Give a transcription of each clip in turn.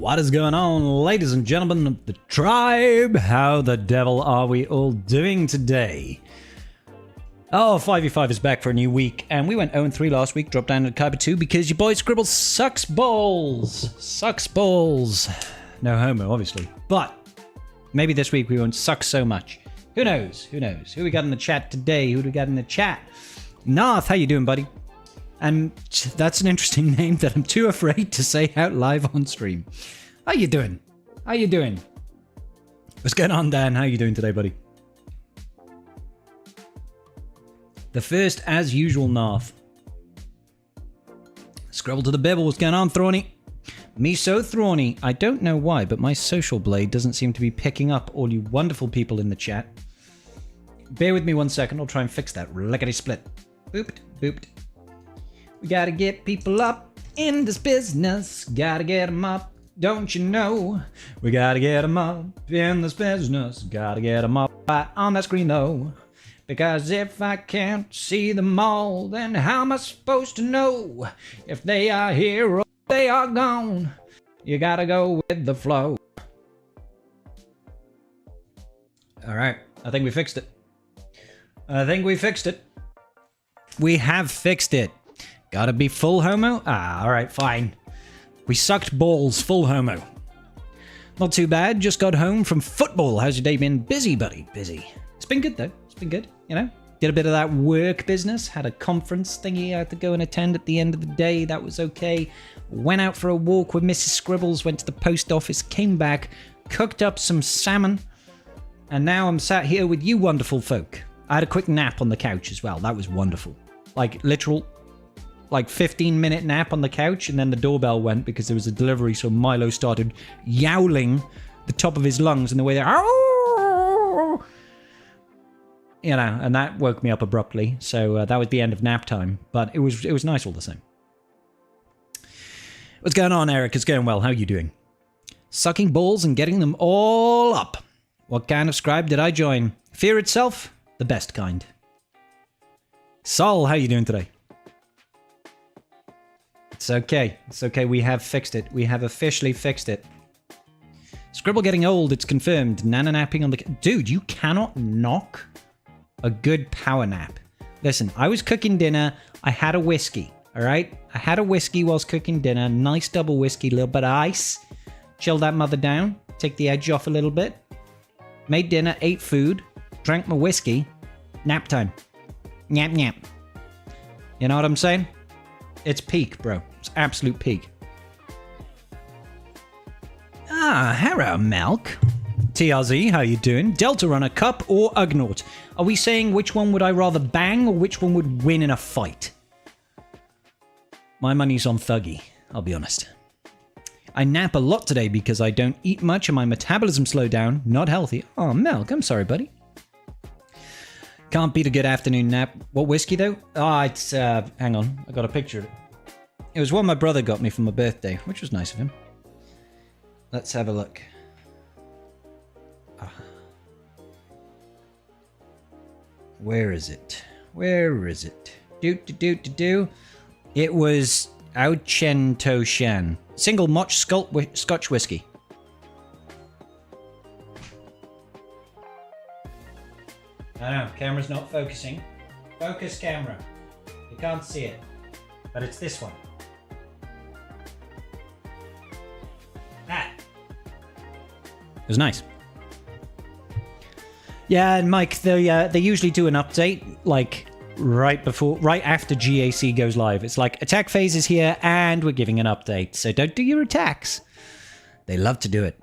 What is going on, ladies and gentlemen of the tribe? How the devil are we all doing today? Oh, 5v5 is back for a new week, and we went 0-3 last week, dropped down to Kyber 2 because your boy Scribble sucks balls. Sucks balls. No homo, obviously. But maybe this week we won't suck so much. Who knows? Who knows? Who we got in the chat today? Who do we got in the chat? Narth, how you doing, buddy? And that's an interesting name that I'm too afraid to say out live on stream. How you doing? How you doing? What's going on, Dan? How you doing today, buddy? The first, as usual, Narth. Scribble to the Bibble. What's going on, Thrawny? Me so Thrawny. I don't know why, but my social blade doesn't seem to be picking up all you wonderful people in the chat. Bear with me 1 second. I'll try and fix that. Lickety split. Booped. Booped. We gotta get people up in this business. Gotta get them up, don't you know? We gotta get them up in this business. Gotta get them up right on that screen, though. Because if I can't see them all, then how am I supposed to know if they are here or they are gone? You gotta go with the flow. Alright, I think we fixed it. I think we fixed it. We have fixed it. Gotta be full homo? Ah, alright, fine. We sucked balls, full homo. Not too bad, just got home from football. How's your day been? Busy, buddy, busy. It's been good, though. It's been good, you know? Did a bit of that work business. Had a conference thingy I had to go and attend at the end of the day. That was okay. Went out for a walk with Mrs. Scribbles. Went to the post office. Came back. Cooked up some salmon. And now I'm sat here with you wonderful folk. I had a quick nap on the couch as well. That was wonderful. Like, literal... like 15-minute nap on the couch, and then the doorbell went because there was a delivery, so Milo started yowling the top of his lungs in the way that, you know, and that woke me up abruptly. So that was the end of nap time, but it was nice all the same. What's going on, Eric? It's going well. How are you doing? Sucking balls and getting them all up. What kind of scribe did I join? Fear itself, the best kind. Sol, how are you doing today? It's okay. It's okay. We have fixed it. We have officially fixed it. Scribble getting old. It's confirmed. Nana napping on the... Dude, you cannot knock a good power nap. Listen, I was cooking dinner. I had a whiskey. All right? I had a whiskey whilst cooking dinner. Nice double whiskey. A little bit of ice. Chill that mother down. Take the edge off a little bit. Made dinner. Ate food. Drank my whiskey. Nap time. Nyap, nyap. You know what I'm saying? It's peak, bro. It's absolute peak. Ah, hello, Melk. TRZ, how you doing? Delta Runner, Cup or Ugnaught? Are we saying which one would I rather bang or which one would win in a fight? My money's on Thuggy, I'll be honest. I nap a lot today because I don't eat much and my metabolism slowed down. Not healthy. Oh, Melk, I'm sorry, buddy. Can't beat a good afternoon nap. What whiskey, though? Ah, it's, hang on. I got a picture of it. It was one my brother got me for my birthday, which was nice of him. Let's have a look. Where is it? Where is it? Do. It was Auchentoshan. Single Motch Scotch whiskey. I know, camera's not focusing. Focus, camera. You can't see it. But it's this one. That. It was nice. Yeah, and Mike, they usually do an update, like, right after GAC goes live. It's like, attack phase is here, and we're giving an update. So don't do your attacks. They love to do it.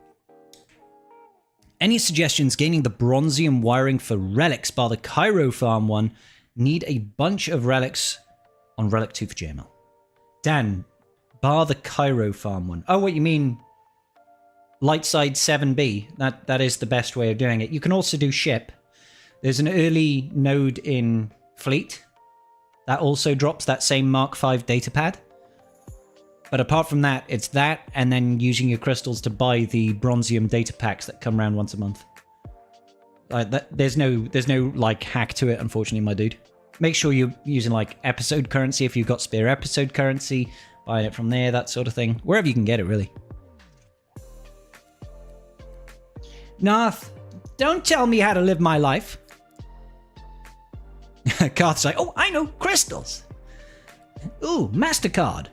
Any suggestions gaining the bronzium wiring for relics bar the Cairo farm one? Need a bunch of relics on relic 2 for JML. Dan, bar the Cairo farm one. Oh, what you mean? Light side 7B. That is the best way of doing it. You can also do ship. There's an early node in Fleet that also drops that same Mark V datapad. But apart from that, it's that, and then using your crystals to buy the bronzium data packs that come around once a month. There's no like hack to it, unfortunately, my dude. Make sure you're using like episode currency if you've got spare episode currency, buying it from there, that sort of thing. Wherever you can get it, really. Narth, don't tell me how to live my life. Garth's like, oh, I know, crystals. Ooh, MasterCard.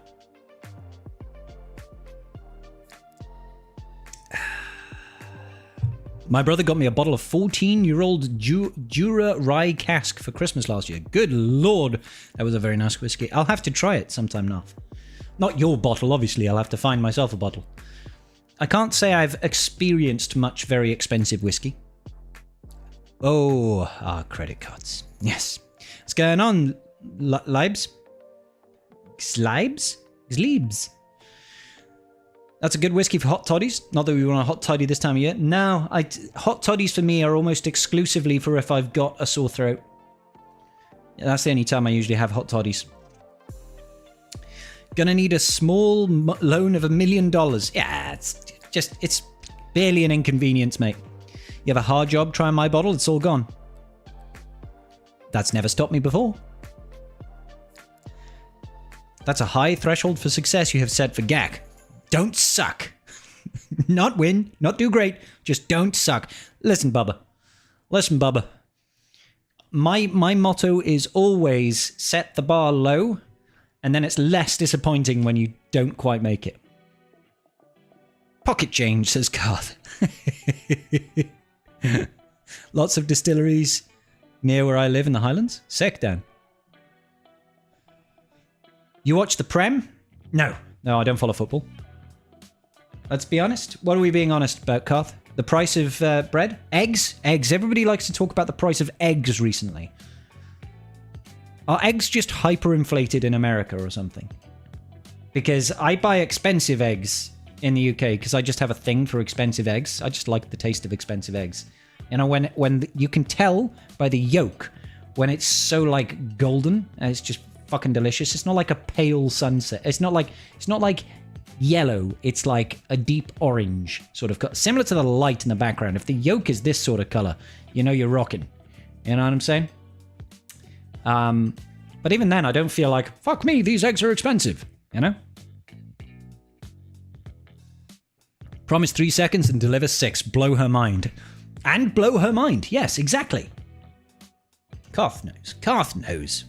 My brother got me a bottle of 14-year-old Jura Rye cask for Christmas last year. Good lord, that was a very nice whiskey. I'll have to try it sometime, Narth. Not your bottle, obviously. I'll have to find myself a bottle. I can't say I've experienced much very expensive whiskey. Oh, credit cards. Yes. What's going on, Libes? Slibes? Sleebs. That's a good whiskey for hot toddies. Not that we want a hot toddy this time of year. No, hot toddies for me are almost exclusively for if I've got a sore throat. That's the only time I usually have hot toddies. Gonna need a small loan of $1 million. Yeah, it's barely an inconvenience, mate. You have a hard job trying my bottle, it's all gone. That's never stopped me before. That's a high threshold for success you have set for GAC. Don't suck. Not win, not do great, just don't suck. Listen, Bubba. My motto is always set the bar low, and then it's less disappointing when you don't quite make it. Pocket change, says Garth. Lots of distilleries near where I live in the Highlands. Sick, Dan. You watch the Prem? No, I don't follow football. Let's be honest. What are we being honest about, Garth? The price of bread? Eggs? Eggs. Everybody likes to talk about the price of eggs recently. Are eggs just hyperinflated in America or something? Because I buy expensive eggs in the UK because I just have a thing for expensive eggs. I just like the taste of expensive eggs. You know, when you can tell by the yolk when it's so like golden and it's just fucking delicious. It's not like a pale sunset. It's not like yellow. It's like a deep orange sort of color, similar to the light in the background. If the yolk is this sort of color, you know you're rocking. You know what I'm saying? But even then, I don't feel like, fuck me, these eggs are expensive. You know? Promise 3 seconds and deliver 6. Blow her mind. And blow her mind. Yes, exactly. Garth knows.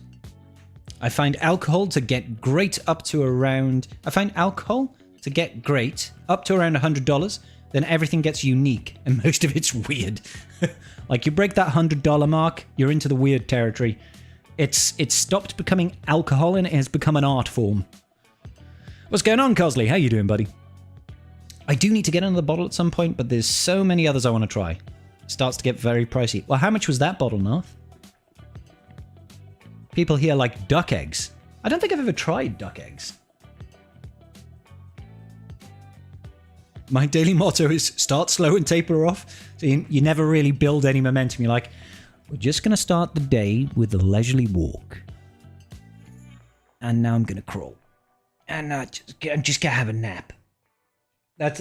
I find alcohol to get great up to around $100. Then everything gets unique and most of it's weird. Like you break that $100 mark, you're into the weird territory. It's stopped becoming alcohol and it has become an art form. What's going on, Cosley? How you doing, buddy? I do need to get another bottle at some point, but there's so many others I want to try. It starts to get very pricey. Well, how much was that bottle, Narth? People here like duck eggs. I don't think I've ever tried duck eggs. My daily motto is start slow and taper off. So you never really build any momentum. You're like, we're just going to start the day with a leisurely walk. And now I'm going to crawl. And I'm just going to have a nap.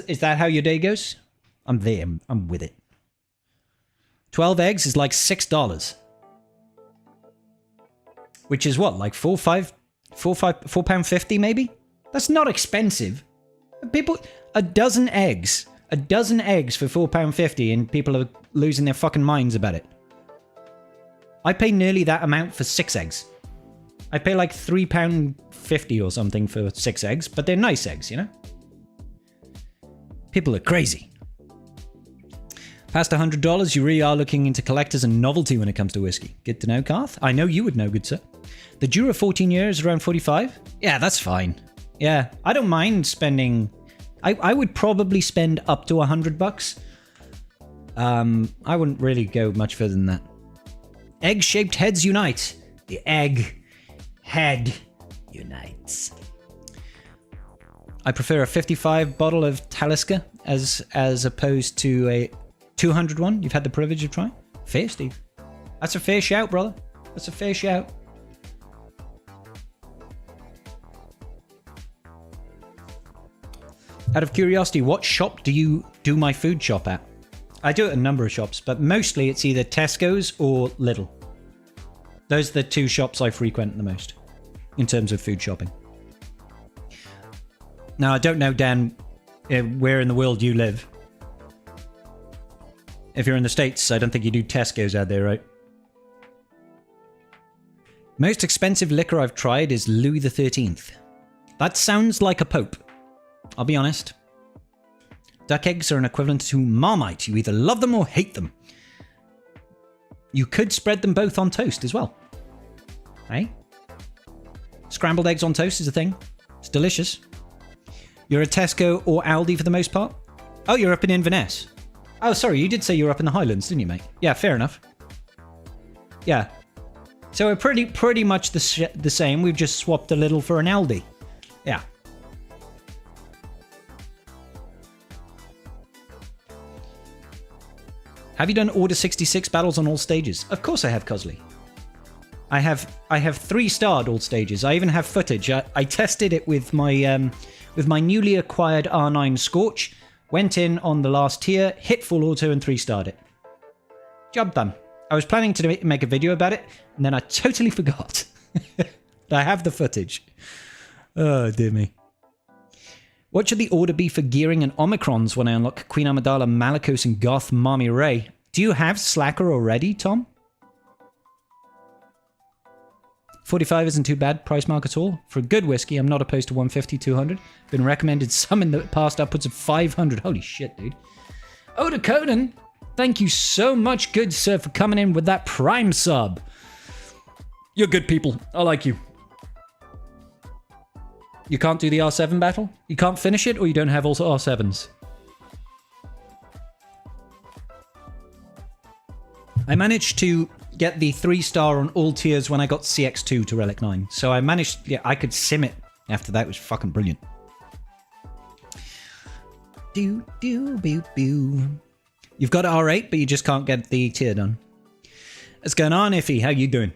Is that how your day goes? I'm there. I'm with it. 12 eggs is like $6. Which is what, like £4.50 maybe? That's not expensive. People, a dozen eggs for £4.50 and people are losing their fucking minds about it. I pay nearly that amount for 6 eggs. I pay like £3.50 or something for 6 eggs, but they're nice eggs, you know? People are crazy. Past $100, you really are looking into collectors and novelty when it comes to whiskey. Good to know, Garth. I know you would know, good sir. The Jura 14 years around 45? Yeah, that's fine. Yeah, I don't mind spending... I would probably spend up to $100. I wouldn't really go much further than that. Egg-shaped heads unite. The egg head unites. I prefer a 55 bottle of Talisker as opposed to a 200 one. You've had the privilege of trying? Fair, Steve. That's a fair shout, brother. That's a fair shout. Out of curiosity, what shop do you do my food shop at? I do it at a number of shops, but mostly it's either Tesco's or Lidl. Those are the 2 shops I frequent the most in terms of food shopping. Now, I don't know, Dan, where in the world you live. If you're in the States, I don't think you do Tesco's out there, right? Most expensive liquor I've tried is Louis XIII. That sounds like a pope. I'll be honest. Duck eggs are an equivalent to Marmite. You either love them or hate them. You could spread them both on toast as well. Hey? Scrambled eggs on toast is a thing. It's delicious. You're a Tesco or Aldi for the most part? Oh, you're up in Inverness. Oh, sorry, you did say you were up in the Highlands, didn't you, mate? Yeah, fair enough. Yeah. So we're pretty much the same. We've just swapped a little for an Aldi. Yeah. Have you done Order 66 battles on all stages? Of course I have, Cosley. I have 3-starred all stages. I even have footage. I tested it with my newly acquired R9 Scorch. Went in on the last tier, hit full auto, and 3-starred it. Job done. I was planning to make a video about it, and then I totally forgot. I have the footage. Oh, dear me. What should the order be for gearing and Omicrons when I unlock Queen Amidala, Malicos, and Goth Mami Ray? Do you have Slacker already, Tom? 45 isn't too bad, price mark at all. For a good whiskey, I'm not opposed to 150, 200. Been recommended some in the past upwards of 500. Holy shit, dude. Oda Conan, thank you so much, good sir, for coming in with that Prime sub. You're good people. I like you. You can't do the R7 battle? You can't finish it, or you don't have also R7s? I managed to get the 3-star on all tiers when I got CX2 to Relic 9. So I managed, yeah, I could sim it after that. It was fucking brilliant. Do, do, boo, boo. You've got R8, but you just can't get the tier done. What's going on, Iffy? How you doing?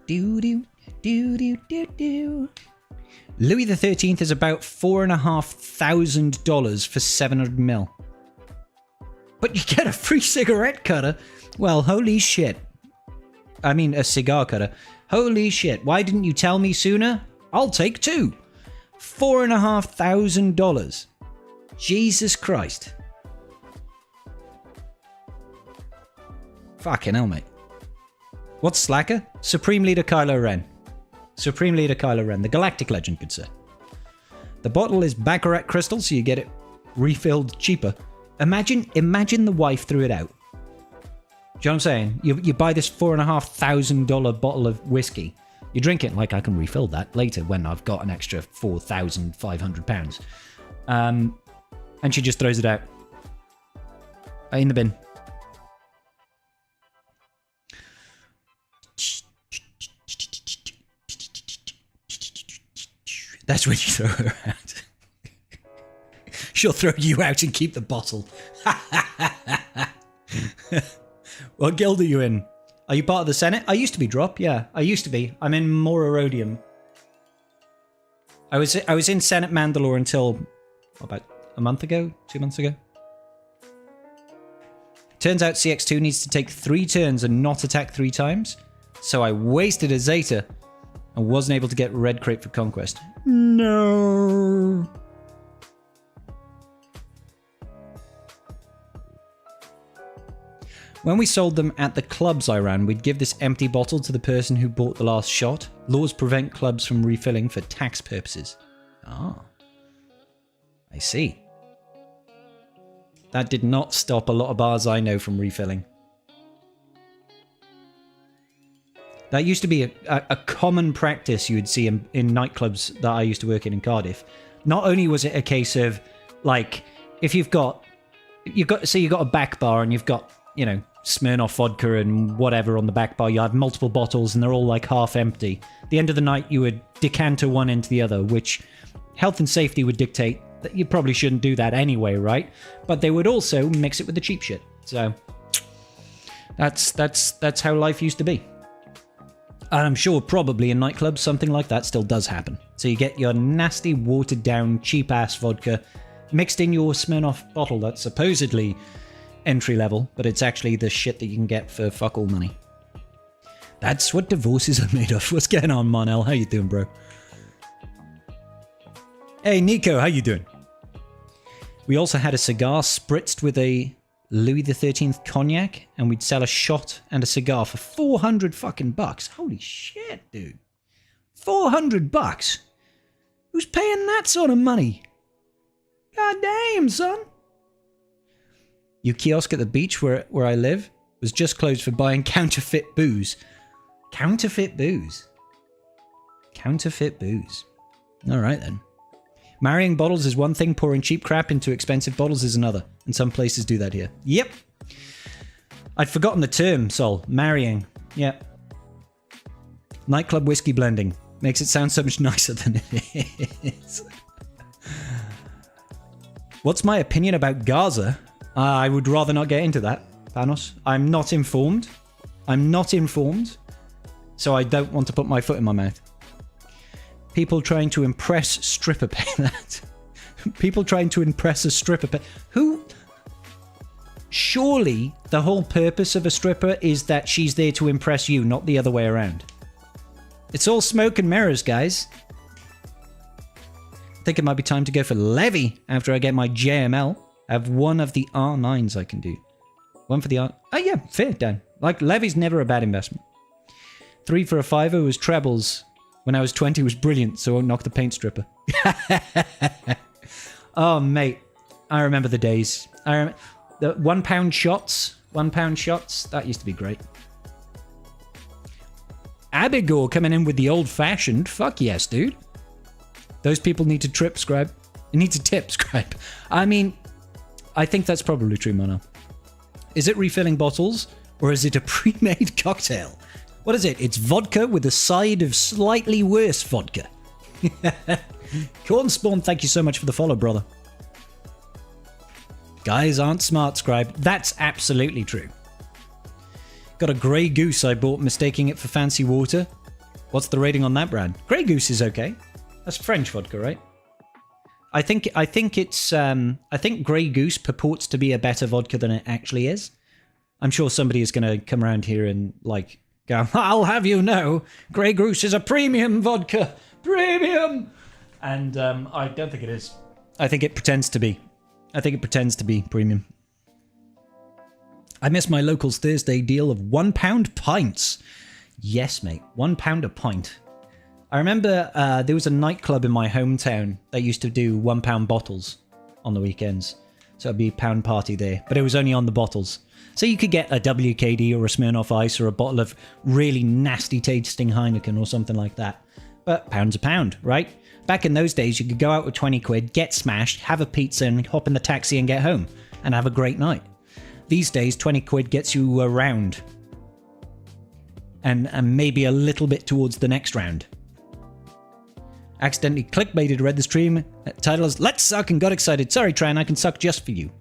Do, do, do, do, do, do. Louis XIII is about $4,500 for 700 mil. But you get a free cigarette cutter? Well, holy shit. I mean, a cigar cutter. Holy shit. Why didn't you tell me sooner? I'll take 2. $4,500. Jesus Christ. Fucking hell, mate. What's Slacker? Supreme Leader Kylo Ren. Supreme Leader Kylo Ren. The Galactic Legend, good sir. The bottle is Baccarat crystal, so you get it refilled cheaper. Imagine the wife threw it out. Do you know what I'm saying? You buy this $4,500 bottle of whiskey. You drink it like I can refill that later when I've got an extra £4,500. And she just throws it out. In the bin. That's when you throw her out. She'll throw you out and keep the bottle. What guild are you in? Are you part of the Senate? I used to be Drop, yeah. I used to be. I'm in Mororodium. I was in Senate Mandalore until about a month ago? 2 months ago? Turns out CX2 needs to take 3 turns and not attack 3 times. So I wasted a Zeta and wasn't able to get Red Crate for Conquest. No. When we sold them at the clubs I ran, we'd give this empty bottle to the person who bought the last shot. Laws prevent clubs from refilling for tax purposes. Ah. I see. That did not stop a lot of bars I know from refilling. That used to be a common practice you would see in nightclubs that I used to work in Cardiff. Not only was it a case of, like, if you've got a back bar and you've got, you know, Smirnoff vodka and whatever on the back bar, you have multiple bottles and they're all like half empty. At the end of the night, you would decanter one into the other, which health and safety would dictate that you probably shouldn't do that anyway, right? But they would also mix it with the cheap shit. So that's how life used to be. And I'm sure probably in nightclubs something like that still does happen. So you get your nasty, watered down, cheap ass vodka mixed in your Smirnoff bottle that's supposedly entry level, but it's actually the shit that you can get for fuck all money. That's what divorces are made of. What's going on, Monel? How you doing, bro? Hey, Nico, how you doing? We also had a cigar spritzed with a Louis XIII cognac, and we'd sell a shot and a cigar for 400 fucking bucks. Holy shit, dude. 400 bucks? Who's paying that sort of money? God damn, son. Your kiosk at the beach where I live was just closed for buying counterfeit booze. Counterfeit booze? Counterfeit booze. All right, then. Marrying bottles is one thing, pouring cheap crap into expensive bottles is another. And some places do that here. Yep. I'd forgotten the term, Sol. Marrying. Yep. Nightclub whiskey blending. Makes it sound so much nicer than it is. What's my opinion about Gaza? I would rather not get into that, Thanos. I'm not informed. I'm not informed. So I don't want to put my foot in my mouth. People trying to impress stripper that. People trying to impress a stripper. Who? Surely the whole purpose of a stripper is that she's there to impress you, not the other way around. It's all smoke and mirrors, guys. I think it might be time to go for Levy after I get my JML. I have one of the R9s I can do. One for the R... Oh yeah, fair, Dan. Like, Levy's never a bad investment. 3 for a $5 was trebles. When I was 20 was brilliant, so I won't knock the paint stripper. Oh, mate. I remember the days. The £1 shots. £1 shots. That used to be great. Abigail coming in with the old-fashioned. Fuck yes, dude. Those people need to trip scribe. They need to tip scribe. I mean, I think that's probably true, Mono. Is it refilling bottles, or is it a pre-made cocktail? What is it? It's vodka with a side of slightly worse vodka. Corn Spawn, thank you so much for the follow, brother. Guys aren't smart, scribe. That's absolutely true. Got a Grey Goose I bought mistaking it for fancy water. What's the rating on that brand? Grey Goose is okay. That's French vodka, right? I think Grey Goose purports to be a better vodka than it actually is. I'm sure somebody is going to come around here and like go, I'll have you know, Grey Goose is a premium vodka. Premium! And I don't think it is. I think it pretends to be. I think it pretends to be premium. I missed my locals Thursday deal of £1 pints. Yes, mate. £1 a pint. I remember there was a nightclub in my hometown that used to do £1 bottles on the weekends. So it'd be a pound party there. But it was only on the bottles. So you could get a WKD or a Smirnoff Ice or a bottle of really nasty tasting Heineken or something like that. But pound's a pound, right? Back in those days, you could go out with 20 quid, get smashed, have a pizza and hop in the taxi and get home. And have a great night. These days, 20 quid gets you around. And maybe a little bit towards the next round. Accidentally clickbaited, read the stream. Title is Let's Suck and got excited. Sorry, Tran, I can suck just for you.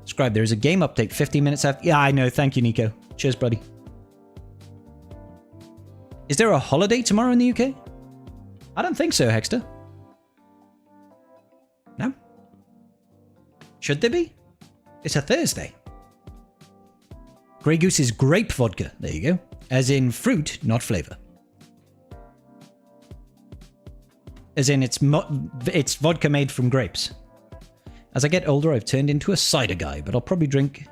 Scribe, there is a game update 15 minutes after. Yeah, I know. Thank you, Nico. Cheers, buddy. Is there a holiday tomorrow in the UK? I don't think so, Hexter. No? Should there be? It's a Thursday. Grey Goose is grape vodka. There you go. As in fruit, not flavor. As in it's vodka made from grapes. As I get older, I've turned into a cider guy, but I'll probably drink...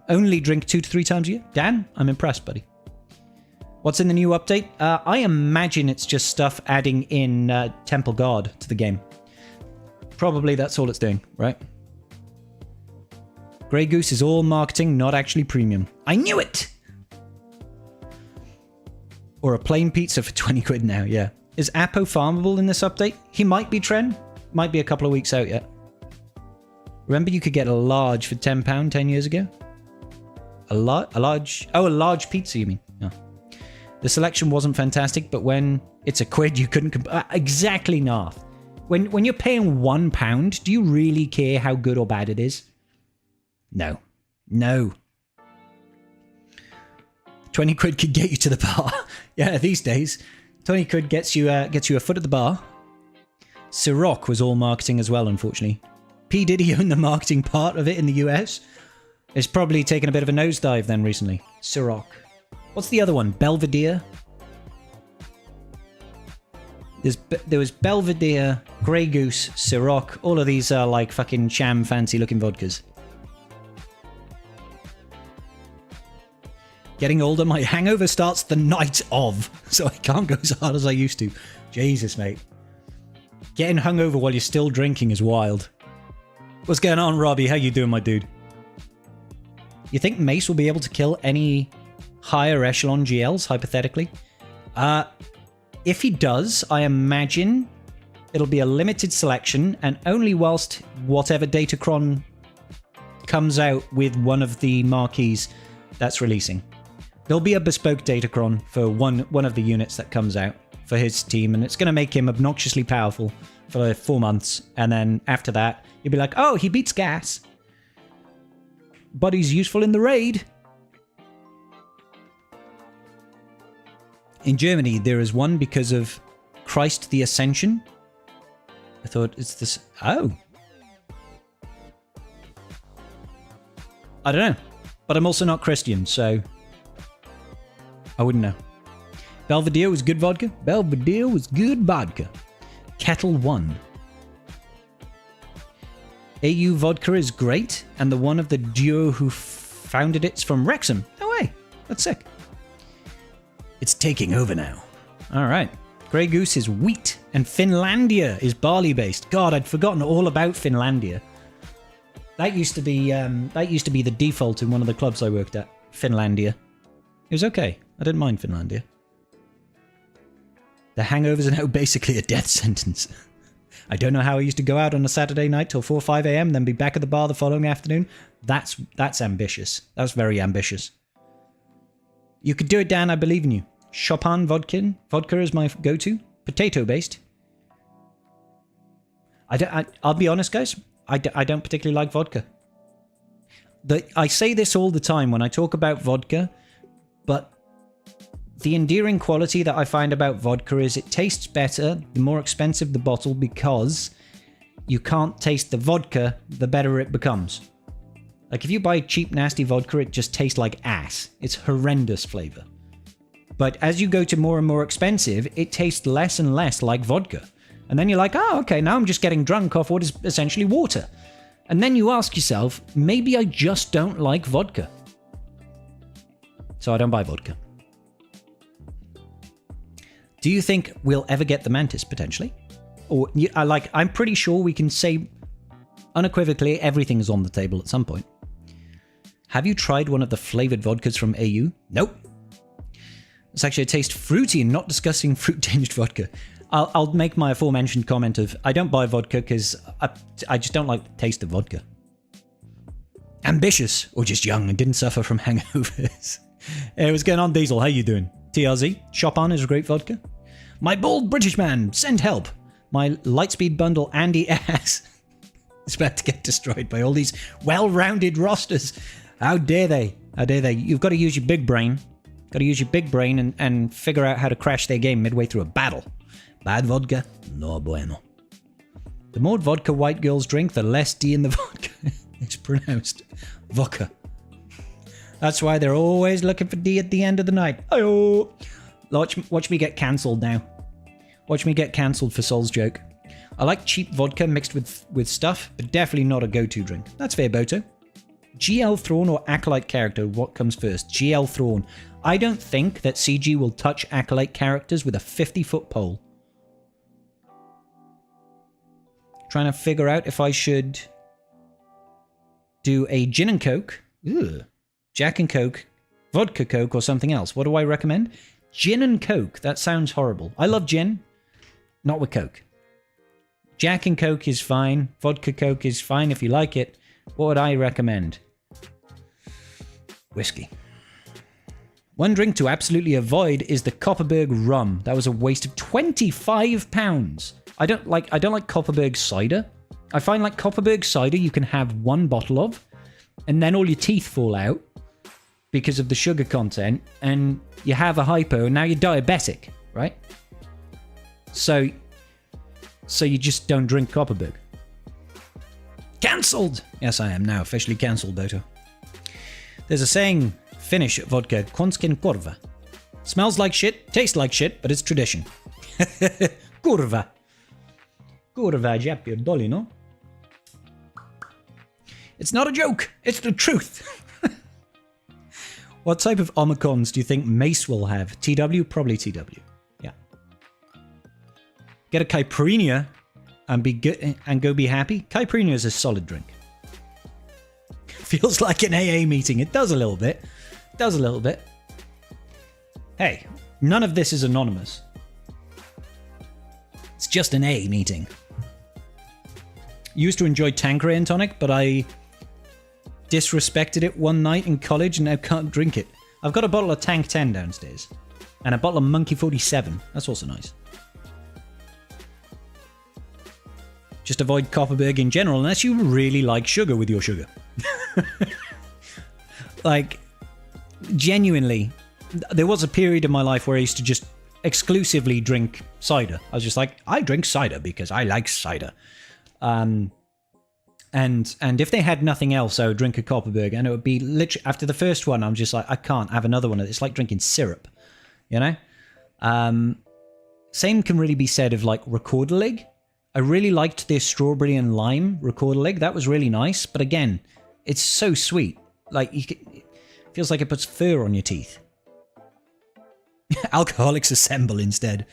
only drink 2 to 3 times a year. Dan, I'm impressed, buddy. What's in the new update? I imagine it's just stuff adding in Temple Guard to the game. Probably that's all it's doing, right? Grey Goose is all marketing, not actually premium. I knew it! Or a plain pizza for 20 quid now, yeah. Is Apo farmable in this update? He might be, Tren. Might be a couple of weeks out yet. Remember you could get a large for £10 10 years ago? A large... Oh, a large pizza, you mean? No. The selection wasn't fantastic, but when it's a quid, you couldn't... exactly, Narth. When you're paying £1, do you really care how good or bad it is? No. No. 20 quid could get you to the bar. Yeah, these days, 20 quid gets you a foot at the bar. Ciroc was all marketing as well, unfortunately. P. Diddy owned the marketing part of it in the US. It's probably taken a bit of a nosedive then recently. Ciroc. What's the other one? Belvedere? There was Belvedere, Grey Goose, Ciroc. All of these are like fucking sham fancy looking vodkas. Getting older, my hangover starts the night of, so I can't go as hard as I used to. Jesus, mate. Getting hungover while you're still drinking is wild. What's going on, Robbie? How you doing, my dude? You think Mace will be able to kill any higher echelon GLs, hypothetically? If he does, I imagine it'll be a limited selection, and only whilst whatever Datacron comes out with one of the marquees that's releasing. There'll be a bespoke Datacron for one of the units that comes out for his team, and it's going to make him obnoxiously powerful for 4 months, and then after that, you'll be like, oh, he beats gas. But he's useful in the raid. In Germany, there is one because of Christ the Ascension. I thought it's this... Oh. I don't know. But I'm also not Christian, so... I wouldn't know. Belvedere was good vodka. Belvedere was good vodka. Kettle 1. AU vodka is great, and the one of the duo who founded it's from Wrexham. No way. That's sick. It's taking over now. All right. Grey Goose is wheat, and Finlandia is barley-based. God, I'd forgotten all about Finlandia. That used to be the default in one of the clubs I worked at. Finlandia. It was okay. I didn't mind Finlandia. The hangovers are now basically a death sentence. I don't know how I used to go out on a Saturday night till 4 or 5 a.m., then be back at the bar the following afternoon. That's ambitious. That's very ambitious. You could do it, Dan. I believe in you. Chopin vodka. Vodka is my go-to. Potato-based. I'll be honest, guys. I don't particularly like vodka. I say this all the time when I talk about vodka, but the endearing quality that I find about vodka is it tastes better the more expensive the bottle, because you can't taste the vodka the better it becomes. Like if you buy cheap nasty vodka, it just tastes like ass. It's horrendous flavor. But as you go to more and more expensive, it tastes less and less like vodka. And then you're like, oh, okay, now I'm just getting drunk off what is essentially water. And then you ask yourself, maybe I just don't like vodka. So I don't buy vodka. Do you think we'll ever get the Mantis, potentially? Or, I'm pretty sure we can say unequivocally everything is on the table at some point. Have you tried one of the flavored vodkas from AU? Nope. It's actually a taste fruity and not disgusting fruit-tinged vodka. I'll make my aforementioned comment of, I don't buy vodka because I just don't like the taste of vodka. Ambitious, or just young and didn't suffer from hangovers. Hey, what's going on, Diesel? How you doing? TRZ, Chopin is a great vodka. My bold British man, send help. My Lightspeed bundle, Andy Ass, is about to get destroyed by all these well-rounded rosters. How dare they? How dare they? You've got to use your big brain. Got to use your big brain and figure out how to crash their game midway through a battle. Bad vodka? No bueno. The more vodka white girls drink, the less D in the vodka. It's pronounced vodka. That's why they're always looking for D at the end of the night. Ayo! Watch me get cancelled now. Watch me get cancelled for Sol's joke. I like cheap vodka mixed with stuff, but definitely not a go-to drink. That's fair, Boto. GL Thrawn or Acolyte character, what comes first? GL Thrawn. I don't think that CG will touch Acolyte characters with a 50-foot pole. Trying to figure out if I should do a gin and coke. Ugh. Jack and Coke, vodka Coke, or something else. What do I recommend? Gin and Coke. That sounds horrible. I love gin, not with Coke. Jack and Coke is fine. Vodka Coke is fine if you like it. What would I recommend? Whiskey. One drink to absolutely avoid is the Copperberg rum. That was a waste of £25. I don't like Copperberg cider. I find like Copperberg cider you can have one bottle of, and then all your teeth fall out because of the sugar content, and you have a hypo, and now you're diabetic, right? So you just don't drink Copperberg. Cancelled! Yes, I am now officially cancelled, Doto. There's a saying, Finnish vodka, Konsken korva. Smells like shit, tastes like shit, but it's tradition. Kurva. Kurva, già pierdoli, no? It's not a joke. It's the truth. What type of Omicrons do you think Mace will have? TW? Probably TW. Yeah. Get a Caipirinha and be good and go be happy. Caipirinha is a solid drink. Feels like an AA meeting. It does a little bit. It does a little bit. Hey, none of this is anonymous. It's just an A meeting. Used to enjoy Tanqueray and tonic, but I disrespected it one night in college and now can't drink it. I've got a bottle of Tank 10 downstairs. And a bottle of Monkey 47. That's also nice. Just avoid Copperberg in general unless you really like sugar with your sugar. Like, genuinely, there was a period in my life where I used to just exclusively drink cider. I was just like, I drink cider because I like cider. And if they had nothing else, I would drink a Copperberg, and it would be literally after the first one, I'm just like, I can't have another one. It's like drinking syrup, you know? Same can really be said of like Recorderlig. I really liked their strawberry and lime Recorderlig. That was really nice. But again, it's so sweet. Like, it feels like it puts fur on your teeth. Alcoholics assemble instead.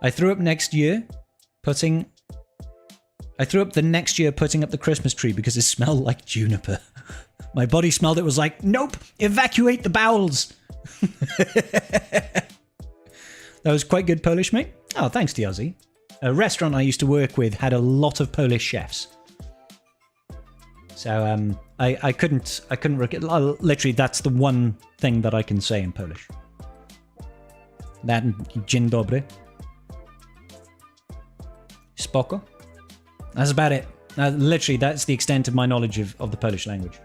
I threw up the next year putting up the Christmas tree because it smelled like juniper. My body smelled it, was like, nope, evacuate the bowels. That was quite good Polish, mate. Oh, thanks, Talzin. A restaurant I used to work with had a lot of Polish chefs. So I couldn't literally, that's the one thing that I can say in Polish. That and dzień dobry. Spoko. That's about it. Literally, that's the extent of my knowledge of the Polish language.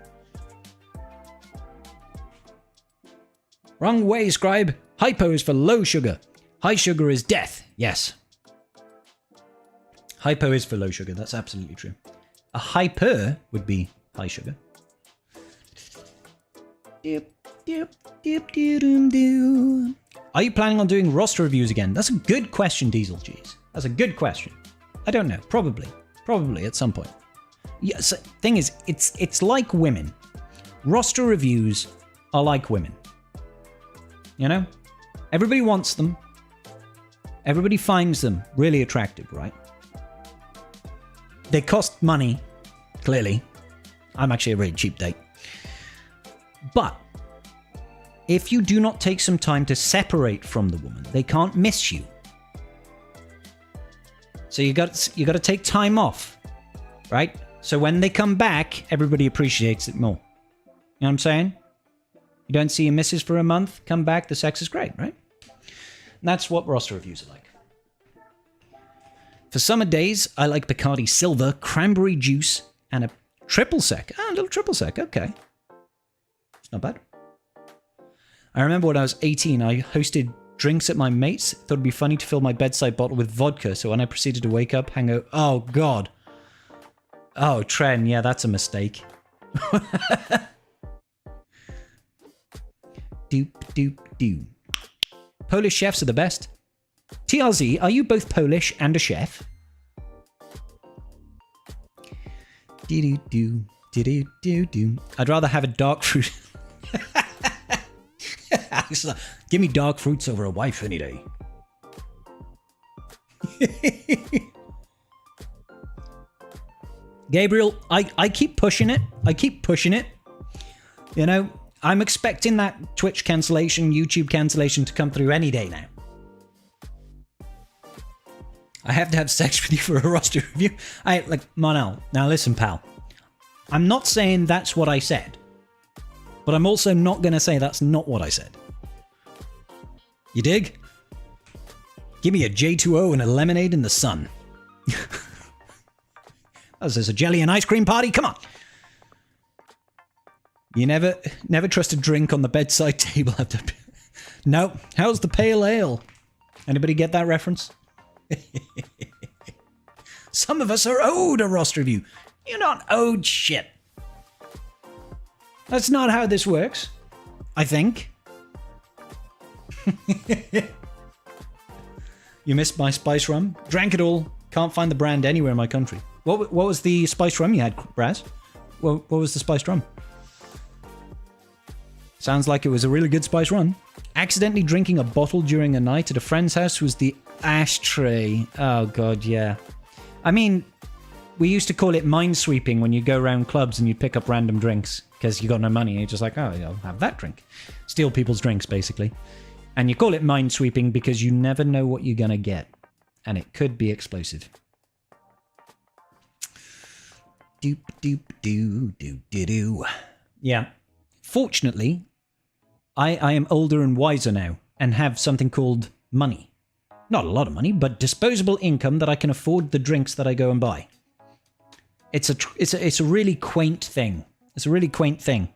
Wrong way, scribe. Hypo is for low sugar. High sugar is death. Yes. Hypo is for low sugar. That's absolutely true. A hyper would be high sugar. Are you planning on doing roster reviews again? That's a good question, Diesel Cheese. That's a good question. I don't know. Probably at some point. Yeah. So, thing is, it's like women. Roster reviews are like women. You know, everybody wants them. Everybody finds them really attractive, right? They cost money, clearly. I'm actually a really cheap date. But if you do not take some time to separate from the woman, they can't miss you. So you got to take time off, right? So when they come back, everybody appreciates it more. You know what I'm saying? You don't see your missus for a month, come back, the sex is great, right? And that's what roster reviews are like. For summer days, I like Bacardi Silver, cranberry juice, and a triple sec. Ah, a little triple sec, okay. It's not bad. I remember when I was 18, I hosted drinks at my mate's. Thought it'd be funny to fill my bedside bottle with vodka, so when I proceeded to wake up, hang out. Oh, God. Oh, Tren, yeah, that's a mistake. Doop, doop, doo. Polish chefs are the best. TLZ, are you both Polish and a chef? Do-do-do, do-do-do-do. I'd rather have a dark fruit. Give me dark fruits over a wife any day. Gabriel, I keep pushing it. You know, I'm expecting that Twitch cancellation, YouTube cancellation to come through any day now. I have to have sex with you for a roster review. Monel, now listen, pal. I'm not saying that's what I said. But I'm also not going to say that's not what I said. You dig? Give me a J2O and a lemonade in the sun. Is this a jelly and ice cream party? Come on. You never trust a drink on the bedside table after... No. How's the pale ale? Anybody get that reference? Some of us are owed a roster review. You're not owed shit. That's not how this works, I think. You missed my spice rum? Drank it all. Can't find the brand anywhere in my country. What was the spice rum you had, Braz? What was the spiced rum? Sounds like it was a really good spice rum. Accidentally drinking a bottle during a night at a friend's house was the ashtray. Oh, God, yeah. I mean, we used to call it minesweeping when you go around clubs and you pick up random drinks because you got no money and you're just like, oh, I'll have that drink. Steal people's drinks, basically. And you call it minesweeping because you never know what you're going to get. And it could be explosive. Doop, doop, doo, doo, doo, doo. Yeah. Fortunately, I am older and wiser now and have something called money. Not a lot of money, but disposable income that I can afford the drinks that I go and buy. It's a really quaint thing. It's a really quaint thing.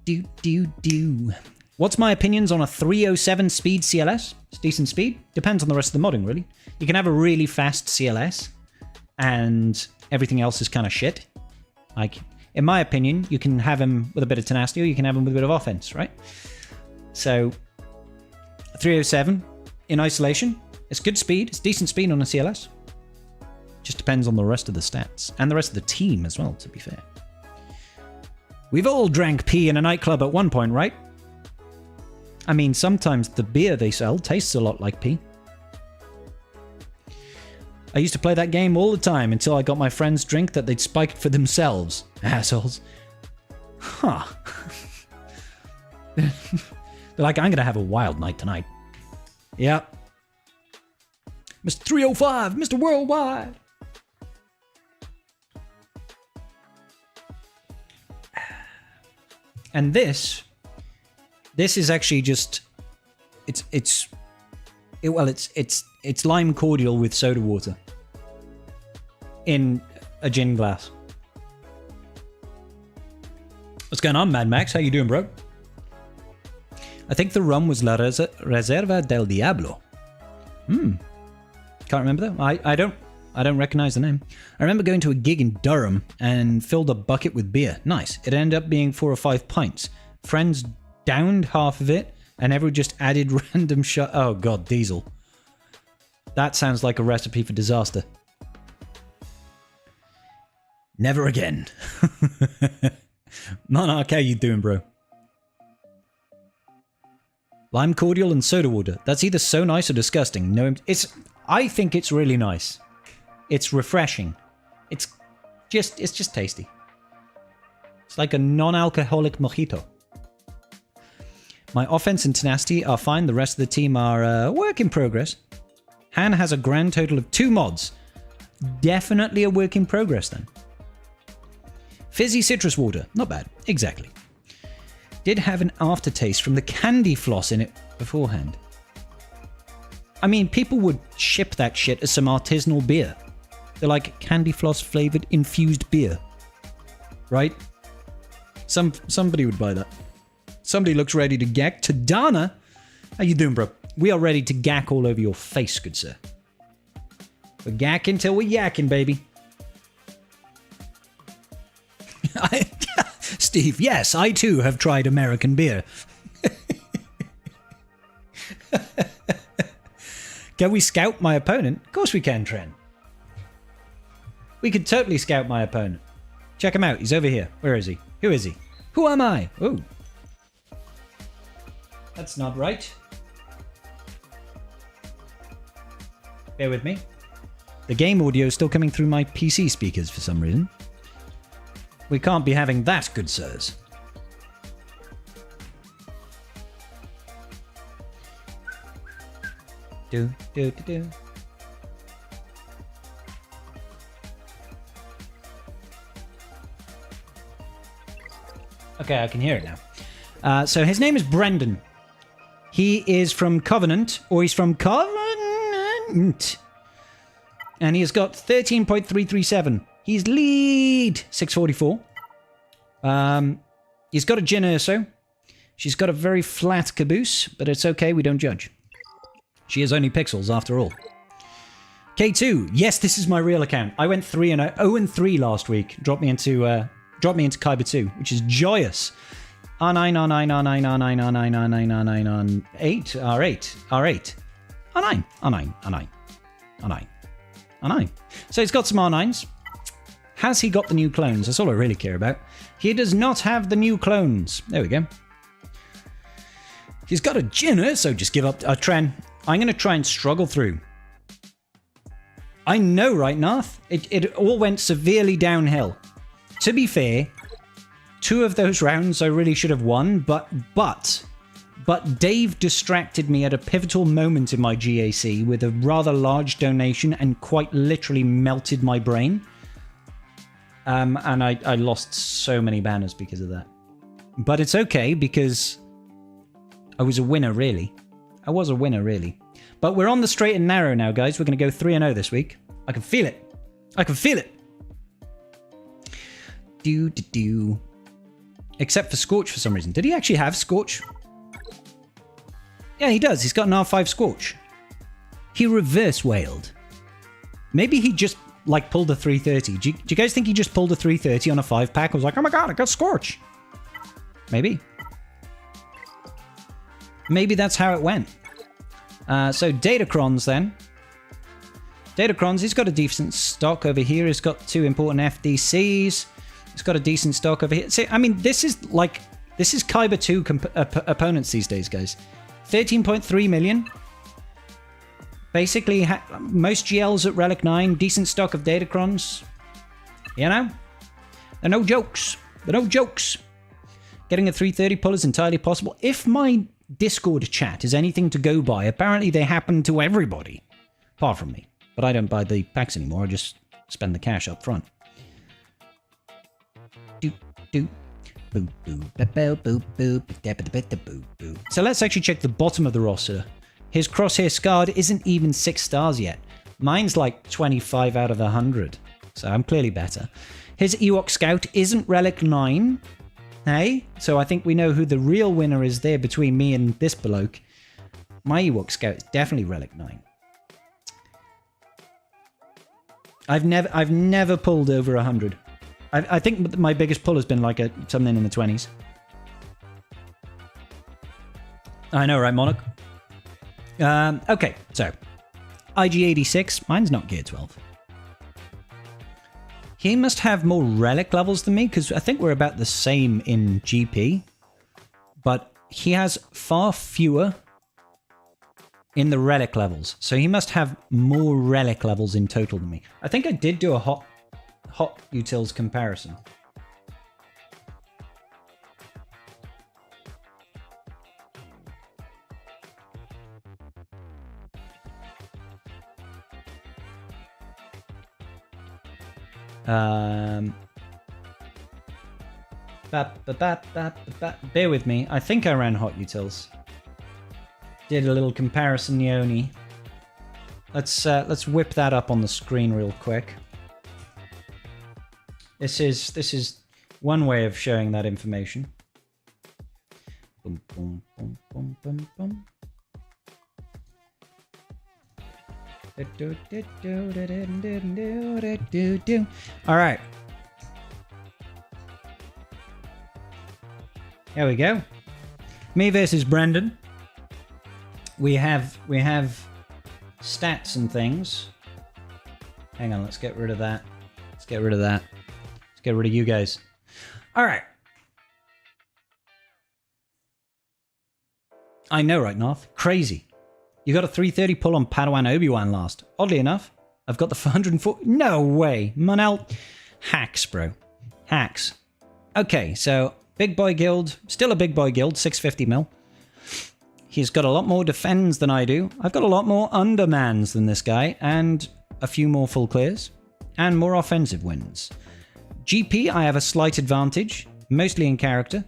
Do. What's my opinions on a 307 speed CLS? It's decent speed. Depends on the rest of the modding, really. You can have a really fast CLS, and everything else is kind of shit. Like, in my opinion, you can have him with a bit of tenacity, or you can have him with a bit of offense, right? So, 307 in isolation. It's good speed. It's decent speed on a CLS. Just depends on the rest of the stats. And the rest of the team as well, to be fair. We've all drank pee in a nightclub at one point, right? I mean, sometimes the beer they sell tastes a lot like pee. I used to play that game all the time until I got my friends drink that they'd spiked for themselves. Assholes. Huh. They're like, I'm going to have a wild night tonight. Yep. Mr. 305, Mr. Worldwide. And this is actually just it's lime cordial with soda water in a gin glass. What's going on, Mad Max? How you doing, bro? I think the rum was La Reserva del Diablo. Can't remember that. I don't recognize the name. I remember going to a gig in Durham and filled a bucket with beer. Nice. It ended up being 4 or 5 pints. Friends downed half of it, and everyone just added random shot. Oh god, diesel. That sounds like a recipe for disaster. Never again. Monarch, how you doing, bro? Lime cordial and soda water. That's either so nice or disgusting. No, I think it's really nice. It's refreshing. It's just tasty. It's like a non-alcoholic mojito. My offense and tenacity are fine. The rest of the team are work in progress. Han has a grand total of 2 mods. Definitely a work in progress then. Fizzy citrus water. Not bad. Exactly. Did have an aftertaste from the candy floss in it beforehand. I mean, people would ship that shit as some artisanal beer. They're like candy floss flavored infused beer. Right? Somebody would buy that. Somebody looks ready to gack. Tadana? How you doing, bro? We are ready to gack all over your face, good sir. We're gacking till we're yakking, baby. Steve, yes, I too have tried American beer. Can we scout my opponent? Of course we can, Tren. We could totally scout my opponent. Check him out. He's over here. Where is he? Who is he? Who am I? Oh. That's not right. Bear with me. The game audio is still coming through my PC speakers for some reason. We can't be having that, good sirs. Do. Okay, I can hear it now. So his name is Brendan. He is from Covenant, or he's from Covenant. And he has got 13.337. He's lead 644. He's got a Jin Urso. She's got a very flat caboose, but it's okay, we don't judge. She is only pixels after all. K2, yes, this is my real account. I went 0-3 last week. Dropped me into Kyber 2, which is joyous. R9, R9, R9, R9, R9, R9, R9, R8, R8, R8. R9, R9, R9, R9, R9. So he's got some R9s. Has he got the new clones? That's all I really care about. He does not have the new clones. There we go. He's got a Jinner, so just give up a Tren. I'm going to try and struggle through. I know, right, Nath? It all went severely downhill. To be fair, 2 of those rounds I really should have won, but Dave distracted me at a pivotal moment in my GAC with a rather large donation and quite literally melted my brain. And I lost so many banners because of that. But it's okay because I was a winner, really. I was a winner, really. But we're on the straight and narrow now, guys. We're going to go 3-0 this week. I can feel it. I can feel it. Do. Except for Scorch for some reason. Did he actually have Scorch? Yeah, he does. He's got an R5 Scorch. He reverse whaled. Maybe he just, like, pulled a 330. Do you guys think he just pulled a 330 on a 5-pack? I was like, oh my god, I got Scorch. Maybe. Maybe that's how it went. So Datacrons then. Datacrons, he's got a decent stock over here. He's got 2 important FDCs. He's got a decent stock over here. See, I mean, this is Kyber 2 opponents these days, guys. 13.3 million. Basically, most GLs at Relic 9. Decent stock of Datacrons. You know? They're no jokes. They're no jokes. Getting a 330 pull is entirely possible. If my Discord chat is anything to go by, apparently they happen to everybody. Apart from me. But I don't buy the packs anymore. I just spend the cash up front. So let's actually check the bottom of the roster. His Crosshair Scarred isn't even 6 stars yet. Mine's like 25 out of 100. So I'm clearly better. His Ewok Scout isn't Relic 9. Hey? So I think we know who the real winner is there between me and this bloke. My Ewok Scout is definitely Relic 9. I've never pulled over 100. I think my biggest pull has been like something in the 20s. I know, right, Monarch? Okay, so IG86. Mine's not Gear 12. He must have more relic levels than me, because I think we're about the same in GP. But he has far fewer in the relic levels. So he must have more relic levels in total than me. I think I did do a hot utils comparison. Bear with me. I think I ran hot utils. Did a little comparison, Yoni. Let's whip that up on the screen real quick. This is one way of showing that information. Boom, boom, boom, boom, boom, boom. All right. There we go. Me versus Brendan. We have stats and things. Hang on, let's get rid of that. Let's get rid of that. Let's get rid of you guys. All right. I know, right, North? Crazy. You got a 330 pull on Padawan Obi-Wan last. Oddly enough, I've got the 404. No way. Monel. Hacks, bro. Hacks. Okay, so Big Boy Guild. Still a Big Boy Guild. 650 mil. He's got a lot more defends than I do. I've got a lot more undermans than this guy. And a few more full clears. And more offensive wins. GP, I have a slight advantage. Mostly in character.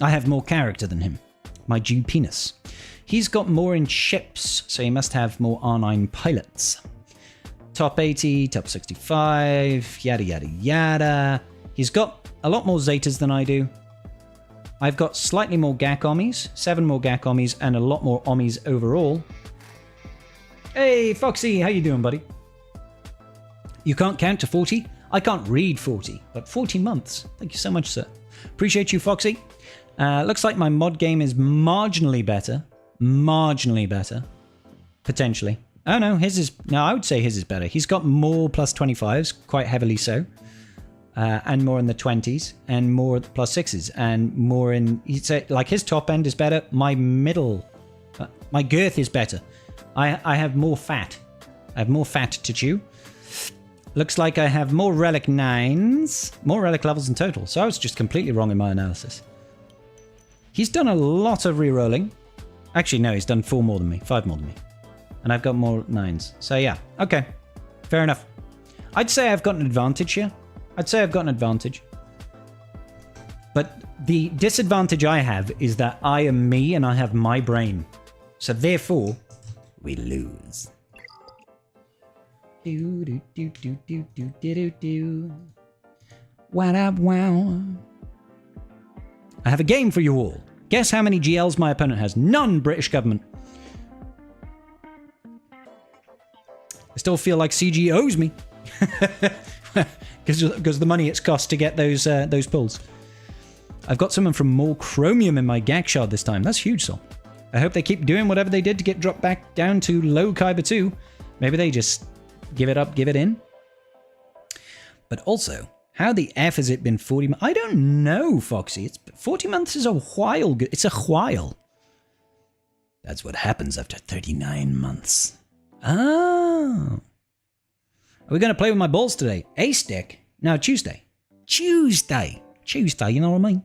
I have more character than him. My GP-ness. He's got more in ships, so he must have more R9 pilots. Top 80, top 65, yada yada yada. He's got a lot more Zetas than I do. I've got slightly more GAC Ommis, 7 more GAC Ommis, and a lot more Ommis overall. Hey, Foxy, how you doing, buddy? You can't count to 40? I can't read 40, but 40 months. Thank you so much, sir. Appreciate you, Foxy. Looks like my mod game is marginally better. Marginally better. Potentially. Oh no, his is... No, I would say his is better. He's got more plus 25s, quite heavily so. And more in the 20s. And more plus 6s. And more in... He'd say, like, his top end is better. My middle... my girth is better. I have more fat. I have more fat to chew. Looks like I have more relic 9s. More relic levels in total. So I was just completely wrong in my analysis. He's done a lot of re-rolling. Actually, no, he's done 4 more than me. 5 more than me. And I've got more 9s. So yeah, okay. Fair enough. I'd say I've got an advantage here. I'd say I've got an advantage. But the disadvantage I have is that I am me and I have my brain. So therefore, we lose. Do do do do do do do do. What up, wow. I have a game for you all. Guess how many GLs my opponent has? None, British government. I still feel like CG owes me. Because the money it's cost to get those pulls. I've got someone from more chromium in my Gak shard this time. That's huge, Sol. I hope they keep doing whatever they did to get dropped back down to low Kyber 2. Maybe they just give it up, give it in. But also, how the F has it been 40 months? I don't know, Foxy. 40 months is a while. It's a while. That's what happens after 39 months. Oh. Are we going to play with my balls today? A-stick? No, Tuesday. Tuesday, you know what I mean?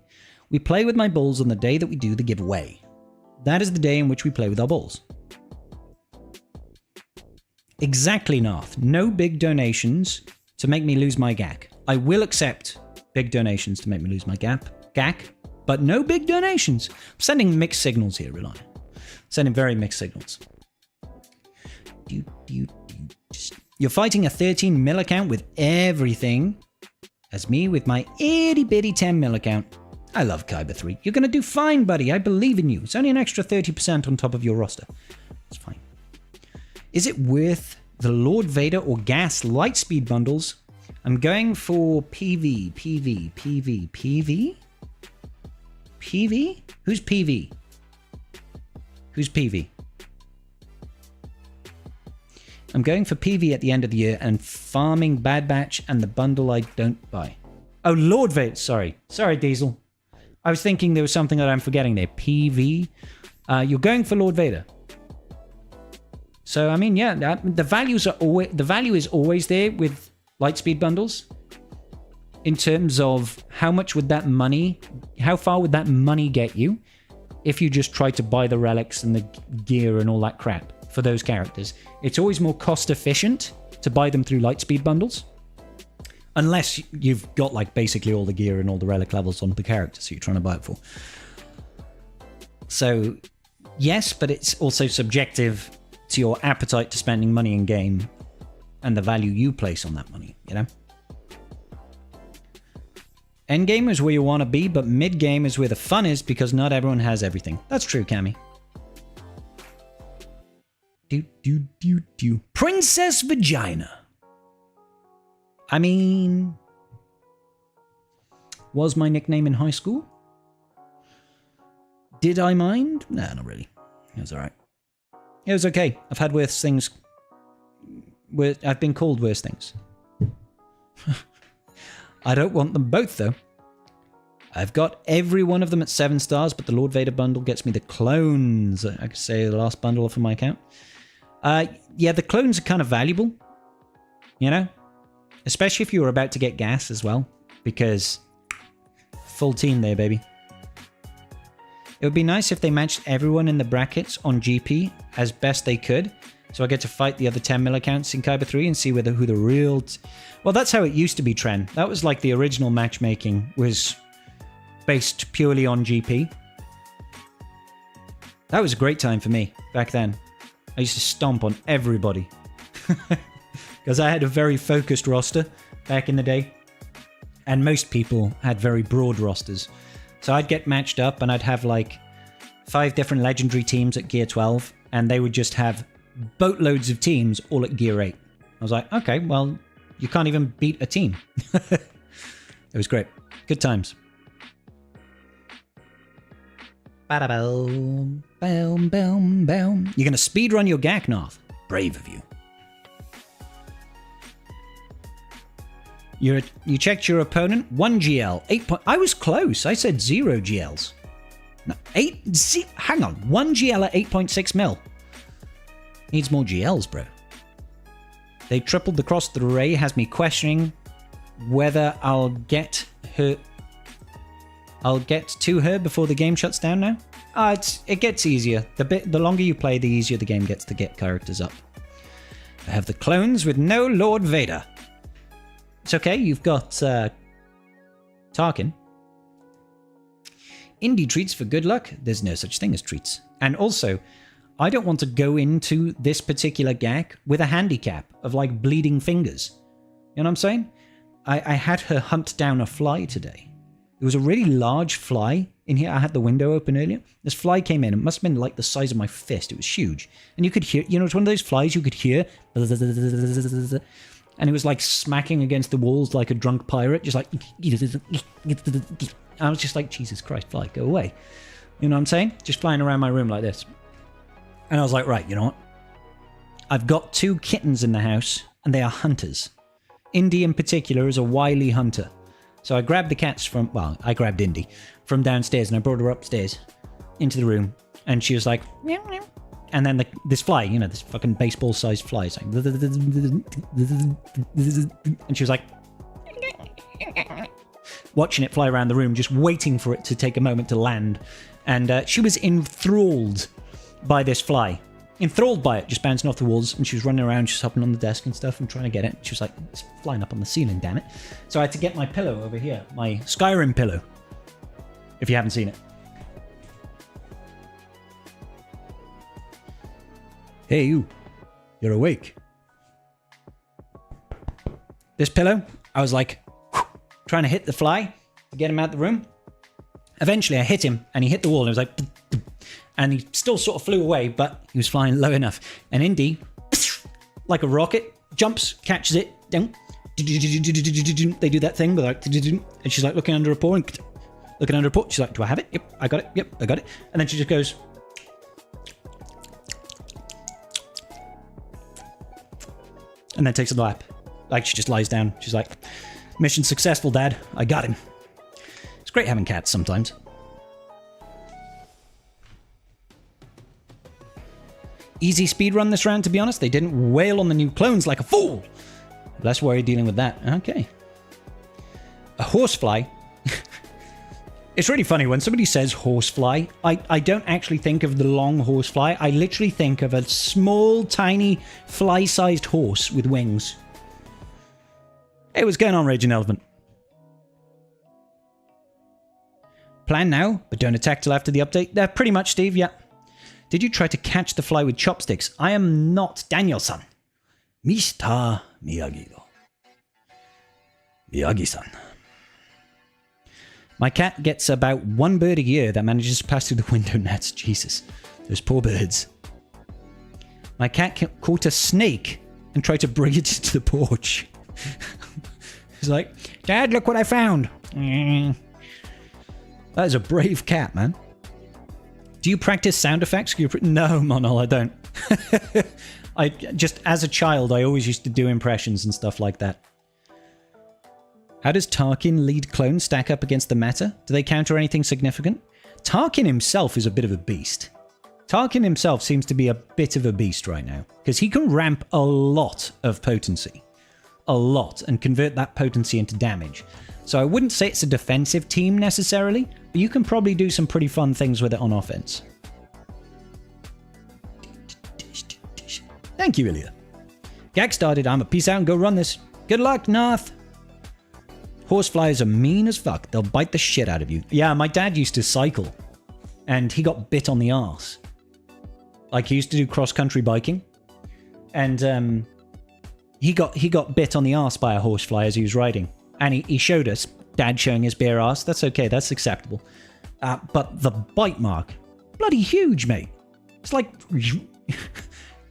We play with my balls on the day that we do the giveaway. That is the day in which we play with our balls. Exactly, Narth. No big donations to make me lose my GAC. I will accept big donations to make me lose my GAC, but no big donations. I'm sending mixed signals here, Reliant. Sending very mixed signals. You're fighting a 13 mil account with everything. As me with my itty bitty 10 mil account. I love Kyber 3. You're going to do fine, buddy. I believe in you. It's only an extra 30% on top of your roster. It's fine. Is it worth the Lord Vader or Gas Lightspeed bundles? I'm going for PV. PV? Who's PV? Who's PV? I'm going for PV at the end of the year and farming Bad Batch and the bundle I don't buy. Oh, Lord Vader. Sorry, Diesel. I was thinking there was something that I'm forgetting there. PV. You're going for Lord Vader. So I mean, yeah, the value is always there with Lightspeed bundles. In terms of how much would that money, how far would that money get you if you just try to buy the relics and the gear and all that crap for those characters? It's always more cost efficient to buy them through Lightspeed bundles. Unless you've got like basically all the gear and all the relic levels on the characters that you're trying to buy it for. So yes, but it's also subjective to your appetite to spending money in game and the value you place on that money, you know? Endgame is where you want to be, but mid-game is where the fun is because not everyone has everything. That's true, Cammy. Princess Vagina. I mean, was my nickname in high school? Did I mind? Nah, not really. It was alright. It was okay. I've had worse things. I've been called worse things. I don't want them both, though. I've got every one of them at 7 stars, but the Lord Vader bundle gets me the clones. I could say the last bundle for my account. Yeah, the clones are kind of valuable. You know? Especially if you were about to get gas as well. Because full team there, baby. It would be nice if they matched everyone in the brackets on GP as best they could. So I get to fight the other 10 mil accounts in Kyber 3 and see who the real... Well, that's how it used to be, Tren. That was like the original matchmaking was based purely on GP. That was a great time for me back then. I used to stomp on everybody. Because I had a very focused roster back in the day. And most people had very broad rosters. So I'd get matched up and I'd have like 5 different legendary teams at Gear 12. And they would just have boatloads of teams all at Gear 8. I was like, okay, well, you can't even beat a team. It was great. Good times. Ba-da-boom, boom, boom, boom. You're going to speedrun your GAC, North. Brave of you. You checked your opponent. 1 GL. 8 point. I was close. I said 0 GLs. No, 8. Hang on. 1 GL at 8.6 mil. Needs more GLs, bro. They tripled the cross. The array has me questioning whether I'll get to her before the game shuts down now. It gets easier. The longer you play, the easier the game gets to get characters up. I have the clones with no Lord Vader. It's okay, you've got Tarkin. Indie treats for good luck. There's no such thing as treats. And also, I don't want to go into this particular GAC with a handicap of like bleeding fingers. You know what I'm saying? I had her hunt down a fly today. There was a really large fly in here. I had the window open earlier. This fly came in. It must have been like the size of my fist. It was huge. And you could hear, you know, it's one of those flies you could hear. And it was like smacking against the walls like a drunk pirate. Just like... I was just like, Jesus Christ, fly, go away. You know what I'm saying? Just flying around my room like this. And I was like, right, you know what? I've got 2 kittens in the house, and they are hunters. Indy in particular is a wily hunter. So I grabbed the cats from, well, I grabbed Indy from downstairs and I brought her upstairs into the room. And she was like, meow, meow. And then this fly, you know, this fucking baseball-sized fly is like, and she was like, watching it fly around the room, just waiting for it to take a moment to land. And she was enthralled by this fly. Enthralled by it, just bouncing off the walls, and she was running around, just hopping on the desk and stuff and trying to get it. She was like, it's flying up on the ceiling, damn it. So I had to get my pillow over here, my Skyrim pillow, if you haven't seen it. Hey, you're awake. This pillow, I was like, trying to hit the fly to get him out of the room. Eventually I hit him and he hit the wall and it was like, and he still sort of flew away, but he was flying low enough. And Indy, like a rocket, jumps, catches it, down. They do that thing, but like, and she's like looking under a paw and looking under a paw. She's like, do I have it? Yep, I got it. Yep, I got it. And then she just goes, and then takes a lap. Like she just lies down. She's like, mission successful, Dad. I got him. It's great having cats sometimes. Easy speedrun this round, to be honest. They didn't wail on the new clones like a fool. Less worry dealing with that. Okay. A horsefly. It's really funny when somebody says horsefly. I don't actually think of the long horsefly. I literally think of a small, tiny, fly-sized horse with wings. Hey, what's going on, Raging Elephant? Plan now, but don't attack till after the update. Pretty much, Steve, yeah. Did you try to catch the fly with chopsticks? I am not Daniel-san. Mr. Miyagi. Miyagi-san. My cat gets about 1 bird a year that manages to pass through the window nets. Jesus, those poor birds. My cat caught a snake and tried to bring it to the porch. He's like, Dad, look what I found. That is a brave cat, man. Do you practice sound effects? No, Monol, I don't. I just, as a child, I always used to do impressions and stuff like that. How does Tarkin lead clone stack up against the meta? Do they counter anything significant? Tarkin himself is a bit of a beast. Tarkin himself seems to be a bit of a beast right now, because he can ramp a lot of potency. A lot, and convert that potency into damage. So I wouldn't say it's a defensive team necessarily, but you can probably do some pretty fun things with it on offense. Thank you, Ilya. Gag started, I'm a peace out and go run this. Good luck, North. Horseflies are mean as fuck. They'll bite the shit out of you. Yeah, my dad used to cycle, and he got bit on the arse. Like, he used to do cross-country biking, and he got bit on the arse by a horsefly as he was riding. And he showed us, Dad showing his bare arse. That's okay, that's acceptable. But the bite mark, bloody huge, mate. It's like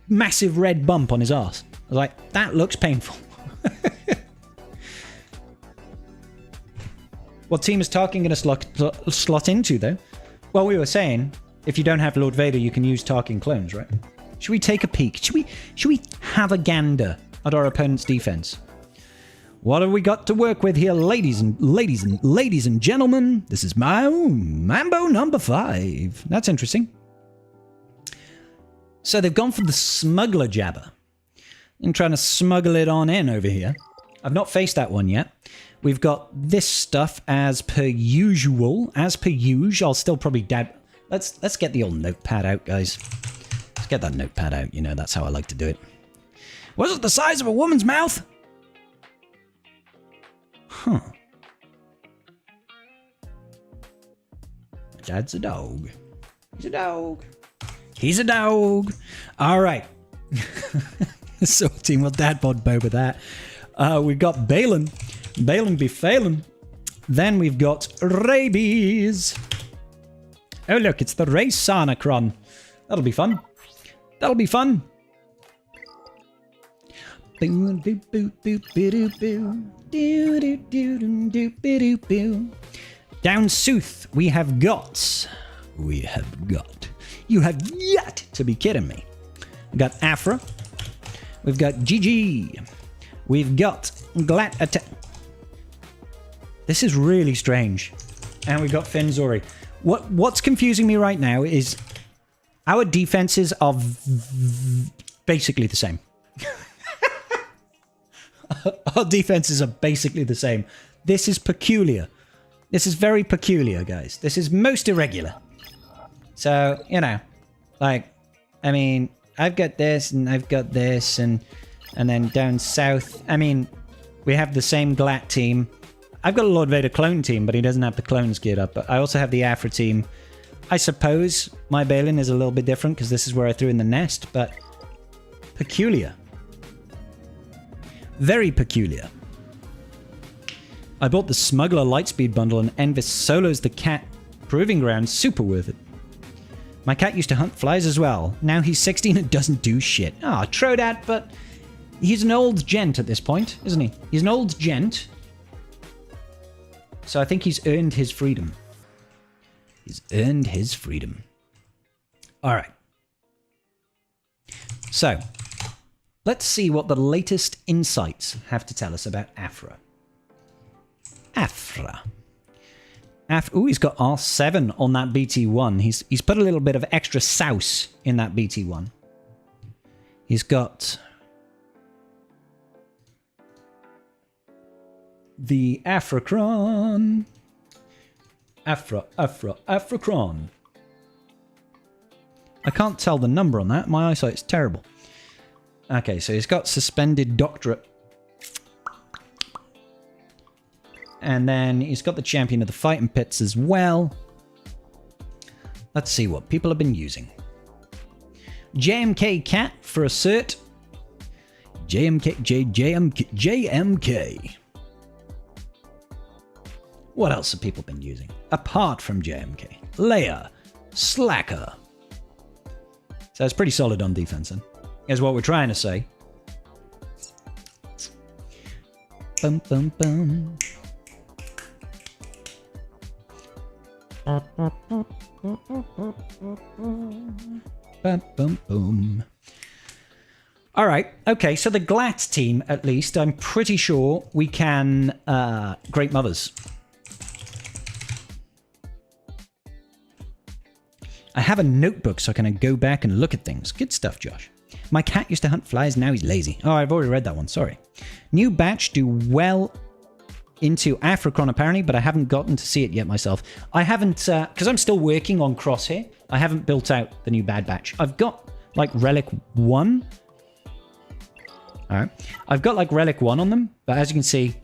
massive red bump on his arse. I was like, that looks painful. What team is Tarkin going to slot into, though? Well, we were saying, if you don't have Lord Vader, you can use Tarkin clones, right? Should we take a peek? Should we have a gander at our opponent's defense? What have we got to work with here, ladies and gentlemen? This is my Mambo number 5. That's interesting. So they've gone for the smuggler jabber and trying to smuggle it on in over here. I've not faced that one yet. We've got this stuff as per usual. As per usual, I'll still probably dab. Let's get the old notepad out, guys. Let's get that notepad out. You know, that's how I like to do it. Was it the size of a woman's mouth? Huh. Dad's a dog. He's a dog. He's a dog. All right. So team will dad bod Boba that. We've got Balin. Balin be failing. Then we've got rabies. Oh look, it's the race Sarnacron. That'll be fun. That'll be fun. Down Sooth, we have got. You have yet to be kidding me. We've got Afra. We've got GG. We've got Glat Attack. This is really strange. And we've got Fenzori. What's confusing me right now is our defenses are basically the same. Our defenses are basically the same. This is peculiar. This is very peculiar, guys. This is most irregular. So, you know, like, I mean, I've got this and I've got this and then down south, I mean, we have the same Glat team. I've got a Lord Vader clone team, but he doesn't have the clones geared up. But I also have the Afra team. I suppose my Balin is a little bit different because this is where I threw in the nest, but peculiar. Very peculiar. I bought the Smuggler Lightspeed bundle and Envis Solos the Cat Proving Ground. Super worth it. My cat used to hunt flies as well. Now he's 16 and doesn't do shit. Ah, Trodat, but he's an old gent at this point, isn't he? He's an old gent. So I think he's earned his freedom. He's earned his freedom. All right. So, let's see what the latest insights have to tell us about Afra. Afra. Ooh, he's got R7 on that BT1. He's put a little bit of extra sauce in that BT1. He's got the Afracron. Afracron. I can't tell the number on that. My eyesight's terrible. Okay, so he's got Suspended Doctorate. And then he's got the Champion of the Fighting Pits as well. Let's see what people have been using. JMK Cat for a cert. JMK. What else have people been using? Apart from JMK. Leia. Slacker. So it's pretty solid on defense then. Is what we're trying to say. Bum bum bum. Bum bum boom. All right. Okay. So the Glat team, at least, I'm pretty sure we can Great Mothers. I have a notebook so I can go back and look at things. Good stuff, Josh. My cat used to hunt flies, now he's lazy. Oh, I've already read that one, sorry. New batch do well into Afracron apparently, but I haven't gotten to see it yet myself. I haven't, because I'm still working on Crosshair, I haven't built out the new Bad Batch. I've got, like, Relic 1. Alright. I've got, like, Relic 1 on them, but as you can see,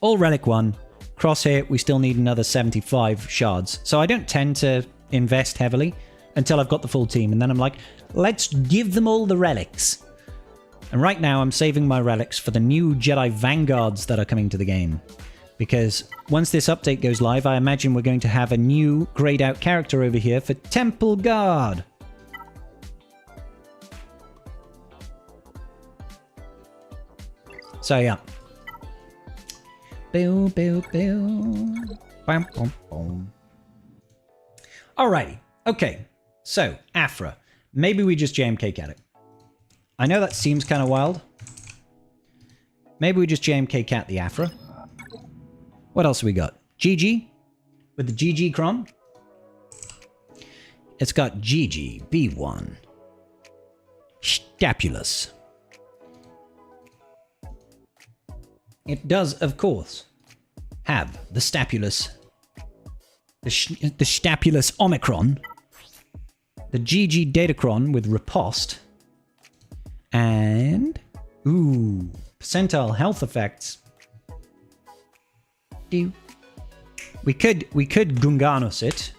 all Relic 1. Crosshair, we still need another 75 shards. So I don't tend to invest heavily until I've got the full team, and then I'm like, let's give them all the relics. And right now I'm saving my relics for the new Jedi Vanguards that are coming to the game, because once this update goes live, I imagine we're going to have a new grayed out character over here for Temple Guard. So yeah. Bill. Bam, bam, bam. Alrighty. Okay. So, Afra. Maybe we just JMK cat it. I know that seems kind of wild. Maybe we just JMK cat the Afra. What else have we got? GG. With the GG Cron. It's got GG, B1. Stapulus. It does, of course, have the Stapulus. The Stapulus Omicron. The GG Datacron with Riposte. And... ooh, percentile health effects. We could Gunganus it.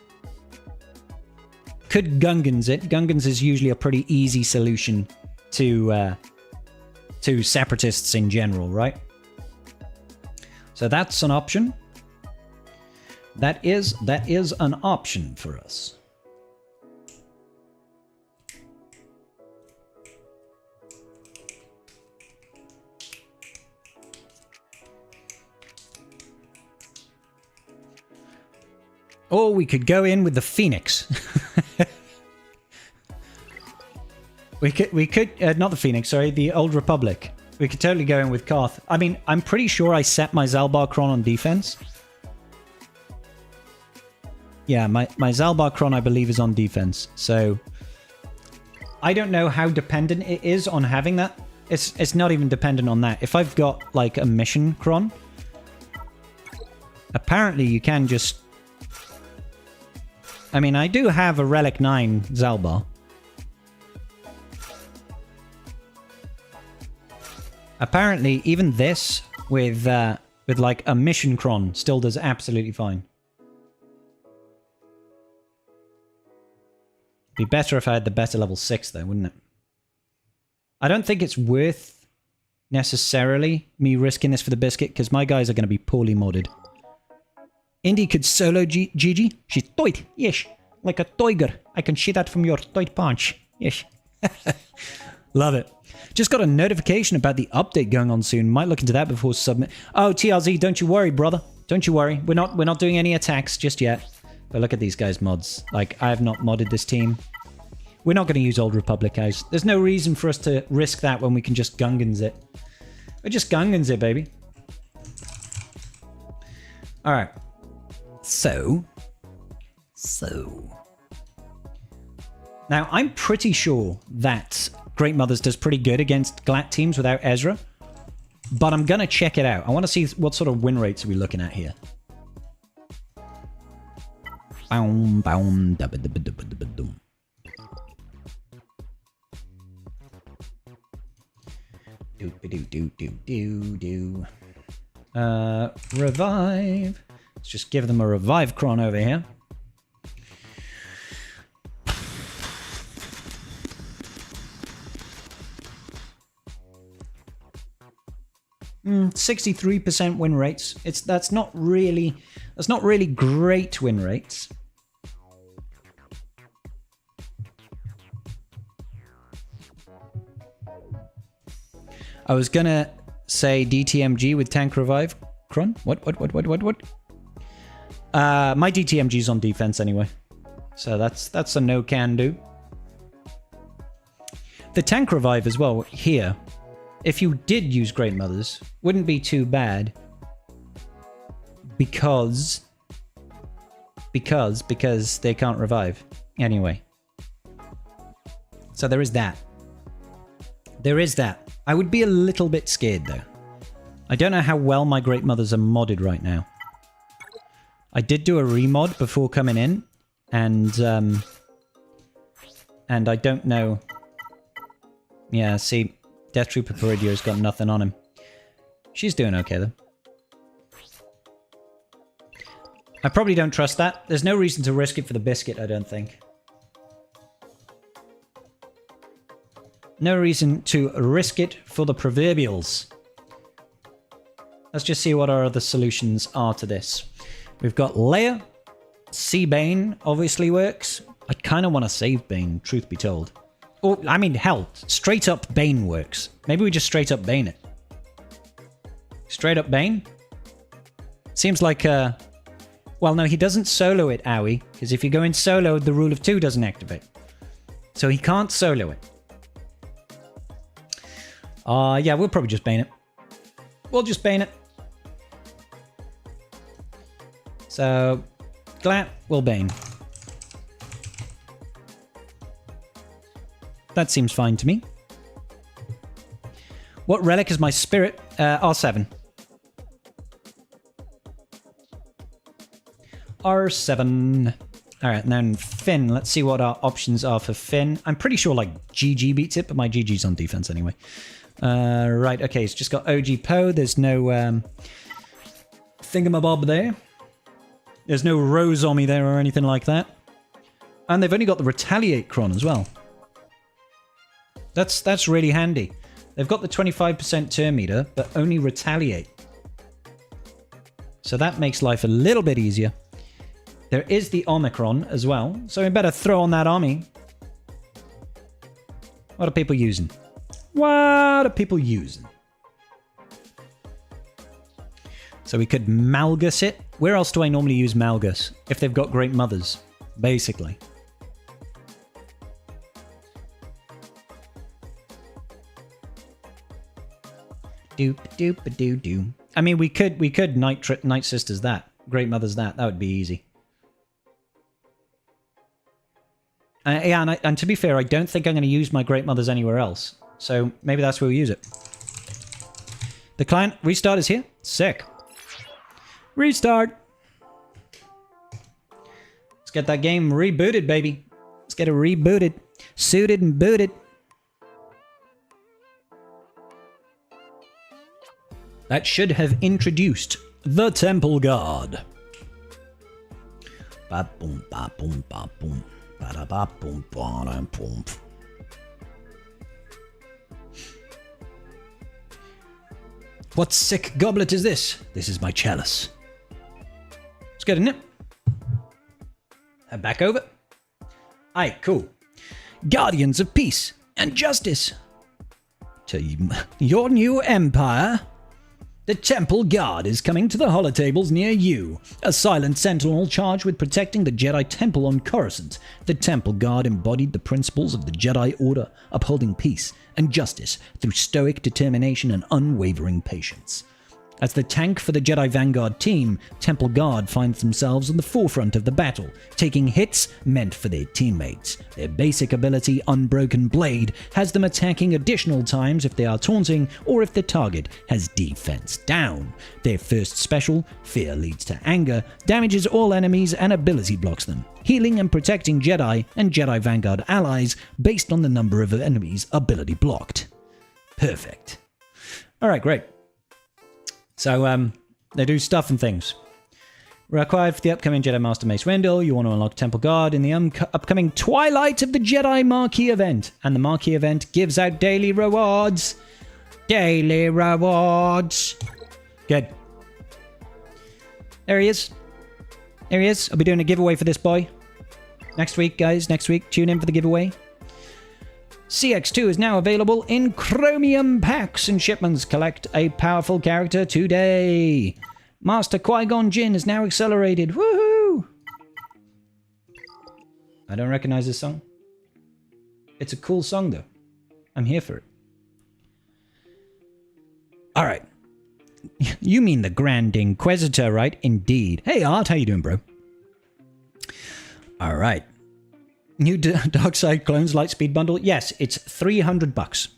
Could Gungans it. Gungans is usually a pretty easy solution to separatists in general, right? So that's an option. That is an option for us. Or we could go in with the Phoenix. we could not the Phoenix, sorry, the Old Republic. We could totally go in with Karth. I mean, I'm pretty sure I set my Zalbar Cron on defense. Yeah, my Zalbar Cron, I believe, is on defense. So I don't know how dependent it is on having that. It's not even dependent on that. If I've got like a mission Cron, apparently you can just... I mean, I do have a Relic 9 Zalbar. Apparently, even this with like a mission Cron still does absolutely fine. Be better if I had the better level 6 though, wouldn't it? I don't think it's worth necessarily me risking this for the biscuit because my guys are going to be poorly modded. Indy could solo Gigi. She's tight, yes, like a tiger. I can see that from your tight punch, yes. Love it. Just got a notification about the update going on soon. Might look into that before submit. Oh, TRZ, don't you worry, brother. Don't you worry. We're not doing any attacks just yet. But look at these guys' mods. Like, I have not modded this team. We're not going to use Old Republic, guys. There's no reason for us to risk that when we can just Gungans it. We're just Gungans it, baby. All right. So. Now, I'm pretty sure that Great Mothers does pretty good against Glatt teams without Ezra. But I'm going to check it out. I want to see what sort of win rates are we looking at here. Revive. Let's just give them a revive Cron over here. 63% win rates. That's not really great win rates. I was gonna say DTMG with tank revive. Cron? What? My DTMG's on defense anyway. So that's a no can do. The tank revive as well here. If you did use Great Mothers, wouldn't be too bad. Because they can't revive. Anyway. So there is that. There is that. I would be a little bit scared though. I don't know how well my Great Mothers are modded right now. I did do a remod before coming in, and I don't know. Yeah, see, Death Trooper Peridio's got nothing on him. She's doing okay though. I probably don't trust that. There's no reason to risk it for the biscuit, I don't think. No reason to risk it for the proverbials. Let's just see what our other solutions are to this. We've got Leia. Sea Bane obviously works. I kind of want to save Bane, truth be told. Or, I mean, hell, straight up Bane works. Maybe we just straight up Bane it. Straight up Bane? Seems like Well, no, he doesn't solo it, Owie, because if you go in solo, the rule of 2 doesn't activate. So he can't solo it. Yeah, we'll probably just bane it. We'll just bane it. So, Glat will bane. That seems fine to me. What relic is my spirit? R7. R7. Alright, and then Finn. Let's see what our options are for Finn. I'm pretty sure, like, GG beats it, but my GG's on defense anyway. Right, okay, it's just got OG Poe. There's no thingamabob there. There's no Rose Omni there or anything like that. And they've only got the Retaliate Cron as well. That's really handy. They've got the 25% turn meter, but only Retaliate. So that makes life a little bit easier. There is the Omicron as well, so we better throw on that army. What are people using? What are people using? So we could Malgus it. Where else do I normally use Malgus? If they've got great mothers, basically. Doop doop a doo doo. I mean, we could Night Sisters that. Great Mothers that. That would be easy. Yeah, and to be fair, I don't think I'm going to use my Great Mothers anywhere else. So maybe that's where we use it. The client restart is here. Sick. Restart. Let's get that game rebooted, baby. Let's get it rebooted. Suited and booted. That should have introduced the Temple Guard. Ba boom, ba boom, ba boom. Ba ba boom, ba boom. What sick goblet is this? This is my chalice. Let's get in it. Head back over. Aye, cool. Guardians of peace and justice. To your new empire. The Temple Guard is coming to the holotables near you. A silent sentinel charged with protecting the Jedi Temple on Coruscant. The Temple Guard embodied the principles of the Jedi Order, upholding peace and justice through stoic determination and unwavering patience. As the tank for the Jedi Vanguard team, Temple Guard finds themselves on the forefront of the battle, taking hits meant for their teammates. Their basic ability, Unbroken Blade, has them attacking additional times if they are taunting or if the target has defense down. Their first special, Fear Leads to Anger, damages all enemies and ability blocks them, healing and protecting Jedi and Jedi Vanguard allies based on the number of enemies ability blocked. Perfect. Alright, great. So, they do stuff and things. Required for the upcoming Jedi Master Mace Windu, you want to unlock Temple Guard in the upcoming Twilight of the Jedi Marquee event. And the Marquee event gives out daily rewards. Daily rewards. Good. There he is. There he is. I'll be doing a giveaway for this boy. Next week, guys. Next week. Tune in for the giveaway. CX2 is now available in Chromium packs and shipments. Collect a powerful character today. Master Qui-Gon Jinn is now accelerated. Woohoo! I don't recognize this song. It's a cool song, though. I'm here for it. All right. You mean the Grand Inquisitor, right? Indeed. Hey, Art. How you doing, bro? All right. New Dark Side Clones Lightspeed Bundle. Yes, it's $300.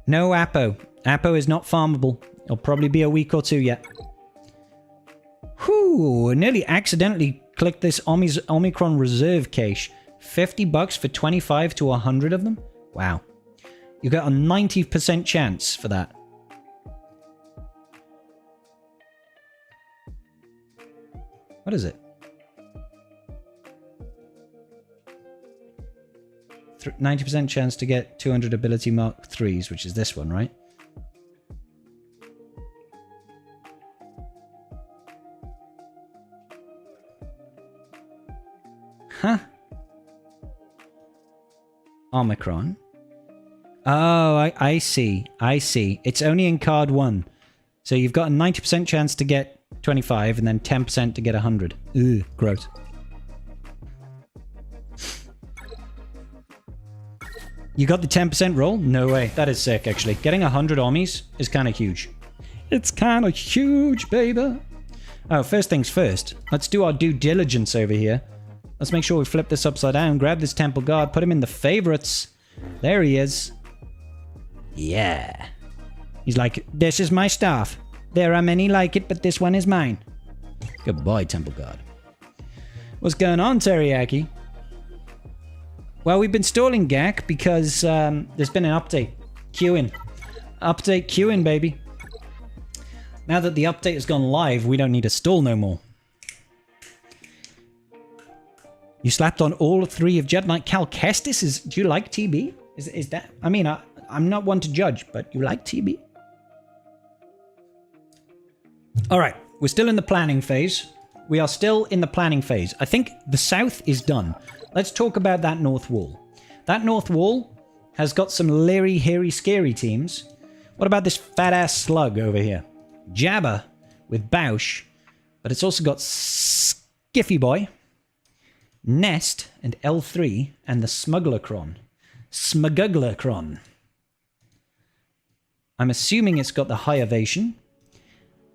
No Apo. Apo is not farmable. It'll probably be a week or two yet. Whew, nearly accidentally clicked this Omicron Reserve cache. $50 for 25 to 100 of them? Wow. You got a 90% chance for that. What is it? 90% chance to get 200 ability Mark 3s, which is this one, right? Huh? Omicron. Oh, I see. I see. It's only in card 1. So you've got a 90% chance to get 25, and then 10% to get 100. Ugh, gross. You got the 10% roll? No way. That is sick, actually. Getting 100 armies is kind of huge. It's kind of huge, baby. Oh, first things first. Let's do our due diligence over here. Let's make sure we flip this upside down, grab this temple guard, put him in the favorites. There he is. Yeah. He's like, this is my staff. There are many like it, but this one is mine. Goodbye, temple guard. What's going on, Teriyaki? Well, we've been stalling Gak because there's been an update. Queuing. Update queuing, baby. Now that the update has gone live, we don't need to stall no more. You slapped on all 3 of Jedi Knight Cal Kestis? Do you like TB? Is that... I mean, I'm not one to judge, but you like TB? Alright, we're still in the planning phase. We are still in the planning phase. I think the south is done. Let's talk about that north wall. That north wall has got some leery, hairy, scary teams. What about this fat-ass slug over here? Jabba with Bausch, but it's also got Skiffy Boy, Nest, and L3, and the Smugglercron. Smugglercron. I'm assuming it's got the high evasion,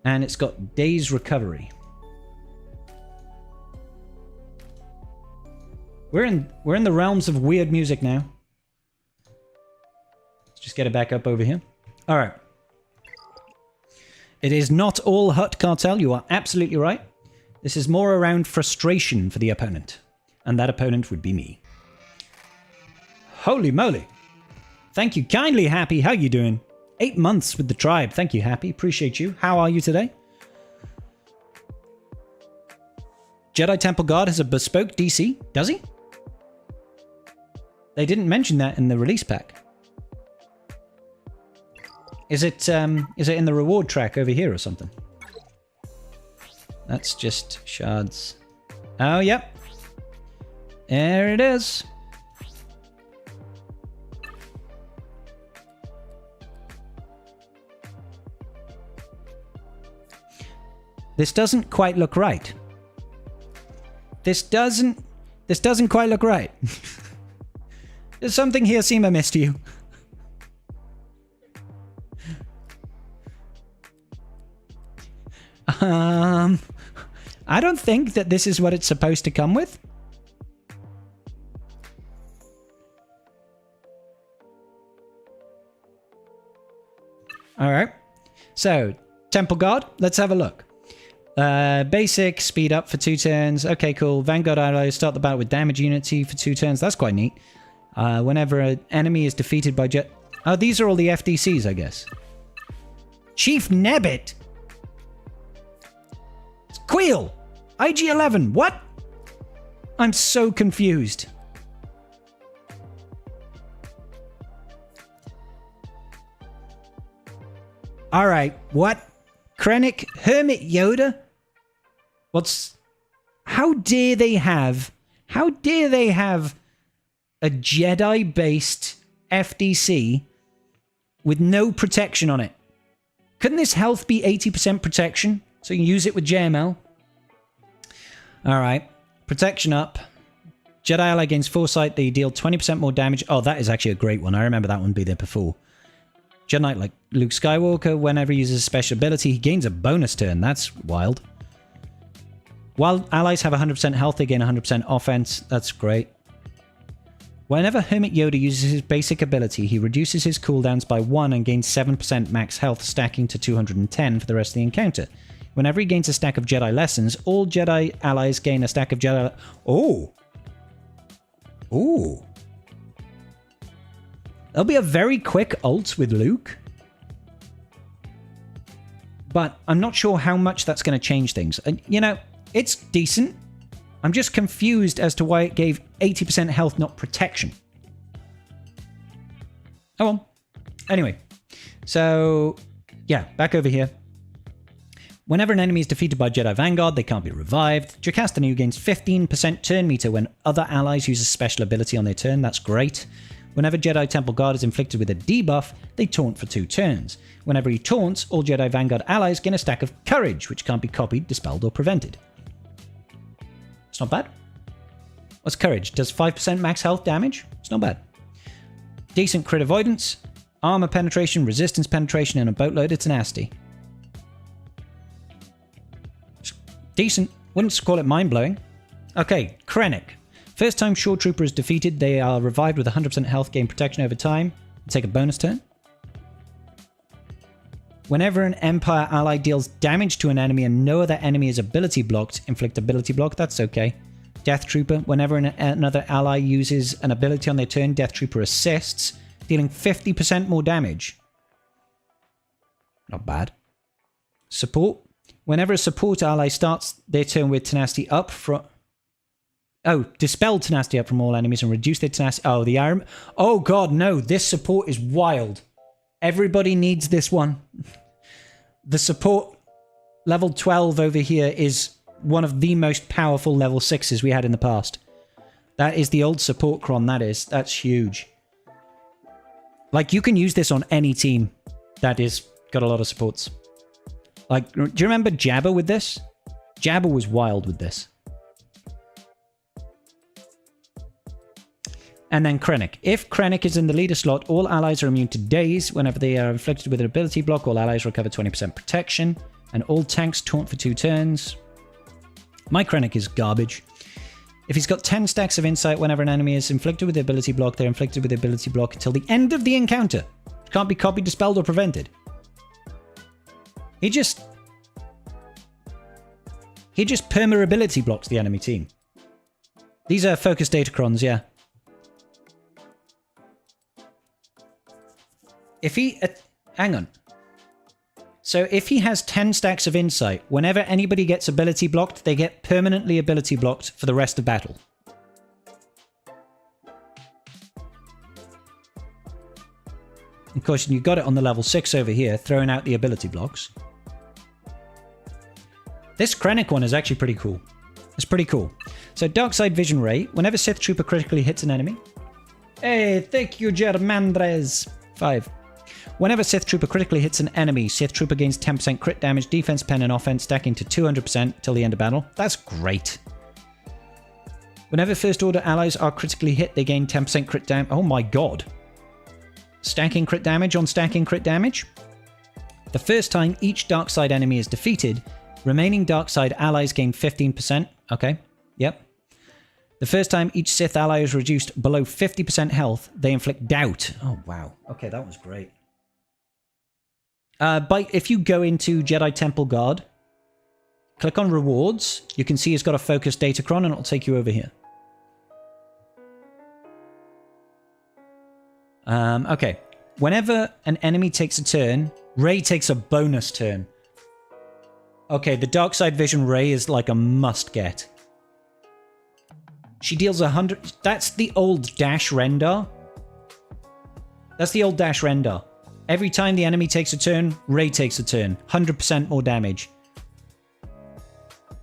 and it's got Day's Recovery. We're in the realms of weird music now. Let's just get it back up over here. All right. It is not all Hutt Cartel. You are absolutely right. This is more around frustration for the opponent. And that opponent would be me. Holy moly. Thank you kindly, Happy. How you doing? 8 months with the tribe. Thank you, Happy. Appreciate you. How are you today? Jedi Temple Guard has a bespoke DC. Does he? They didn't mention that in the release pack. Is it in the reward track over here or something? That's just shards. Oh, yep. There it is. This doesn't quite look right. This doesn't quite look right. Does something here seem amiss to you? I don't think that this is what it's supposed to come with. All right. So, Temple Guard, let's have a look. Basic, speed up for 2 turns. Okay, cool. Vanguard allies start the battle with damage unity for 2 turns. That's quite neat. Whenever an enemy is defeated by jet... Oh, these are all the FDCs, I guess. Chief Nebbit! Queel! IG-11, what? I'm so confused. Alright, what? Krennic, Hermit Yoda? How dare they have a Jedi-based FDC with no protection on it? Couldn't this health be 80% protection? So you can use it with JML. Alright. Protection up. Jedi ally gains foresight. They deal 20% more damage. Oh, that is actually a great one. I remember that one being there before. Jedi Knight like Luke Skywalker. Whenever he uses a special ability, he gains a bonus turn. That's wild. While allies have 100% health, they gain 100% offense. That's great. Whenever Hermit Yoda uses his basic ability, he reduces his cooldowns by 1 and gains 7% max health, stacking to 210 for the rest of the encounter. Whenever he gains a stack of Jedi lessons, all Jedi allies gain a stack of Jedi... Oh! Ooh. There'll be a very quick ult with Luke. But I'm not sure how much that's going to change things. And, you know, it's decent. I'm just confused as to why it gave 80% health, not protection. Oh well. Anyway. So, yeah, back over here. Whenever an enemy is defeated by Jedi Vanguard, they can't be revived. Jocasta Nu gains 15% turn meter when other allies use a special ability on their turn. That's great. Whenever Jedi Temple Guard is inflicted with a debuff, they taunt for 2 turns. Whenever he taunts, all Jedi Vanguard allies gain a stack of courage, which can't be copied, dispelled, or prevented. It's not bad. What's courage? Does 5% max health damage? It's not bad. Decent crit avoidance, armor penetration, resistance penetration, and a boatload. It's nasty. Decent. Wouldn't call it mind-blowing. Okay, Krennic. First time Shore Trooper is defeated, they are revived with 100% health, gain protection over time. Take a bonus turn. Whenever an Empire ally deals damage to an enemy and no other enemy is ability blocked, inflict ability block. That's okay. Death Trooper. Whenever another ally uses an ability on their turn, Death Trooper assists, dealing 50% more damage. Not bad. Support. Whenever a support ally starts their turn with tenacity up from... Oh, dispel tenacity up from all enemies and reduce their tenacity... Oh, the Iron... Oh god, no. This support is wild. Everybody needs this one. The support level 12 over here is one of the most powerful level 6s we had in the past. That is the old support cron, that is. That's huge. Like, you can use this on any team that is got a lot of supports. Like, do you remember Jabba with this? Jabba was wild with this. And then Krennic. If Krennic is in the leader slot, all allies are immune to daze. Whenever they are inflicted with an ability block, all allies recover 20% protection. And all tanks taunt for 2 turns. My Krennic is garbage. If he's got 10 stacks of insight, whenever an enemy is inflicted with the ability block, they're inflicted with the ability block until the end of the encounter. It can't be copied, dispelled, or prevented. He just perma-ability blocks the enemy team. These are focus datacrons, yeah. If he... hang on. So if he has 10 stacks of insight, whenever anybody gets ability blocked, they get permanently ability blocked for the rest of battle. Of course, you got it on the level 6 over here, throwing out the ability blocks. This Krennic one is actually pretty cool. It's pretty cool. So Dark Side Vision Ray, whenever Sith Trooper critically hits an enemy. Hey, thank you, Germandres. 5. Whenever Sith Trooper critically hits an enemy, Sith Trooper gains 10% crit damage, defense, pen, and offense, stacking to 200% till the end of battle. That's great. Whenever First Order allies are critically hit, they gain 10% crit damage. Oh my god. Stacking crit damage on stacking crit damage. The first time each dark side enemy is defeated, remaining dark side allies gain 15%. Okay, yep. The first time each Sith ally is reduced below 50% health, they inflict doubt. Oh wow. Okay, that was great. If you go into Jedi Temple Guard, click on rewards, you can see it's got a focus datacron and it'll take you over here. Okay. Whenever an enemy takes a turn, Rey takes a bonus turn. Okay, the Dark Side Vision Rey is like a must get. She deals 100... That's the old Dash Rendar. That's the old Dash Rendar. Every time the enemy takes a turn, Rey takes a turn. 100% more damage.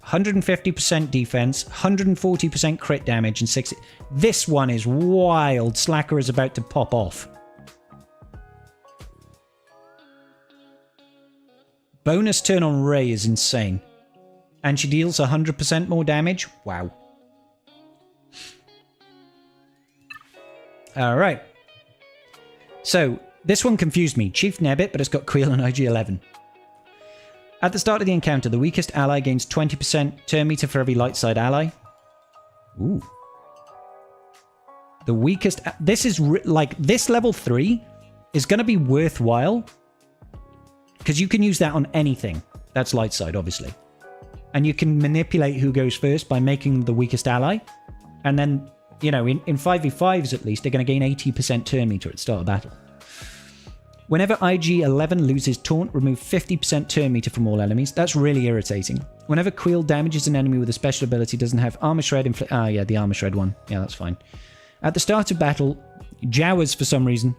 150% defense, 140% crit damage, and 60... This one is wild. Slacker is about to pop off. Bonus turn on Rey is insane. And she deals 100% more damage? Wow. Alright. So, this one confused me. Chief Nebbit, but it's got Queel and IG-11. At the start of the encounter, the weakest ally gains 20% turn meter for every light side ally. Ooh. The weakest... This is... like, this level 3 is going to be worthwhile. Because you can use that on anything. That's light side, obviously. And you can manipulate who goes first by making the weakest ally. And then, you know, in 5v5s at least, they're going to gain 80% turn meter at the start of battle. Whenever IG-11 loses taunt, remove 50% turn meter from all enemies. That's really irritating. Whenever Queel damages an enemy with a special ability, doesn't have armor shred, ah yeah, the armor shred one. Yeah, that's fine. At the start of battle, Jawas, for some reason,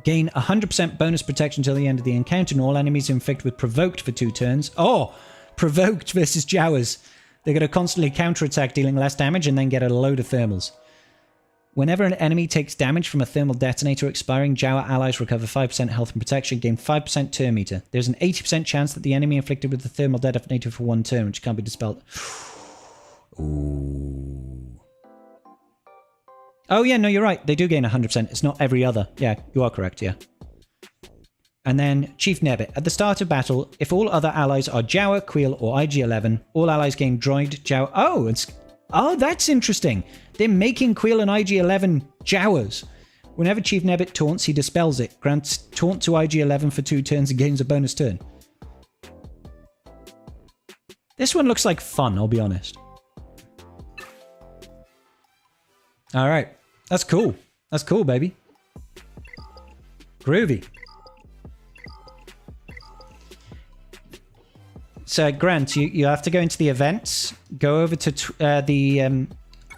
gain 100% bonus protection till the end of the encounter, and all enemies inflict with provoked for 2 turns. Oh! Provoked versus Jawas. They're going to constantly counterattack, dealing less damage, and then get a load of thermals. Whenever an enemy takes damage from a thermal detonator expiring, Jawa allies recover 5% health and protection, gain 5% turn meter. There's an 80% chance that the enemy inflicted with the thermal detonator for 1 turn, which can't be dispelled. Ooh. Oh yeah, no, you're right. They do gain 100%. It's not every other. Yeah, you are correct, yeah. And then Chief Nebbit. At the start of battle, if all other allies are Jawa, Queel, or IG-11, all allies gain droid, Jawa... Oh, that's interesting. They're making Queel and IG-11 Jawas. Whenever Chief Nebbit taunts, he dispels it. Grants taunt to IG-11 for 2 turns and gains a bonus turn. This one looks like fun, I'll be honest. Alright. That's cool. That's cool, baby. Groovy. So, Grant, you have to go into the events, go over to the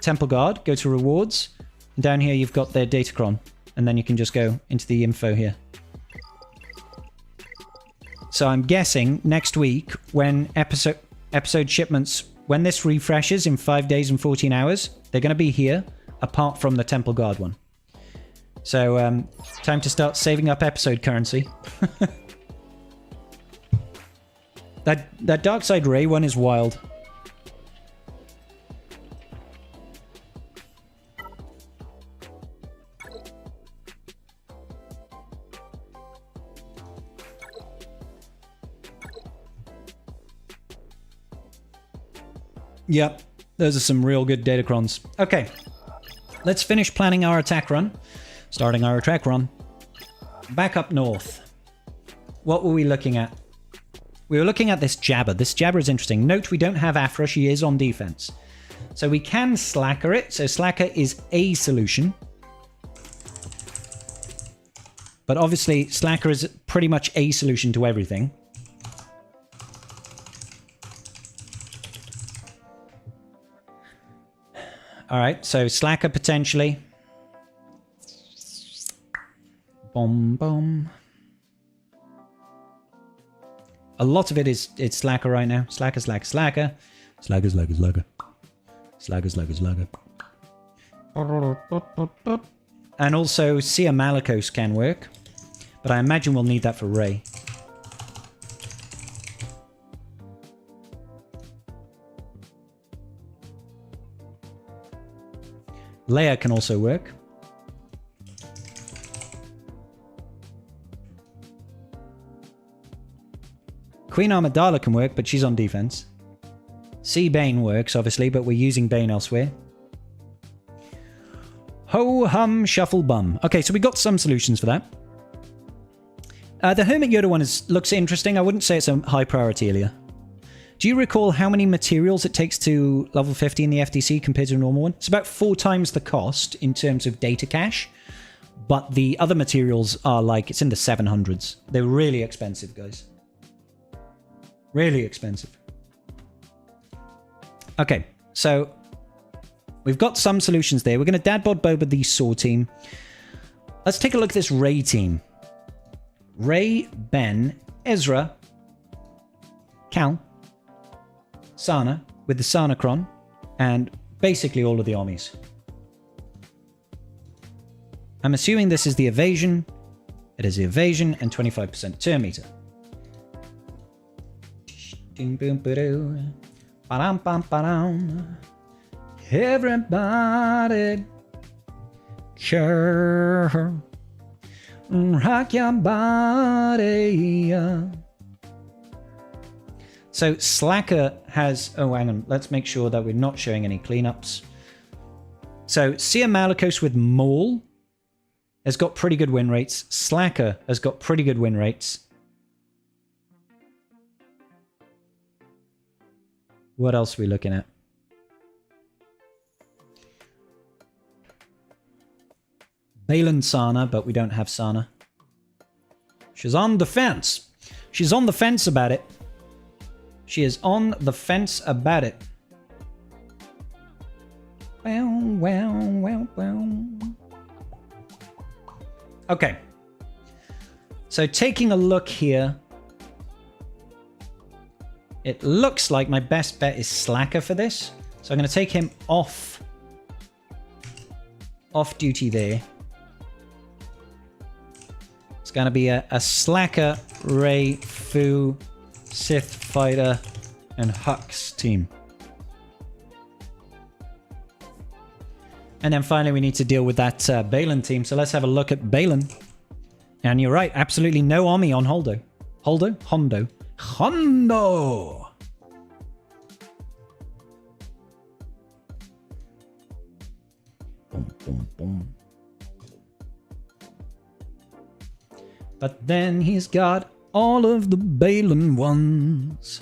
Temple Guard, go to rewards, and down here you've got their Datacron, and then you can just go into the info here. So I'm guessing next week, when episode shipments, when this refreshes in 5 days and 14 hours, they're going to be here, apart from the Temple Guard one. So, time to start saving up episode currency. That Darkside Ray one is wild. Yep, those are some real good Datacrons. Okay, let's finish planning our attack run. Starting our attack run. Back up north. What were we looking at? We were looking at this Jabber. This Jabber is interesting. Note we don't have Afra. She is on defense. So we can Slacker it. So Slacker is a solution. But obviously Slacker is pretty much a solution to everything. Alright, so Slacker potentially. Bomb, bomb. A lot of it is Slacker right now. Slacker, slacker, slacker. Slacker, slacker, slacker. Slacker, slacker, slacker. And also Sia Malicos can work. But I imagine we'll need that for Rey. Leia can also work. Queen Amidala can work, but she's on defense. C Bane works, obviously, but we're using Bane elsewhere. Ho hum shuffle bum. Okay, so we got some solutions for that. The Hermit Yoda one looks interesting. I wouldn't say it's a high priority, Ilya. Do you recall how many materials it takes to level 50 in the FTC compared to a normal one? It's about 4 times the cost in terms of data cache, but the other materials are like, it's in the 700s. They're really expensive, guys. Really expensive. Okay, so we've got some solutions there. We're going to dad bod Boba the Saw team. Let's take a look at this Rey team. Rey, Ben, Ezra, Cal, Sana with the Sanacron, and basically all of the armies. I'm assuming this is the evasion. It is the evasion and 25% turn meter. Everybody, sure, rock your body. So Slacker has... Oh, hang on. Let's make sure that we're not showing any cleanups. So Sia Malicos with Maul has got pretty good win rates. Slacker has got pretty good win rates. What else are we looking at? Baylan Sana, but we don't have Sana. She's on the fence. She's on the fence about it. She is on the fence about it. Well, well, well, well. Okay. So taking a look here. It looks like my best bet is Slacker for this. So I'm going to take him off off duty there. It's going to be a Slacker, Ray, Fu, Sith Fighter, and Hux team. And then finally we need to deal with that Balin team. So let's have a look at Balin. And you're right, absolutely no army on Holdo. Holdo? Hondo. Hondo! Boom, boom, boom. But then he's got all of the Balin ones.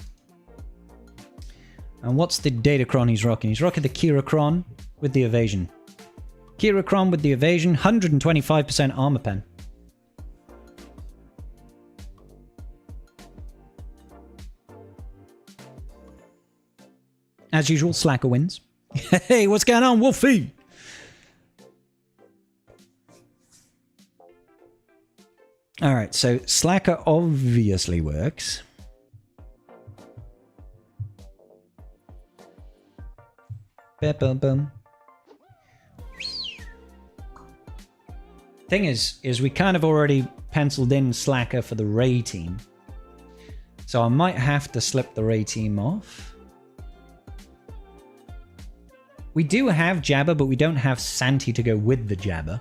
And what's the Datacron he's rocking? He's rocking the Kiracron with the evasion. Kiracron with the evasion, 125% armor pen. As usual, Slacker wins. Hey, what's going on, Wolfie? Alright, so Slacker obviously works. Boom, boom. Thing is we kind of already penciled in Slacker for the Ray team. So I might have to slip the Ray team off. We do have Jabba, but we don't have Santi to go with the Jabba.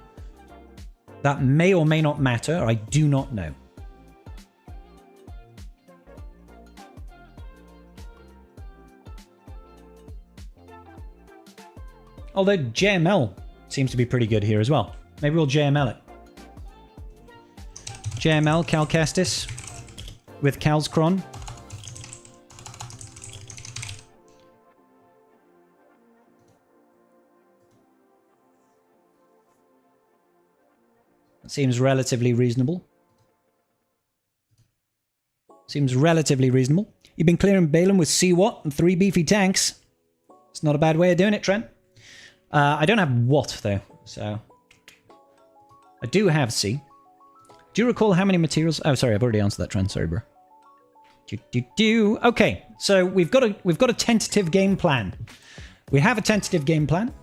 That may or may not matter. I do not know. Although JML seems to be pretty good here as well. Maybe we'll JML it. JML, Cal Kestis with Calskron. Seems relatively reasonable. Seems relatively reasonable. You've been clearing Balin with C-Watt and 3 beefy tanks. It's not a bad way of doing it, Trent. I don't have Watt, though, so... I do have C. Do you recall how many materials... Oh, sorry, I've already answered that, Trent. Sorry, bro. Okay, so we've got a tentative game plan. We have a tentative game plan.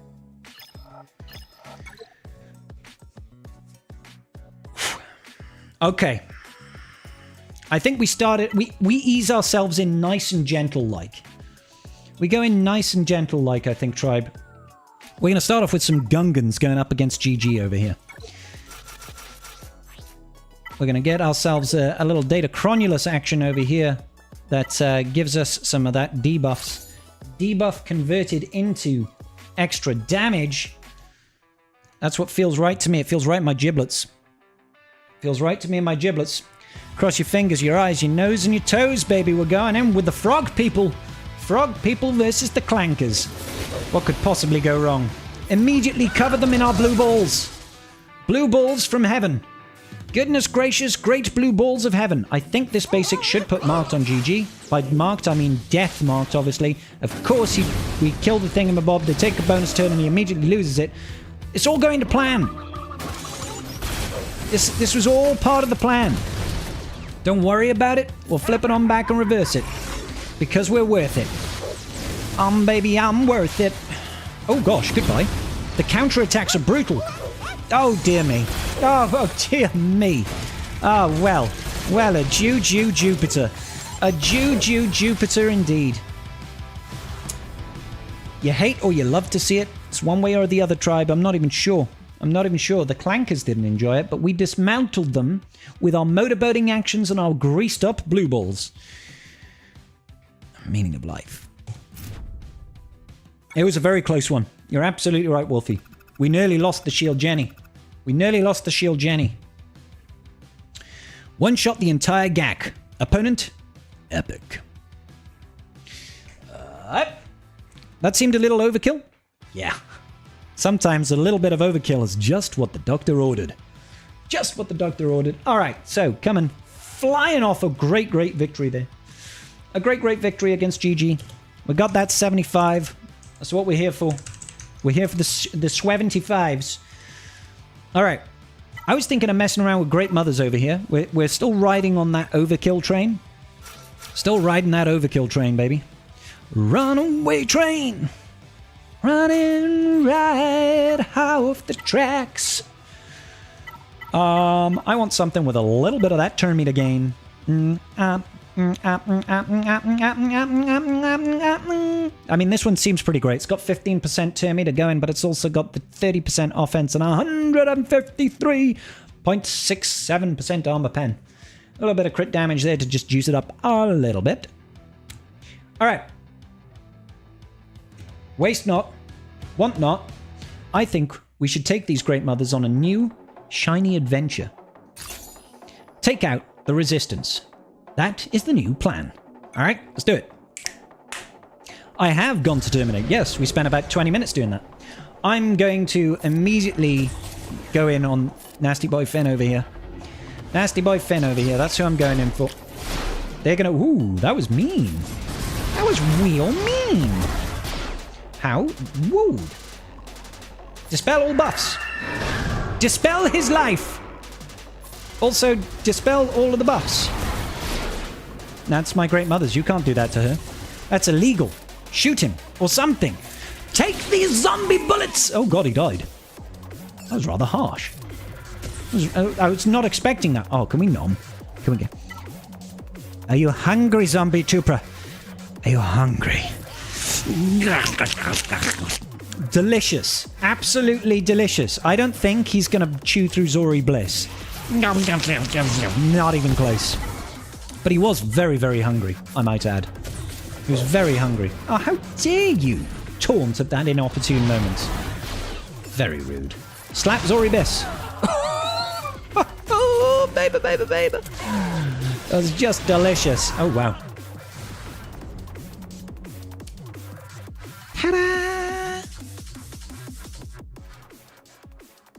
Okay. I think we started... We ease ourselves in nice and gentle-like. We go in nice and gentle-like, I think, Tribe. We're going to start off with some Gungans going up against GG over here. We're going to get ourselves a little Datacronulus action over here that gives us some of that debuffs. Debuff converted into extra damage. That's what feels right to me. It feels right in my giblets. Feels right to me in my giblets. Cross your fingers, your eyes, your nose, and your toes, baby. We're going in with the frog people. Frog people versus the clankers. What could possibly go wrong? Immediately cover them in our blue balls. Blue balls from heaven. Goodness gracious, great blue balls of heaven. I think this basic should put marked on GG. By marked, I mean death marked, obviously. Of course, we kill the thingamabob, they take a bonus turn, and he immediately loses it. It's all going to plan. This was all part of the plan. Don't worry about it. We'll flip it on back and reverse it. Because we're worth it. Baby, I'm worth it. Oh gosh, goodbye. The counterattacks are brutal. Oh dear me. Oh dear me. Oh well. Well, a Jew Jupiter. A Jew Jupiter indeed. You hate or you love to see it. It's one way or the other, Tribe. I'm not even sure. I'm not even sure. The clankers didn't enjoy it, but we dismantled them with our motorboating actions and our greased up blue balls. Meaning of life. It was a very close one. You're absolutely right, Wolfie. We nearly lost the Shield Jenny. We nearly lost the Shield Jenny. One shot the entire GAC. Opponent? Epic. That seemed a little overkill. Yeah. Sometimes a little bit of overkill is just what the doctor ordered. Just what the doctor ordered. Alright, so coming flying off a great victory there. A great victory against GG. We got that 75. That's what we're here for. We're here for the 75s. Alright. I was thinking of messing around with Great Mothers over here. We're still riding on that overkill train. baby. Runaway train. Running right off the tracks. I want something with a little bit of that turn meter gain. I mean, this one seems pretty great. It's got 15% turn meter going, but it's also got the 30% offense and 153.67% armor pen. A little bit of crit damage there to just juice it up a little bit. All right. Waste not, want not. I think we should take these Great Mothers on a new, shiny adventure. Take out the Resistance. That is the new plan. All right, let's do it. I have gone to terminate. Yes, we spent about 20 minutes doing that. I'm going to immediately go in on Nasty Boy Finn over here. Nasty Boy Finn over here. That's who I'm going in for. They're going to... Ooh, that was mean. That was real mean. How rude. Dispel all buffs. Dispel his life. Also, dispel all of the buffs. That's my Great Mothers. You can't do that to her. That's illegal. Shoot him or something. Take these zombie bullets. Oh god, he died. That was rather harsh. I was not expecting that. Oh, can we nom? Can we get... Are you hungry, zombie trooper? Are you hungry? Delicious. Absolutely delicious. I don't think he's going to chew through Zori Bliss. Not even close. But he was very, very hungry, I might add. He was very hungry. Oh, how dare you taunt at that inopportune moment. Very rude. Slap Zori Bliss. Oh, baby, baby, baby. That was just delicious. Oh, wow. Ta-da!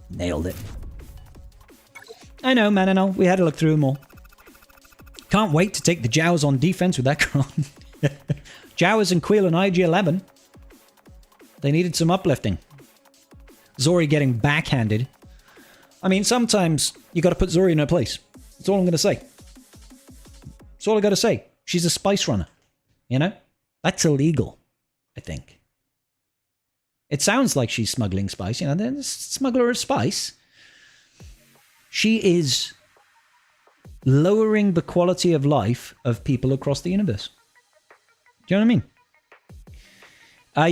Nailed it. I know, man, I know. We had to look through them all. Can't wait to take the Jawas on defense with that Kron. Jawas and Queel and IG-11. They needed some uplifting. Zori getting backhanded. I mean, sometimes you got to put Zori in her place. That's all I'm going to say. That's all I got to say. She's a spice runner. You know? That's illegal, I think. It sounds like she's smuggling spice. You know, the smuggler of spice. She is lowering the quality of life of people across the universe. Do you know what I mean?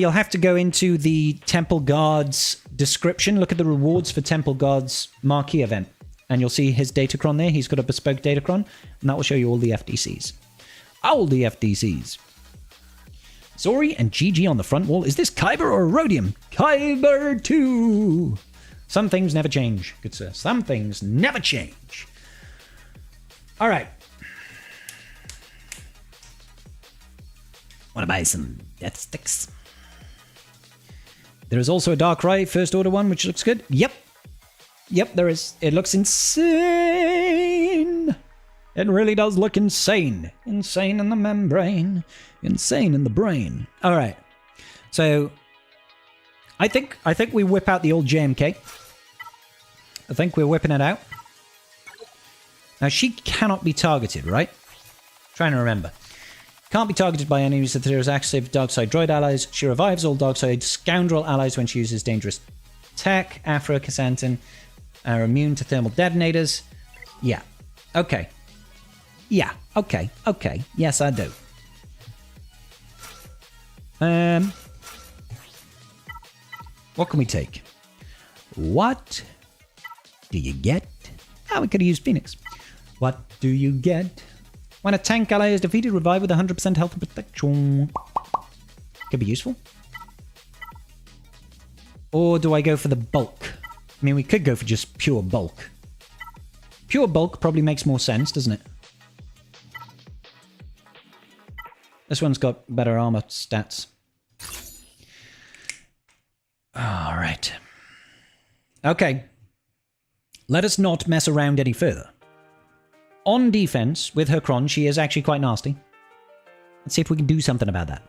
You'll have to go into the Temple Guard's description. Look at the rewards for Temple Guard's marquee event. And you'll see his Datacron there. He's got a bespoke Datacron. And that will show you all the FDCs. All the FDCs. Zori and GG on the front wall. Is this Kyber or Rhodium? Kyber 2. Some things never change, good sir. Some things never change. All right. Want to buy some death sticks? There is also a Darkrai First Order one, which looks good. Yep. Yep, there is. It looks insane. It really does look insane. Insane in the membrane. Insane in the brain. All right. So, I think we whip out the old JMK. I think we're whipping it out. Now, she cannot be targeted, right? Trying to remember. Can't be targeted by enemies if there is active Darkside Droid allies. She revives all Darkside Scoundrel allies when she uses dangerous tech. Afro Casantin are immune to thermal detonators. Yeah. Okay. Yeah. Okay. Okay. Yes, I do. What can we take? What do you get? Oh, we could have used Phoenix. What do you get? When a tank ally is defeated, revive with 100% health and protection. Could be useful. Or do I go for the bulk? I mean, we could go for just pure bulk. Pure bulk probably makes more sense, doesn't it? This one's got better armor stats. All right. Okay. Let us not mess around any further. On defense, with her Kron, she is actually quite nasty. Let's see if we can do something about that.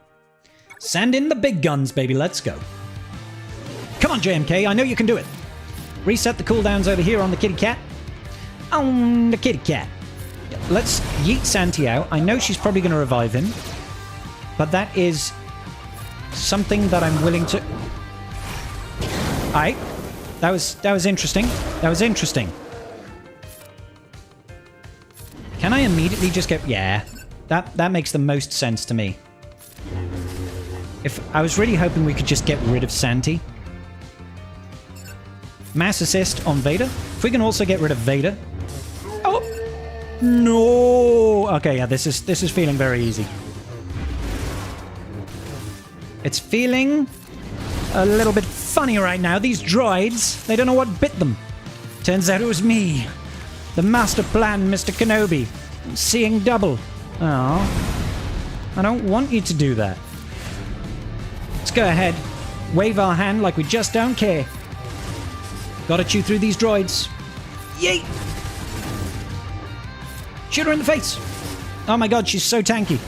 Send in the big guns, baby. Let's go. Come on, JMK. I know you can do it. Reset the cooldowns over here on the kitty cat. On the kitty cat. Let's yeet Santi out. I know she's probably going to revive him. But that is something that I'm willing to... Alright. That was interesting. That was interesting. Can I immediately just get... Yeah. That makes the most sense to me. If I was really hoping we could just get rid of Santi. Mass assist on Vader. If we can also get rid of Vader. Oh! No! Okay, yeah, this is feeling very easy. It's feeling a little bit funny right now. These droids, they don't know what bit them. Turns out it was me. The master plan, Mr. Kenobi. Seeing double. Oh, I don't want you to do that. Let's go ahead. Wave our hand like we just don't care. Gotta chew through these droids. Yeet! Shoot her in the face. Oh my god, she's so tanky.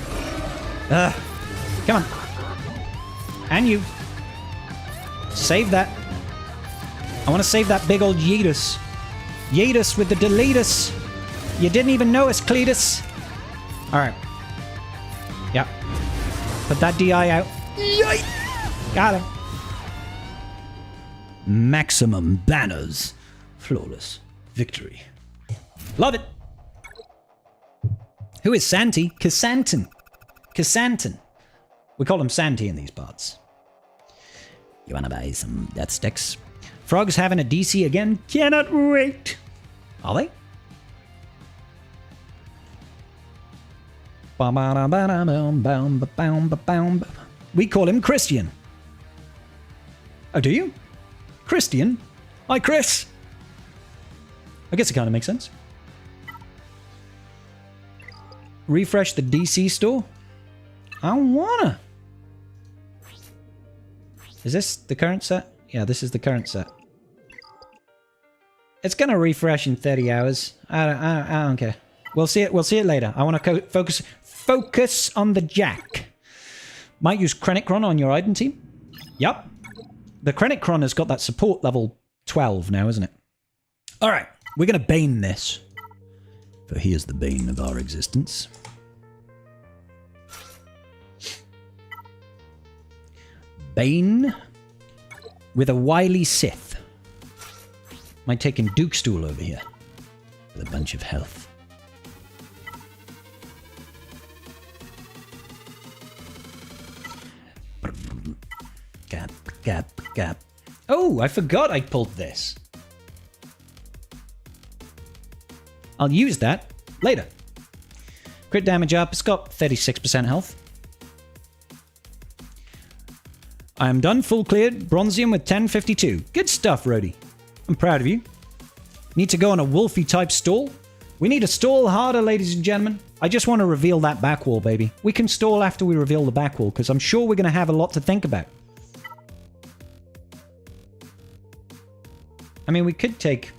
Come on. And you. Save that. I want to save that big old Yeetus. Yeetus with the deletus. You didn't even know us, Cletus. Alright. Yep. Put that DI out. Yeet! Got him. Maximum banners. Flawless victory. Love it. Who is Santi? Casantin. Casantin. We call him Santi in these parts. You wanna buy some death sticks? Frogs having a DC again? Cannot wait. Are they? We call him Christian. Oh, do you? Christian? Hi, Chris. I guess it kind of makes sense. Refresh the DC store? I don't wanna. Is this the current set? Yeah, this is the current set. It's gonna refresh in 30 hours. I don't care. We'll see it. We'll see it later. I want to focus on the Jack. Might use Krennicron on your Iden team. Yup. The Krennicron has got that support level 12 now, isn't it? All right, we're gonna Bane this. For he is the bane of our existence. Bane with a wily Sith. Might take in Duke Stool over here with a bunch of health. Gap, gap, gap. Oh, I forgot I pulled this. I'll use that later. Crit damage up. It's got 36% health. I am done. Full cleared. Bronzium with 1052. Good stuff, Rhodey. I'm proud of you. Need to go on a Wolfie type stall. We need to stall harder, ladies and gentlemen. I just want to reveal that back wall, baby. We can stall after we reveal the back wall, because I'm sure we're going to have a lot to think about. I mean, we could take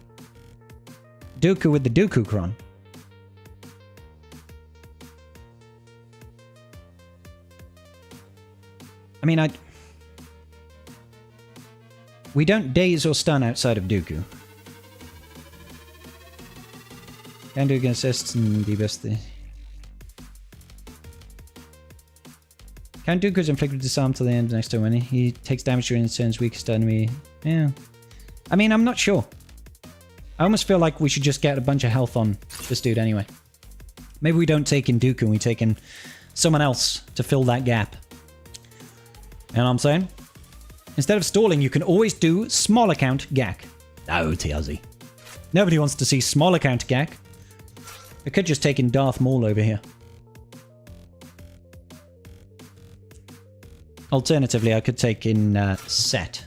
Dooku with the Dooku-cron. I mean, we don't daze or stun outside of Dooku. Can do assists and debuffs the... Count Dooku's inflicted disarm till the end next turn when he takes damage during his turn's weakest enemy. Yeah. I mean, I'm not sure. I almost feel like we should just get a bunch of health on this dude anyway. Maybe we don't take in Dooku and we take in someone else to fill that gap. You know what I'm saying? Instead of stalling, you can always do small account Gak. Oh, TLZ. Nobody wants to see small account Gak. I could just take in Darth Maul over here. Alternatively, I could take in Set.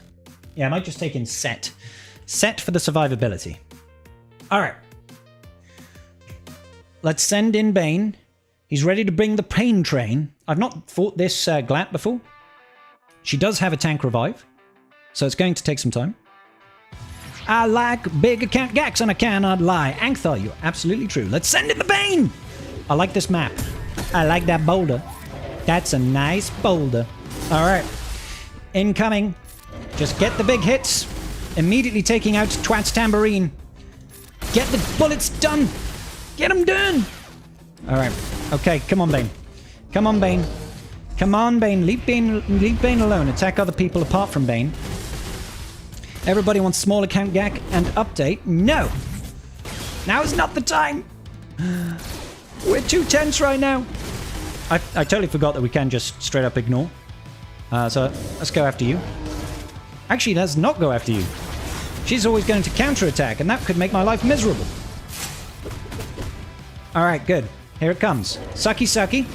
Yeah, I might just take in Set. Set for the survivability. Alright. Let's send in Bane. He's ready to bring the pain train. I've not fought this Glat before. She does have a tank revive, so it's going to take some time. I like big account Gax and I cannot lie. Angthar, you're absolutely true. Let's send in the Bane! I like this map. I like that boulder. That's a nice boulder. Alright. Incoming. Just get the big hits. Immediately taking out Twat's tambourine. Get the bullets done. Get them done. Alright. Okay, come on, Bane. Come on, Bane. Come on, Bane. Leave Bane alone. Attack other people apart from Bane. Everybody wants small account gag and update. No! Now is not the time! We're too tense right now. I totally forgot that we can just straight up ignore. So let's go after you. Actually, let's not go after you. She's always going to counterattack, and that could make my life miserable. Alright, good. Here it comes. Sucky, sucky.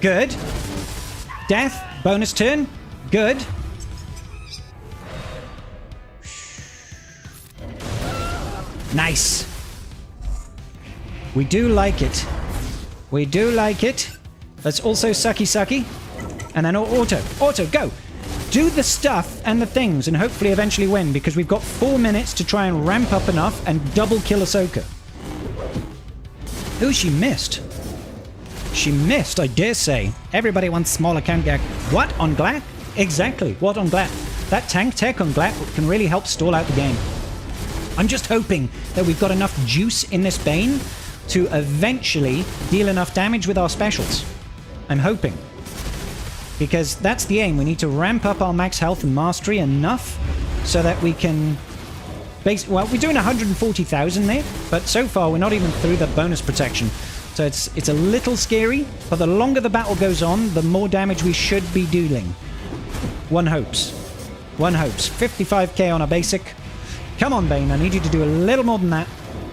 Good. Death. Bonus turn. Good. Nice. We do like it. We do like it. Let's also sucky, sucky. And then auto. Auto, go. Do the stuff and the things and hopefully eventually win, because we've got 4 minutes to try and ramp up enough and double kill Ahsoka. Oh, she missed. She missed, I dare say. Everybody wants small account gag. What? On Glatt? Exactly. What on Glatt? That tank tech on Glatt can really help stall out the game. I'm just hoping that we've got enough juice in this Bane to eventually deal enough damage with our specials. I'm hoping. Because that's the aim. We need to ramp up our max health and mastery enough so that we can... Well, we're doing 140,000 there, but so far we're not even through the bonus protection. So it's a little scary, but the longer the battle goes on, the more damage we should be dealing. One hopes. One hopes. 55k on a basic. Come on, Bane. I need you to do a little more than that.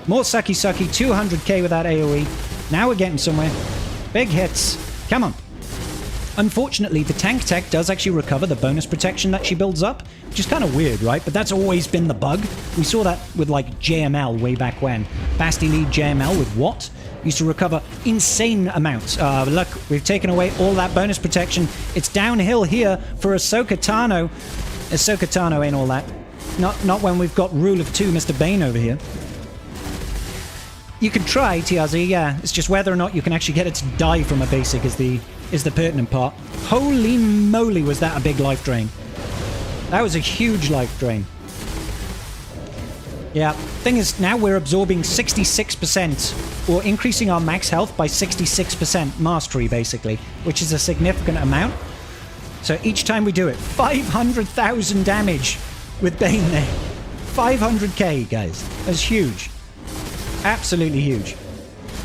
More sucky sucky. 200k with that AoE. Now we're getting somewhere. Big hits. Come on. Unfortunately, the tank tech does actually recover the bonus protection that she builds up, which is kind of weird, right? But that's always been the bug. We saw that with, like, JML way back when. Basti lead JML with Watt used to recover insane amounts. Look, we've taken away all that bonus protection. It's downhill here for Ahsoka Tano. Ahsoka Tano ain't all that. Not when we've got rule of 2 Mr. Bane over here. You could try, TRZ, yeah. It's just whether or not you can actually get it to die from a basic is the pertinent part. Holy moly, was that a big life drain. That was a huge life drain. Yeah, thing is, now we're absorbing 66%, or increasing our max health by 66% mastery, basically, which is a significant amount. So each time we do it, 500,000 damage with Bane there. 500k, guys. That's huge. Absolutely huge.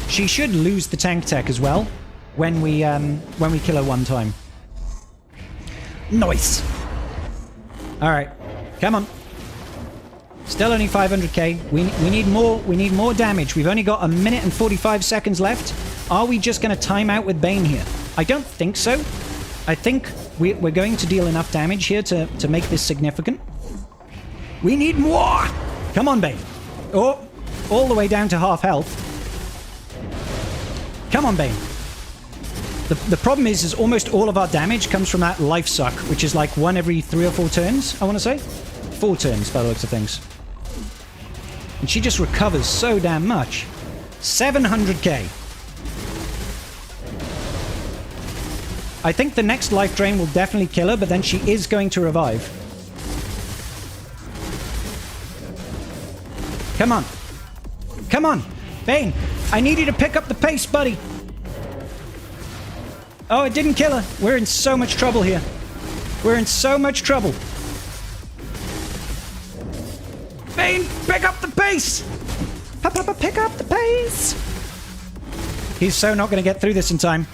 She should lose the tank tech as well when we kill her one time. Nice. All right, come on. Still only 500k. We need more. We need more damage. We've only got 1 minute and 45 seconds left. Are we just going to time out with Bane here? I don't think so. I think we're going to deal enough damage here to make this significant. We need more. Come on, Bane. Oh, all the way down to half health. Come on, Bane. The problem is almost all of our damage comes from that life suck, which is like 1 every 3 or 4 turns, I want to say. 4 turns, by the looks of things. And she just recovers so damn much. 700k. I think the next life drain will definitely kill her, but then she is going to revive. Come on. Come on. Bane, I need you to pick up the pace, buddy. Oh, it didn't kill her. We're in so much trouble here. We're in so much trouble. Bane, pick up the pace! Pick up the pace! He's so not going to get through this in time.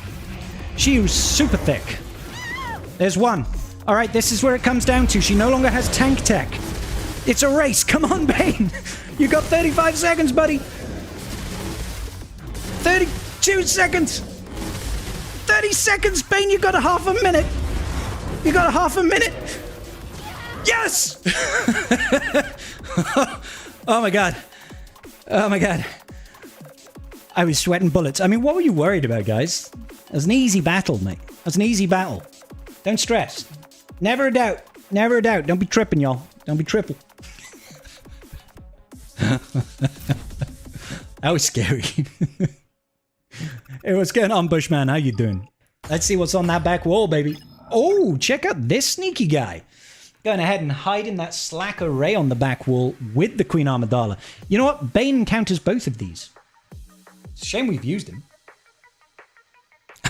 She was super thick. There's one. All right, this is where it comes down to. She no longer has tank tech. It's a race. Come on, Bane. You got 35 seconds, buddy. 32 seconds. 30 seconds, Bane. You got a half a minute. You got a half a minute. Yes! Oh my god. Oh my god. I was sweating bullets. I mean, what were you worried about, guys? It was an easy battle, mate. It was an easy battle. Don't stress. Never a doubt. Never a doubt. Don't be tripping, y'all. Don't be tripping. That was scary. Hey, what's going on, Bushman? How you doing? Let's see what's on that back wall, baby. Oh, check out this sneaky guy. Going ahead and hiding that slack array on the back wall with the Queen Amidala. You know what? Bane encounters both of these. It's a shame we've used him.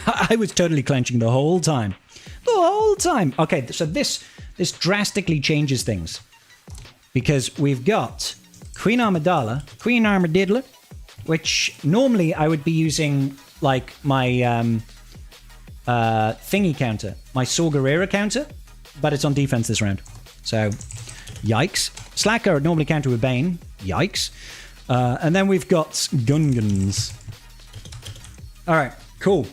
I was totally clenching the whole time. The whole time. Okay, so this drastically changes things. because we've got Queen Amidala, Queen Armadillo, which normally I would be using like my thingy counter, my Saw Gerrera counter, but it's on defense this round. So, yikes. Slacker would normally counter with Bane. Yikes. And then we've got Gungans. Alright, cool.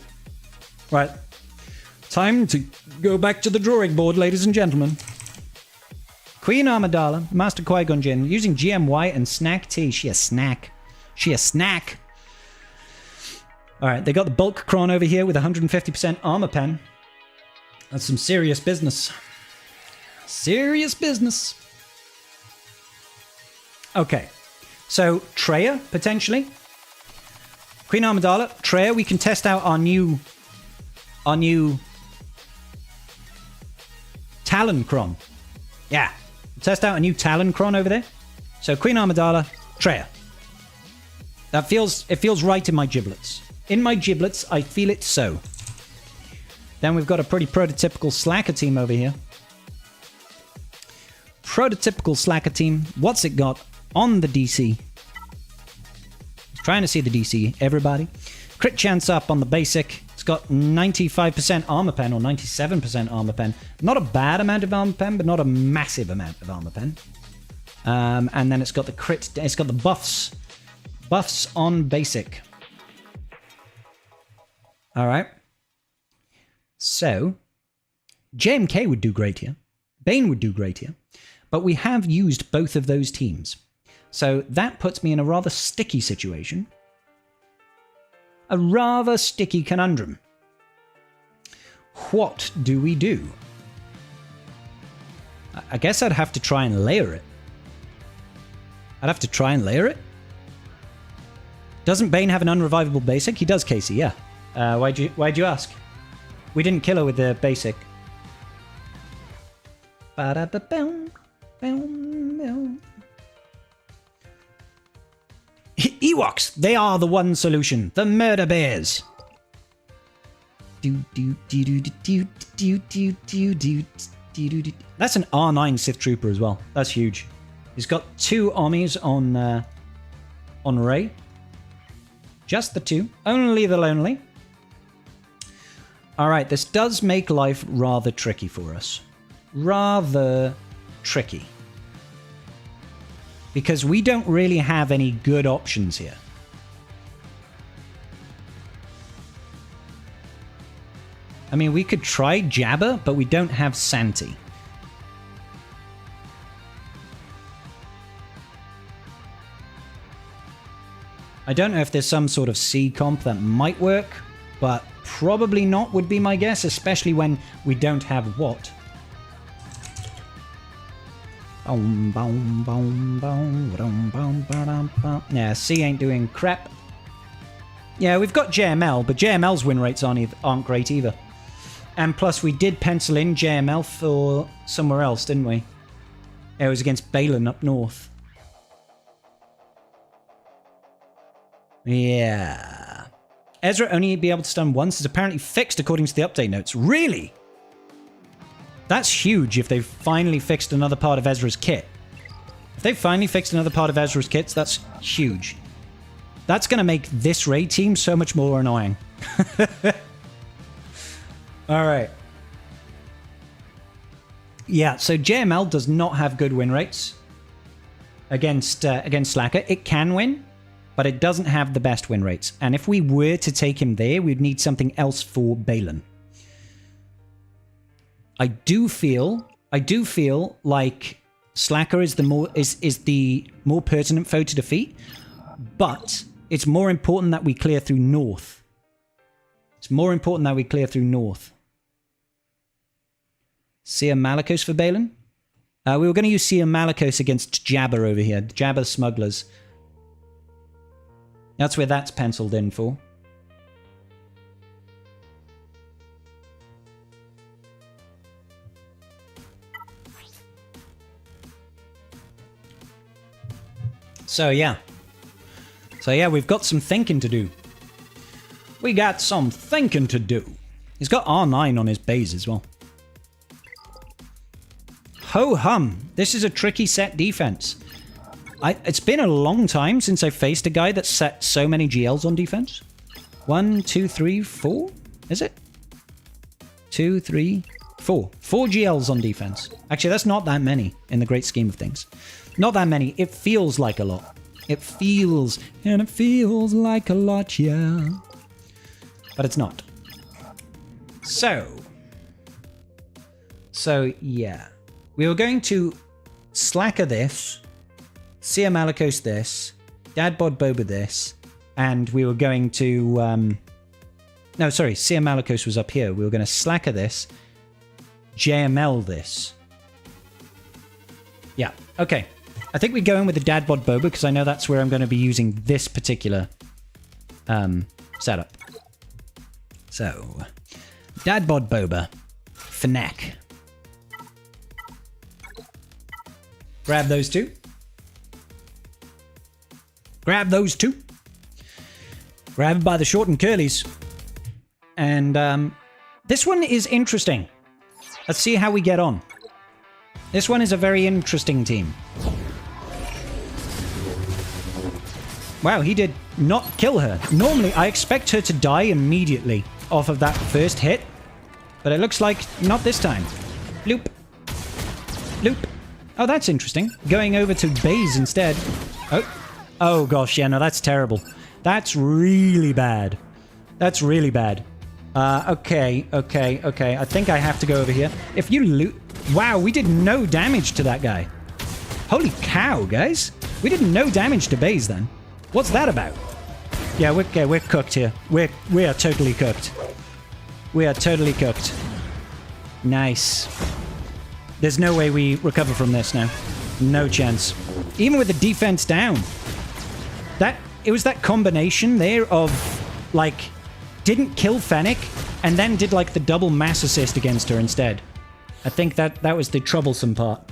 Right. Time to go back to the drawing board, ladies and gentlemen. Queen Amidala, Master Qui-Gon Jinn, using GMY and Snack T. She a snack. She a snack. Alright, they got the bulk Kron over here with 150% armor pen. That's some serious business. Serious business. Okay. So, Treya, potentially. Queen Amidala, Treya, we can test out our new Talon Kron. Yeah. Test out a new Talon Kron over there. So Queen Amidala, Treya. It feels right in my giblets. In my giblets, I feel it so. Then we've got a pretty prototypical Slacker team over here. Prototypical Slacker team. What's it got on the DC? Trying to see the DC, everybody. Crit chance up on the basic. It's got 95% armor pen or 97% armor pen. Not a bad amount of armor pen, but not a massive amount of armor pen. And then it's got the crit. It's got the buffs. Buffs on basic. All right. So, JMK would do great here. Bane would do great here. But we have used both of those teams. So that puts me in a rather sticky situation. A rather sticky conundrum. What do we do? I guess I'd have to try and layer it. Doesn't Bane have an unrevivable basic? He does, Casey, yeah. Why'd you ask? We didn't kill her with the basic. Ewoks! They are the one solution. The murder bears. That's an R9 Sith Trooper as well. That's huge. He's got 2 armies on Rey. Just the 2. Only the lonely. Alright, this does make life rather tricky for us. Rather tricky. Because we don't really have any good options here. I mean, we could try Jabba, but we don't have Santi. I don't know if there's some sort of C comp that might work, but probably not would be my guess, especially when we don't have what. Yeah, C ain't doing crap. Yeah, we've got JML, but JML's win rates aren't great either. And plus, we did pencil in JML for somewhere else, didn't we? It was against Balin up north. Yeah. Ezra only be able to stun once is apparently fixed according to the update notes. Really? That's huge if they've finally fixed another part of Ezra's kit. If they've finally fixed another part of Ezra's kits, that's huge. That's going to make this raid team so much more annoying. Alright. Yeah, so JML does not have good win rates against Slacker. It can win, but it doesn't have the best win rates. And if we were to take him there, we'd need something else for Balin. I do feel like Slacker is the more pertinent foe to defeat, but it's more important that we clear through north. Seer Malicos for Balin? We were going to use Seer Malicos against Jabba over here. Jabba smugglers. That's where that's penciled in for. So yeah, we've got some thinking to do. He's got R9 on his base as well. Ho-hum. This is a tricky set defense. It's been a long time since I faced a guy that set so many GLs on defense. 1, 2, 3, 4? Is it? 2, 3, 4. 4 GLs on defense. Actually, that's not that many in the great scheme of things. Not that many. It feels like a lot. It feels like a lot, yeah. But it's not. So, yeah. We were going to Slacker this, Seer Malicos this, Dadbod Boba this, and we were going to... no, sorry, Seer Malicos was up here. We were going to Slacker this, JML this. Yeah, okay. I think we go in with the Dadbod Boba because I know that's where I'm going to be using this particular setup. So, Dadbod Boba, Fnac. Grab those two. Grab those two. Grab it by the short and curlies. And this one is interesting. Let's see how we get on. This one is a very interesting team. Wow, he did not kill her. Normally, I expect her to die immediately off of that first hit. But it looks like not this time. Bloop. Bloop. Oh, that's interesting. Going over to Baze instead. Oh. Oh, gosh. Yeah, no, that's terrible. That's really bad. That's really bad. Okay. I think I have to go over here. If you loot... Wow, we did no damage to that guy. Holy cow, guys. We did no damage to Baze then. What's that about? Yeah, we're cooked here. We are totally cooked. We are totally cooked. Nice. There's no way we recover from this now. No chance. Even with the defense down. It was that combination there of, like, didn't kill Fennec, and then did, like, the double mass assist against her instead. I think that was the troublesome part.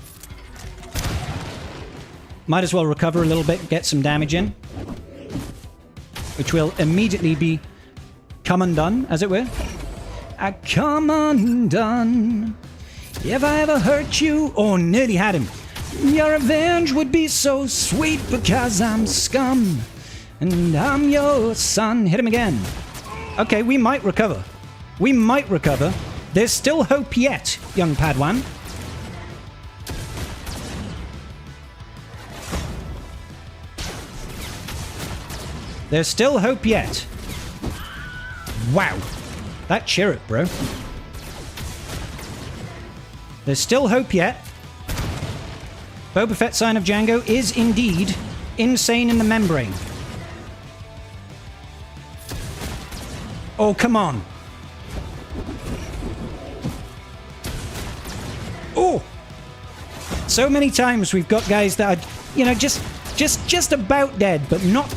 Might as well recover a little bit, get some damage in. Which will immediately be come undone, as it were. I come undone. If I ever hurt you... Oh, nearly had him. Your revenge would be so sweet because I'm scum. And I'm your son. Hit him again. Okay, we might recover. We might recover. There's still hope yet, young Padawan. There's still hope yet. Wow. That chirrup, bro. There's still hope yet. Boba Fett, Sign of Django, is indeed insane in the membrane. Oh, come on. Oh! So many times we've got guys that are, you know, just about dead, but not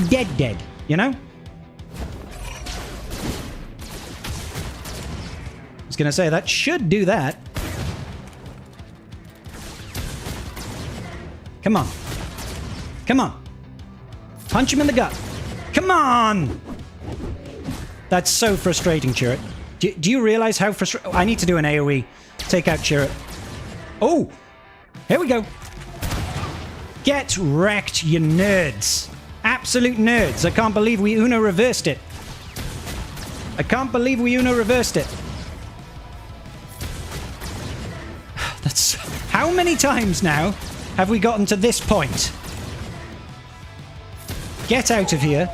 dead, you know? I was gonna say, that should do that. Come on. Come on. Punch him in the gut. Come on! That's so frustrating, Chirrut. Do you realize how frustrating... I need to do an AoE. Take out Chirrut. Oh! Here we go. Get wrecked, you nerds. Absolute nerds. I can't believe we Uno reversed it. I can't believe we Uno reversed it. That's... How many times now have we gotten to this point? Get out of here.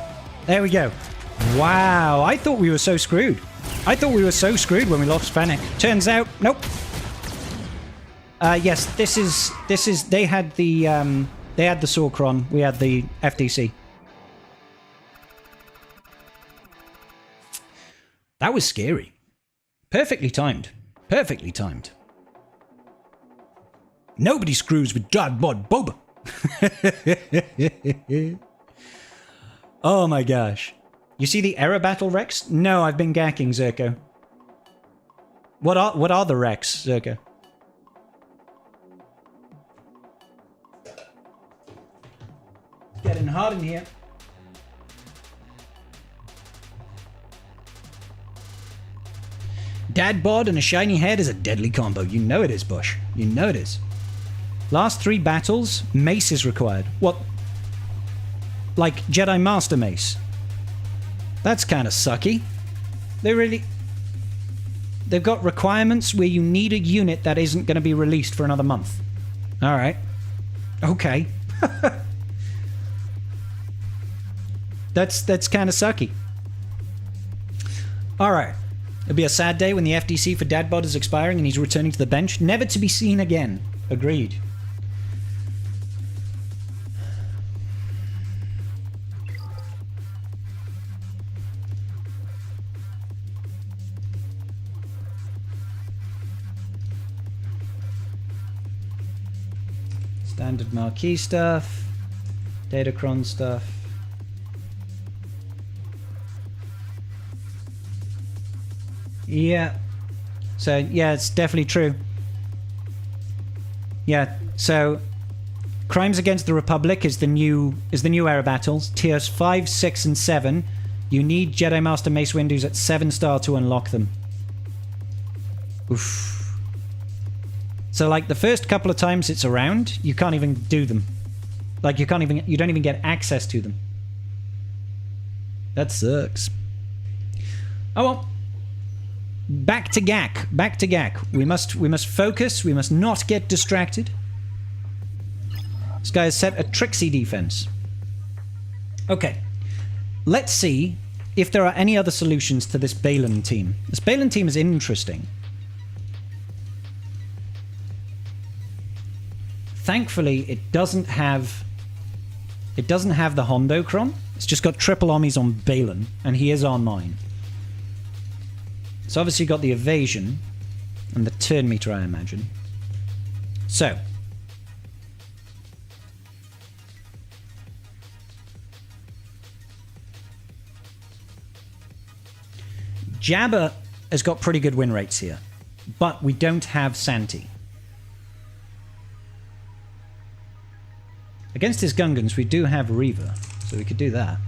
There we go. Wow, I thought we were so screwed. I thought we were so screwed when we lost Fennec. Turns out, nope. Yes, this is, they had the Sorcron, we had the FDC. That was scary. Perfectly timed. Perfectly timed. Nobody screws with Dadbod Boba. Oh my gosh. You see the error battle, Rex? No, I've been gacking, Zerko. What are the Rex, Zerko? It's getting hot in here. dad bod and a shiny head is a deadly combo. You know it is, Bush. You know it is. Last 3 battles, mace is required. What? Like Jedi Master Mace. That's kind of sucky. They've got requirements where you need a unit that isn't going to be released for another month. Alright. Okay. That's kind of sucky. Alright. It'll be a sad day when the FDC for Dadbod is expiring and he's returning to the bench. Never to be seen again. Agreed. Standard marquee stuff. Datacron stuff. Yeah. So, yeah, it's definitely true. Yeah, so Crimes Against the Republic is the new era battles. Tiers 5, 6, and 7. You need Jedi Master Mace windows at 7-star to unlock them. Oof. So, like, the first couple of times it's around, you can't even do them. Like, you don't even get access to them. That sucks. Oh well. Back to GAC. Back to GAC. We must focus. We must not get distracted. This guy has set a tricksy defense. Okay. Let's see if there are any other solutions to this Balin team. This Balin team is interesting. Thankfully, it doesn't have the Hondocron. It's just got triple Ommis on Balin, and he is R9. So obviously you got the evasion and the turn meter, I imagine. So Jabba has got pretty good win rates here, but we don't have Santi. Against his Gungans, we do have Reaver, so we could do that.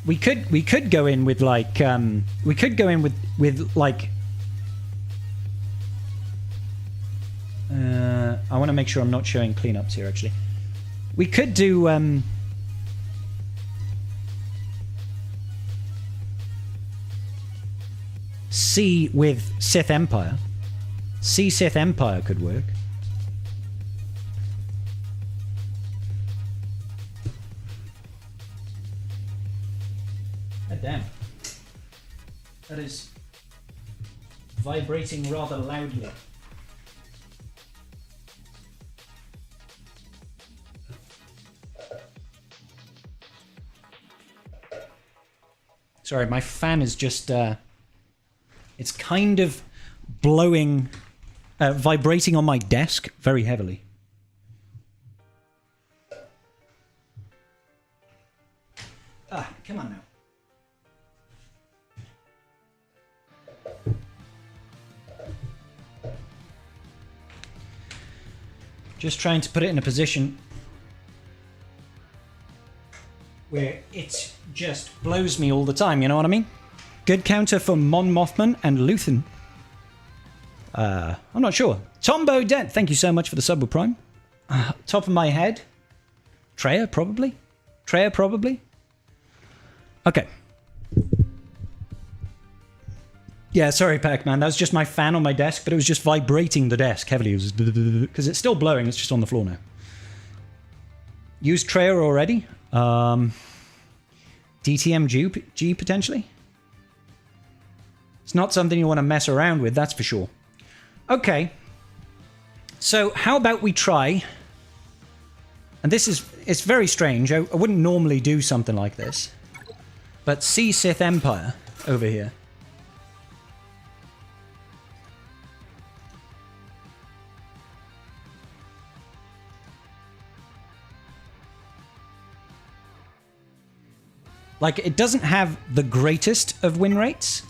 We could go in with like we could go in with like I want to make sure I'm not showing cleanups here actually. We could do C with Sith Empire. C Sith Empire could work. Damn. That is vibrating rather loudly. Sorry, my fan is just it's kind of blowing vibrating on my desk very heavily. Ah, come on now. Just trying to put it in a position where it just blows me all the time, you know what I mean? Good counter for Mon Mothman and Luthen. I'm not sure. Tombo Dent, thank you so much for the sub with Prime. Top of my head. Treya, probably? Treya, probably? Okay. Yeah, sorry, Pac-Man. That was just my fan on my desk, but it was just vibrating the desk heavily. It was because it's still blowing. It's just on the floor now. Used Treya already. DTMG potentially. It's not something you want to mess around with, that's for sure. Okay. So how about we try... And it's very strange. I wouldn't normally do something like this. But see Sith Empire over here. Like, it doesn't have the greatest of win rates.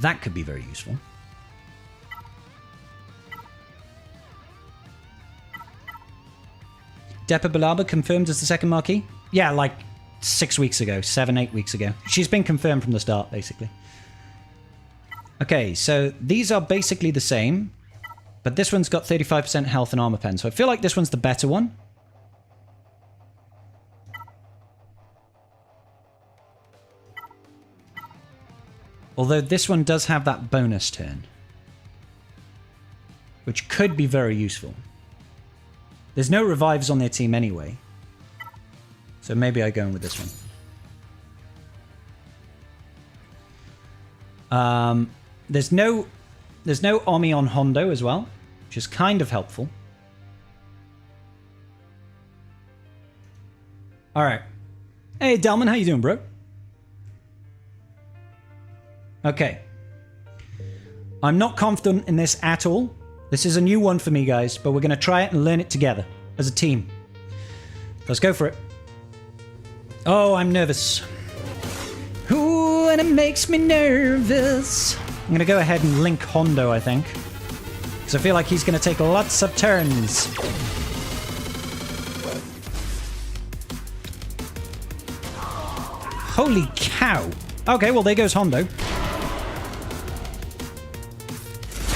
That could be very useful. Depa Balaba confirmed as the second marquee? Yeah, like 6 weeks ago, 7-8 weeks ago. She's been confirmed from the start, basically. Okay, so these are basically the same, but this one's got 35% health and armor pen, so I feel like this one's the better one. Although this one does have that bonus turn, which could be very useful. There's no revives on their team anyway, so maybe I go in with this one. There's no Omi on Hondo as well, which is kind of helpful. All right. Hey, Delman, how you doing, bro? Okay. I'm not confident in this at all. This is a new one for me, guys, but we're going to try it and learn it together as a team. Let's go for it. Oh, I'm nervous. Ooh, and it makes me nervous. I'm going to go ahead and link Hondo, I think, because I feel like he's going to take lots of turns. Holy cow. Okay, well, there goes Hondo.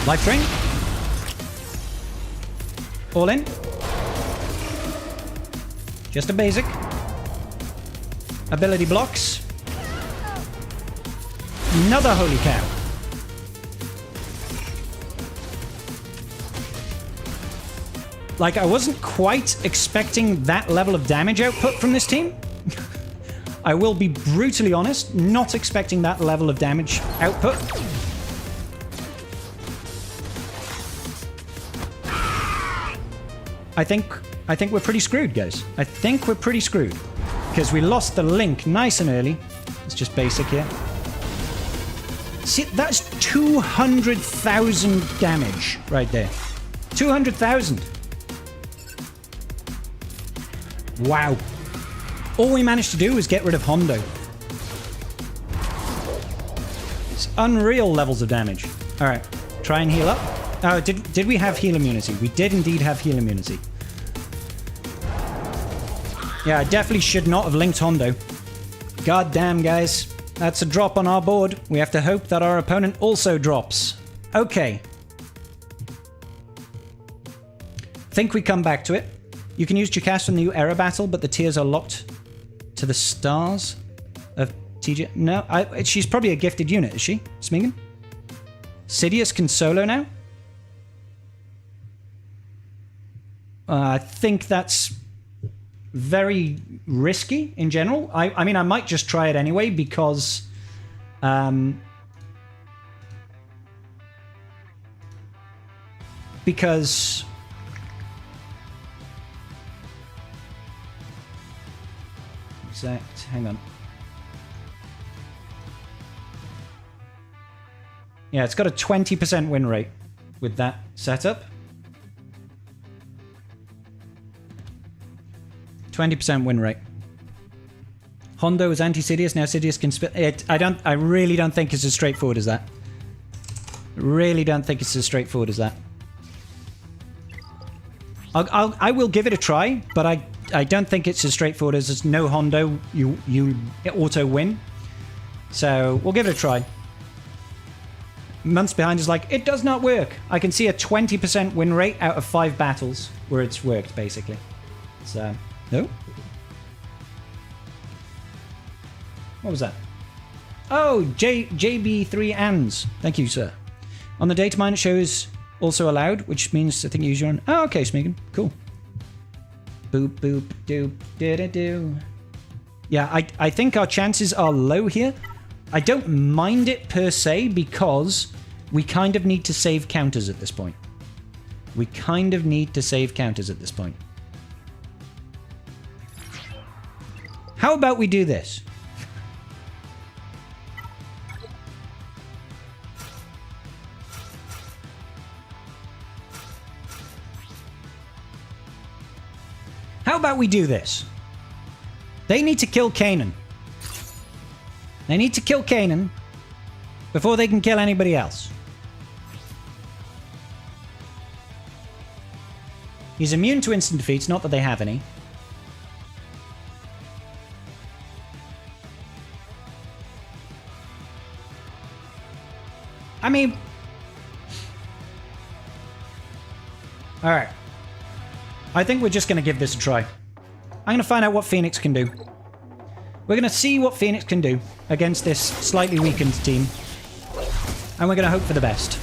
Life drain. All in. Just a basic. Ability blocks. Another holy cow. Like, I wasn't quite expecting that level of damage output from this team. I will be brutally honest, not expecting that level of damage output. I think we're pretty screwed, guys. I think we're pretty screwed. Because we lost the link nice and early. It's just basic here. See, that's 200,000 damage right there. 200,000. Wow. All we managed to do was get rid of Hondo. It's unreal levels of damage. Alright, try and heal up. Oh, did we have heal immunity? We did indeed have heal immunity. Yeah, I definitely should not have linked Hondo. God damn, guys. That's a drop on our board. We have to hope that our opponent also drops. Okay. Think we come back to it. You can use Jacast from the new era battle, but the tiers are locked to the stars of TJ. No, she's probably a gifted unit, is she? Smeagol? Sidious can solo now? I think that's very risky in general. I mean, I might just try it anyway because... because... Exact, hang on. Yeah, it's got a 20% win rate with that setup. 20% win rate. Hondo is anti-Sidious, now Sidious can spit it. I really don't think it's as straightforward as that. Really don't think it's as straightforward as that. I will give it a try, but I don't think it's as straightforward as there's no Hondo, you auto win. So we'll give it a try. Months Behind is like, it does not work. I can see a 20% win rate out of 5 battles where it's worked, basically. So, no? What was that? Oh, JB3 ANDS. Thank you, sir. On the data mine, it shows also allowed, which means I think you use your own... Oh, okay, Smeagol. Cool. Boop, boop, doop, do-do-do. Yeah, I think our chances are low here. I don't mind it per se because we kind of need to save counters at this point. We kind of need to save counters at this point. How about we do this? How about we do this? They need to kill Kanan. They need to kill Kanan. before they can kill anybody else. He's immune to instant defeats, not that they have any. I mean... Alright. I think we're just going to give this a try. I'm going to find out what Phoenix can do. We're going to see what Phoenix can do against this slightly weakened team. And we're going to hope for the best.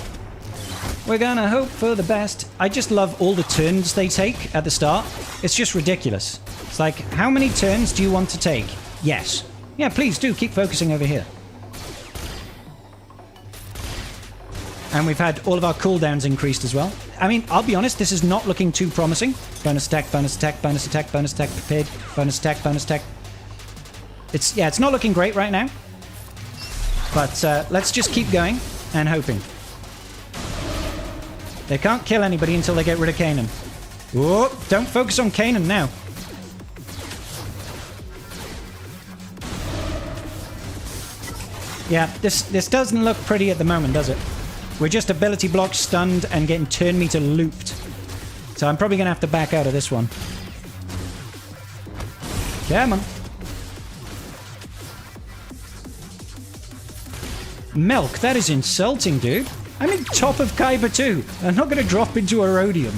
We're going to hope for the best. I just love all the turns they take at the start. It's just ridiculous. It's like, how many turns do you want to take? Yes. Yeah, please do. Keep focusing over here. And we've had all of our cooldowns increased as well. I mean, I'll be honest, this is not looking too promising. Bonus attack, bonus attack, bonus attack, bonus attack, prepared, bonus attack, bonus attack. It's not looking great right now. But let's just keep going and hoping. They can't kill anybody until they get rid of Kanan. Whoa, don't focus on Kanan now. Yeah, this doesn't look pretty at the moment, does it? We're just ability blocked, stunned, and getting turn meter looped. So I'm probably going to have to back out of this one. Come on. Milk, that is insulting, dude. I'm in top of Kyber too. I'm not going to drop into a Rhodium.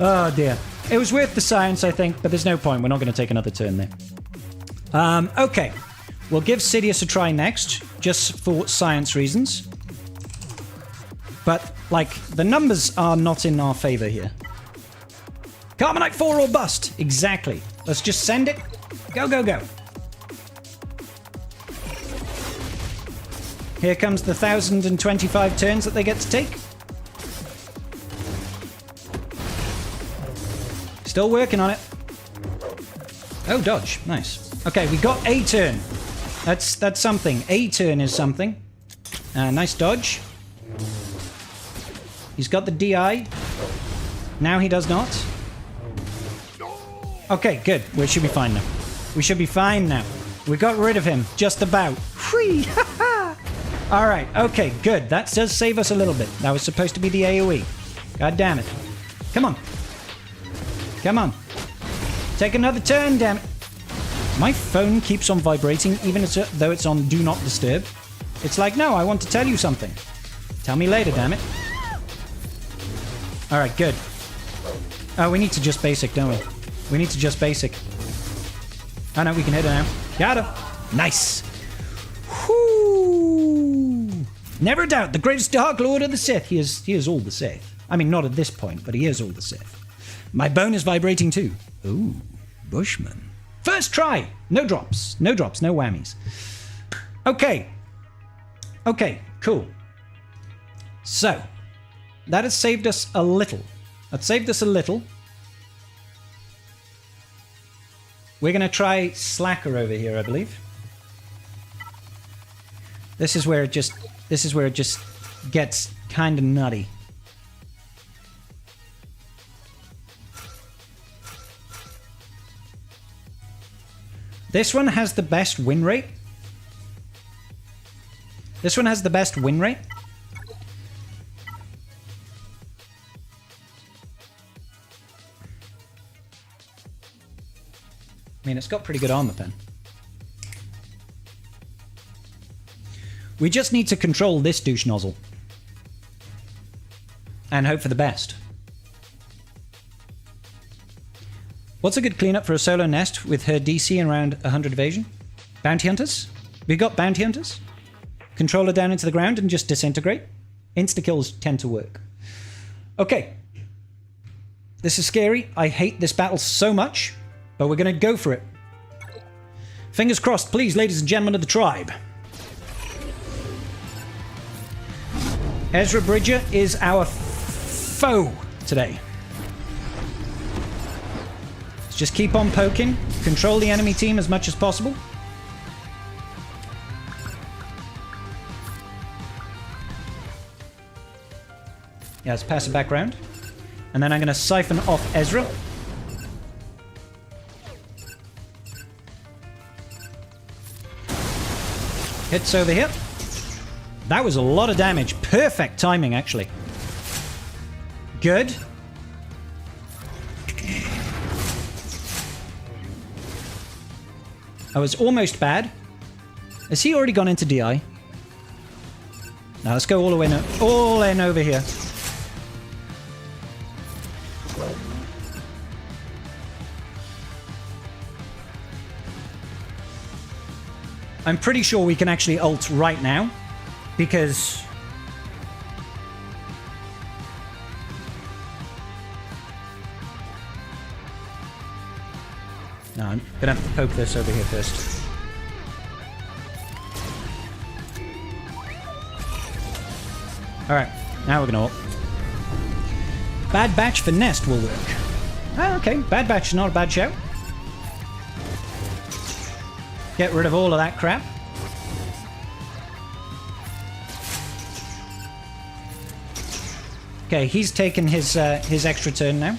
Oh dear. It was worth the science, I think, but there's no point. We're not going to take another turn there. Okay. We'll give Sidious a try next, just for science reasons. But, like, the numbers are not in our favor here. Carbonite 4 or bust. Exactly. Let's just send it. Go, go, go. Here comes the 1,025 turns that they get to take. Still working on it. Oh, dodge. Nice. Okay, we got a turn. That's something. A turn is something. Nice dodge. He's got the DI. Now he does not. Okay, good. We should be fine now. We should be fine now. We got rid of him. Just about. Whee! Alright, okay, good. That does save us a little bit. That was supposed to be the AoE. God damn it. Come on. Come on. Take another turn, damn it. My phone keeps on vibrating even though it's on Do Not Disturb. It's like, no, I want to tell you something. Tell me later, damn it. Alright, good. Oh, we need to just basic, don't we? We need to just basic. Oh no, we can hit her now. Got her. Nice. Whoo! Never doubt, the greatest Dark Lord of the Sith. He is all the Sith. I mean, not at this point, but he is all the Sith. My bone is vibrating too. Ooh, Bushman. First try! No drops. No drops, no whammies. Okay. Okay, cool. So, that has saved us a little. That saved us a little. We're going to try Slacker over here, I believe. This is where it just gets kind of nutty. This one has the best win rate. This one has the best win rate. I mean, it's got pretty good armor pen. We just need to control this douche nozzle. And hope for the best. What's a good cleanup for a solo nest with her DC and around 100 evasion? Bounty hunters? We got bounty hunters? Control her down into the ground and just disintegrate? Insta-kills tend to work. Okay. This is scary. I hate this battle so much, but we're going to go for it. Fingers crossed, please, ladies and gentlemen of the tribe. Ezra Bridger is our foe today. Let's just keep on poking, control the enemy team as much as possible. Yeah, let's pass it back round. And then I'm going to siphon off Ezra. Hits over here. That was a lot of damage. Perfect timing, actually. Good. That was almost bad. Has he already gone into DI? Now let's go all the way all in over here. I'm pretty sure we can actually ult right now, because no, I'm gonna have to poke this over here first. Alright, now we're gonna ult. Bad Batch for Nest will work. Ah, okay, Bad Batch is not a bad shout. Get rid of all of that crap. Okay, he's taken his extra turn now.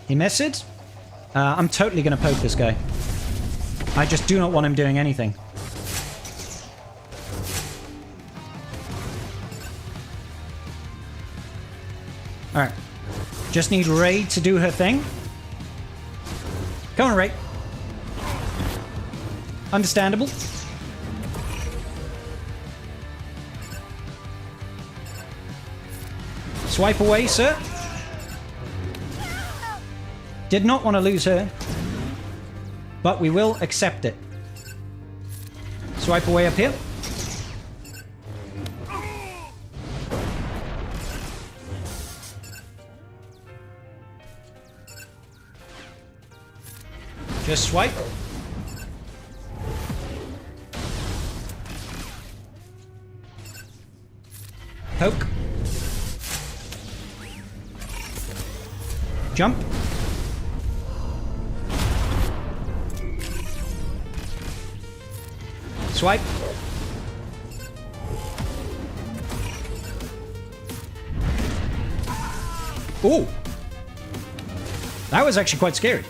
He missed it. I'm totally going to poke this guy. I just do not want him doing anything. Alright. Just need Ray to do her thing. Come on, Ray. Understandable. Swipe away, sir. Did not want to lose her, but we will accept it. Swipe away up here. Just swipe. Poke. Jump. Swipe. Ooh. That was actually quite scary.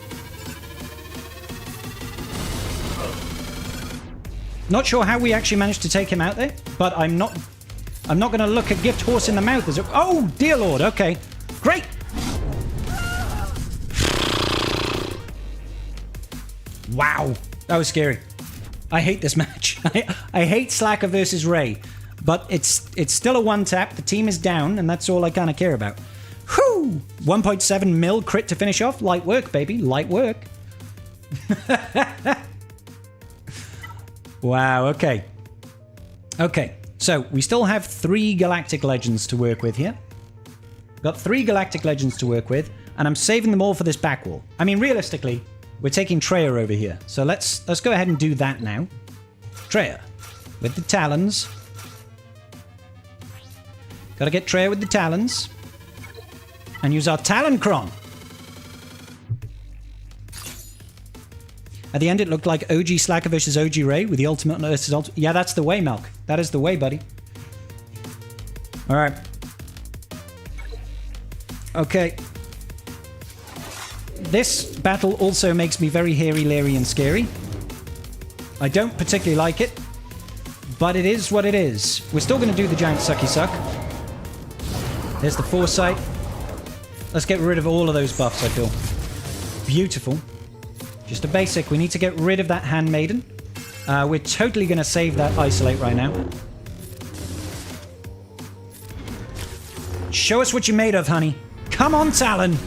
Not sure how we actually managed to take him out there, but I'm not going to look a gift horse in the mouth as a... Oh, dear Lord. Okay. Great. Wow. That was scary. I hate this match. I hate Slacker versus Ray, but it's still a one tap. The team is down, and that's all I kind of care about. Whew! 1.7 mil crit to finish off. Light work, baby. Light work. Wow, okay. Okay, so we still have 3 Galactic Legends to work with here. Got 3 Galactic Legends to work with, and I'm saving them all for this back wall. I mean, realistically, we're taking Treya over here. So let's go ahead and do that now. Treya with the Talons. Gotta get Treya with the Talons. And use our Taloncron. At the end, it looked like OG Slacker versus OG Ray with the ultimate versus ultimate. Yeah, that's the way, Milk. That is the way, buddy. All right. Okay. This battle also makes me very hairy, leery, and scary. I don't particularly like it, but it is what it is. We're still going to do the giant sucky suck. There's the foresight. Let's get rid of all of those buffs, I feel. Beautiful. Just a basic. We need to get rid of that Handmaiden. We're totally going to save that Isolate right now. Show us what you're made of, honey. Come on, Talon.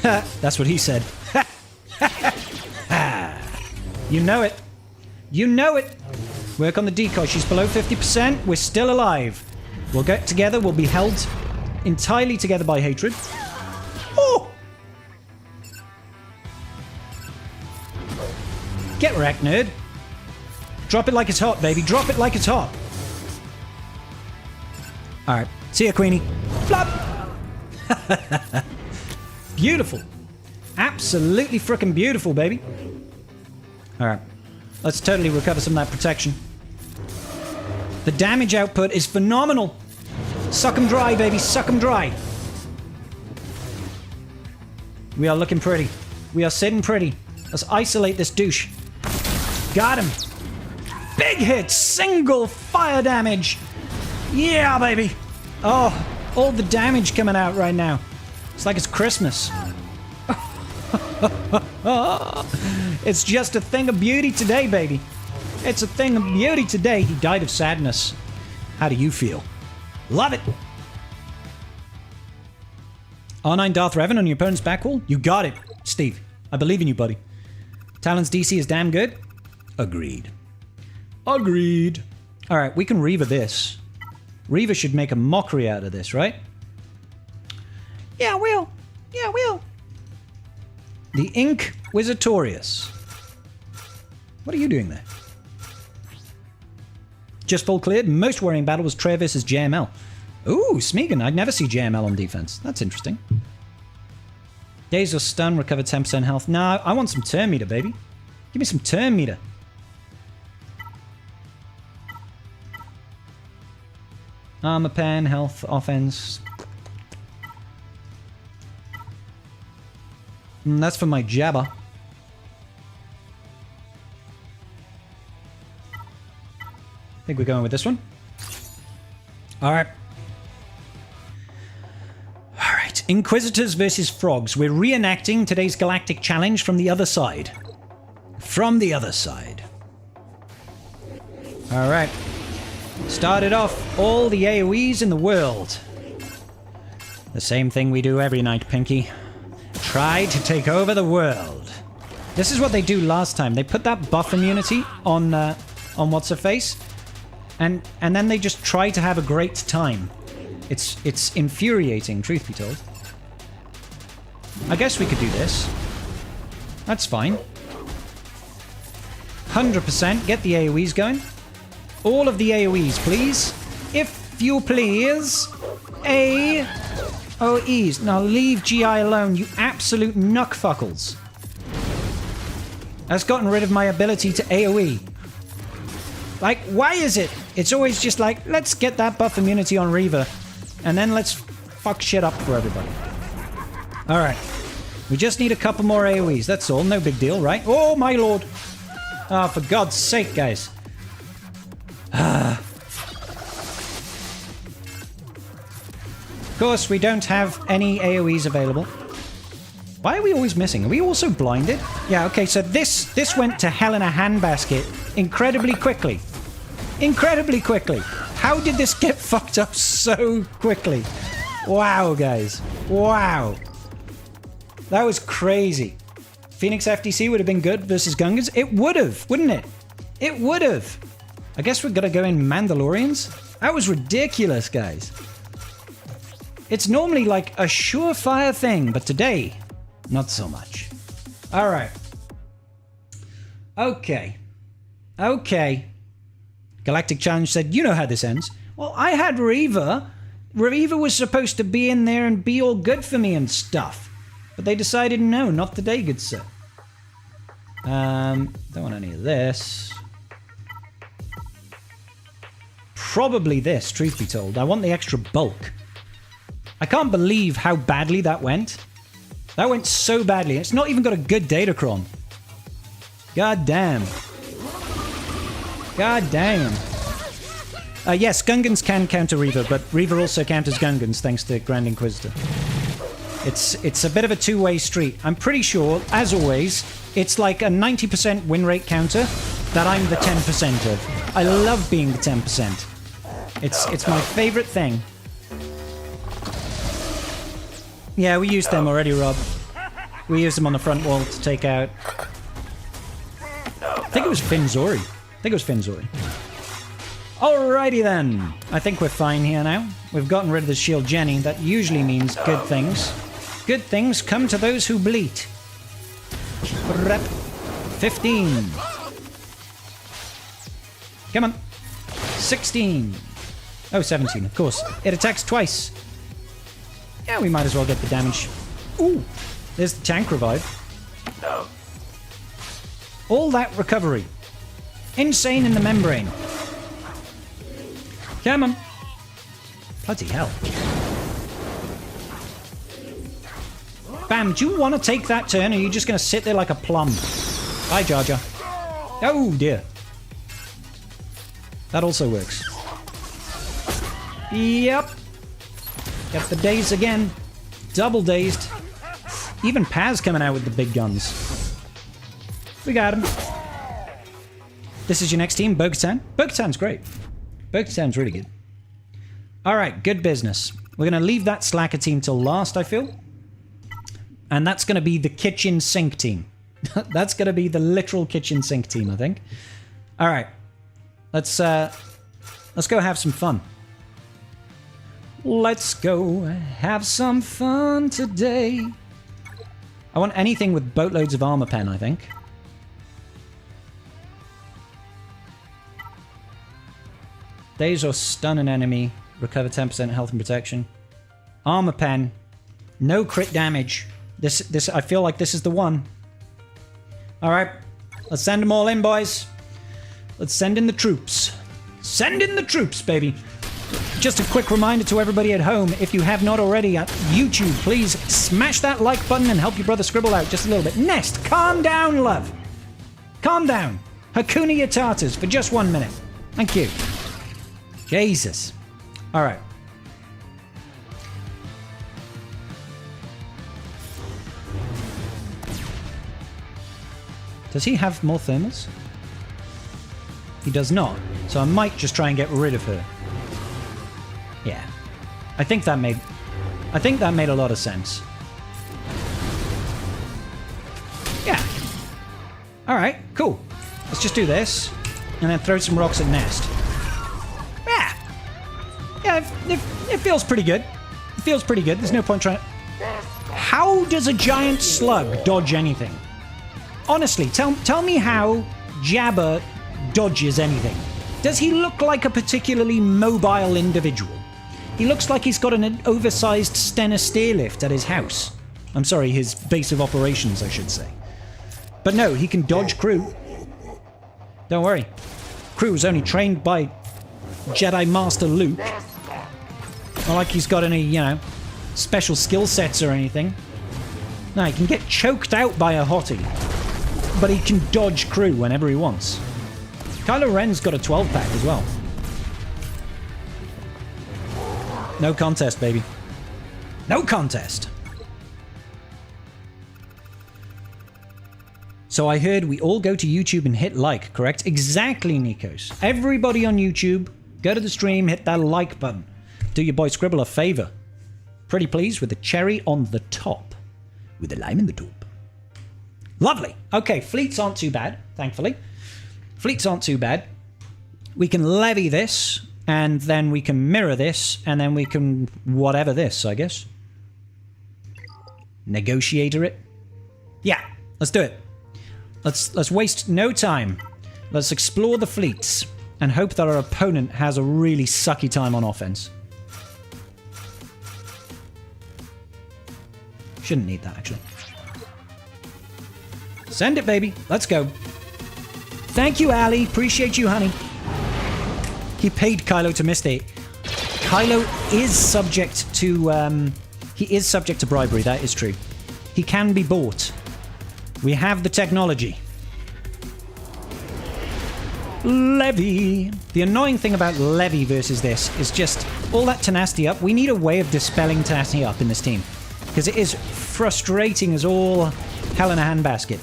That's what he said. You know it. You know it. Work on the decoy. She's below 50%. We're still alive. We'll get together. We'll be held entirely together by hatred. Oh! Get wrecked, nerd. Drop it like it's hot, baby. Drop it like it's hot. Alright. See ya, Queenie. Flop! Beautiful. Absolutely freaking beautiful, baby. Alright. Let's totally recover some of that protection. The damage output is phenomenal. Suck 'em dry, baby. Suck 'em dry. We are looking pretty. We are sitting pretty. Let's isolate this douche. Got him. Big hit, single fire damage. Yeah, baby. Oh, all the damage coming out right now. It's like it's Christmas. It's just a thing of beauty today, baby. It's a thing of beauty today. He died of sadness. How do you feel? Love it. R9 Darth Revan on your opponent's back wall? You got it, Steve. I believe in you, buddy. Talon's DC is damn good. Agreed. Agreed. All right, we can Reaver this. Reaver should make a mockery out of this, right? Yeah, we'll. Yeah, we'll. The Inquisitorius. What are you doing there? Just full cleared. Most worrying battle was Trey versus JML. Ooh, Smeagol. I'd never see JML on defense. That's interesting. Daze or stun, recover 10% health. Nah, I want some turn meter, baby. Give me some turn meter. Armor pen, health, offense. That's for my Jabba. I think we're going with this one. Alright. Alright. Inquisitors versus Frogs. We're reenacting today's Galactic Challenge from the other side. From the other side. Alright. Started off all the AoEs in the world. The same thing we do every night, Pinky. Try to take over the world. This is what they do last time. They put that buff immunity on what's-her-face, and then they just try to have a great time. It's infuriating, truth be told. I guess we could do this. That's fine. 100%. Get the AoEs going. All of the AoEs, please. If you please. AoEs. Now leave GI alone, you absolute knuckfuckles. That's gotten rid of my ability to AoE. Like, why is it? It's always just like, let's get that buff immunity on Reaver, and then let's fuck shit up for everybody. Alright. We just need a couple more AoEs, that's all. No big deal, right? Oh, my lord. Ah, for God's sake, guys. Of course, we don't have any AoEs available. Why are we always missing? Are we also blinded? Yeah, okay, so this went to hell in a handbasket incredibly quickly. Incredibly quickly. How did this get fucked up so quickly? Wow, guys. Wow. That was crazy. Phoenix FTC would have been good versus Gungans. It would have, wouldn't it? It would have. I guess we're gonna go in Mandalorians? That was ridiculous, guys. It's normally like a surefire thing, but today, not so much. Alright. Okay. Okay. Galactic Challenge said, you know how this ends. Well, I had Reaver. Reaver was supposed to be in there and be all good for me and stuff. But they decided, no, not today, good sir. Don't want any of this. Probably this, truth be told. I want the extra bulk. I can't believe how badly that went. That went so badly. It's not even got a good datachron. God damn. God damn. Yes, Gungans can counter Reaver, but Reaver also counters Gungans thanks to Grand Inquisitor. It's a bit of a two-way street. I'm pretty sure, as always, it's like a 90% win rate counter that I'm the 10% of. I love being the 10%. It's my favorite thing. Yeah, we used them already, Rob. We used them on the front wall to take out... I think it was Finzori. Alrighty then. I think we're fine here now. We've gotten rid of the shield Jenny. That usually means good things. Good things come to those who bleat. Rep 15. Come on. 16. Oh, 17, of course. It attacks twice. Yeah, we might as well get the damage. Ooh, there's the tank revive. All that recovery. Insane in the membrane. Come on. Bloody hell. Bam, do you want to take that turn, or are you just going to sit there like a plum? Bye, Jar Jar. Oh, dear. That also works. Yep. Get the daze again. Double dazed. Even Paz coming out with the big guns. We got him. This is your next team, Bo-Katan. Bo-Katan's great. Bo-Katan's really good. Alright, good business. We're going to leave that Slacker team till last, I feel. And that's going to be the kitchen sink team. That's going to be the literal kitchen sink team, I think. Alright. Let's go have some fun. Let's go have some fun today. I want anything with boatloads of armor pen, I think. Daze or stun an enemy. Recover 10% health and protection. Armor pen. No crit damage. This I feel like this is the one. Alright. Let's send them all in, boys. Let's send in the troops. Send in the troops, baby. Just a quick reminder to everybody at home, if you have not already at YouTube, please smash that like button and help your brother scribble out just a little bit. Nest, calm down, love. Calm down. Hakuna Yatatas for just 1 minute. Thank you. Jesus. All right. Does he have more thermals? He does not. So I might just try and get rid of her. Yeah. I think that made a lot of sense. Yeah. All right, cool. Let's just do this and then throw some rocks at Nest. Yeah, it feels pretty good. It feels pretty good. There's no point trying... How does a giant slug dodge anything? Honestly, tell me how Jabba dodges anything. Does he look like a particularly mobile individual? He looks like he's got an oversized Stenner stair lift at his house. I'm sorry, his base of operations, I should say. But no, he can dodge crew. Don't worry. Crew was only trained by Jedi Master Luke. Not like he's got any, you know, special skill sets or anything. No, he can get choked out by a hottie. But he can dodge crew whenever he wants. Kylo Ren's got a 12-pack as well. No contest, baby. No contest. So I heard we all go to YouTube and hit like, correct? Exactly, Nikos. Everybody on YouTube, go to the stream, hit that like button. Do your boy Scribble a favor. Pretty please with the cherry on the top. With the lime in the top. Lovely. Okay, fleets aren't too bad, thankfully. Fleets aren't too bad. We can levy this, and then we can mirror this, and then we can whatever this, I guess. Negotiator it. Yeah, let's do it. Let's waste no time. Let's explore the fleets and hope that our opponent has a really sucky time on offense. Shouldn't need that, actually. Send it, baby. Let's go. Thank you, Ali. Appreciate you, honey. He paid Kylo to misstate. Kylo is subject to, he is subject to bribery. That is true. He can be bought. We have the technology. Levy. The annoying thing about Levy versus this is just all that tenacity up. We need a way of dispelling tenacity up in this team. Because it is frustrating as all hell in a handbasket.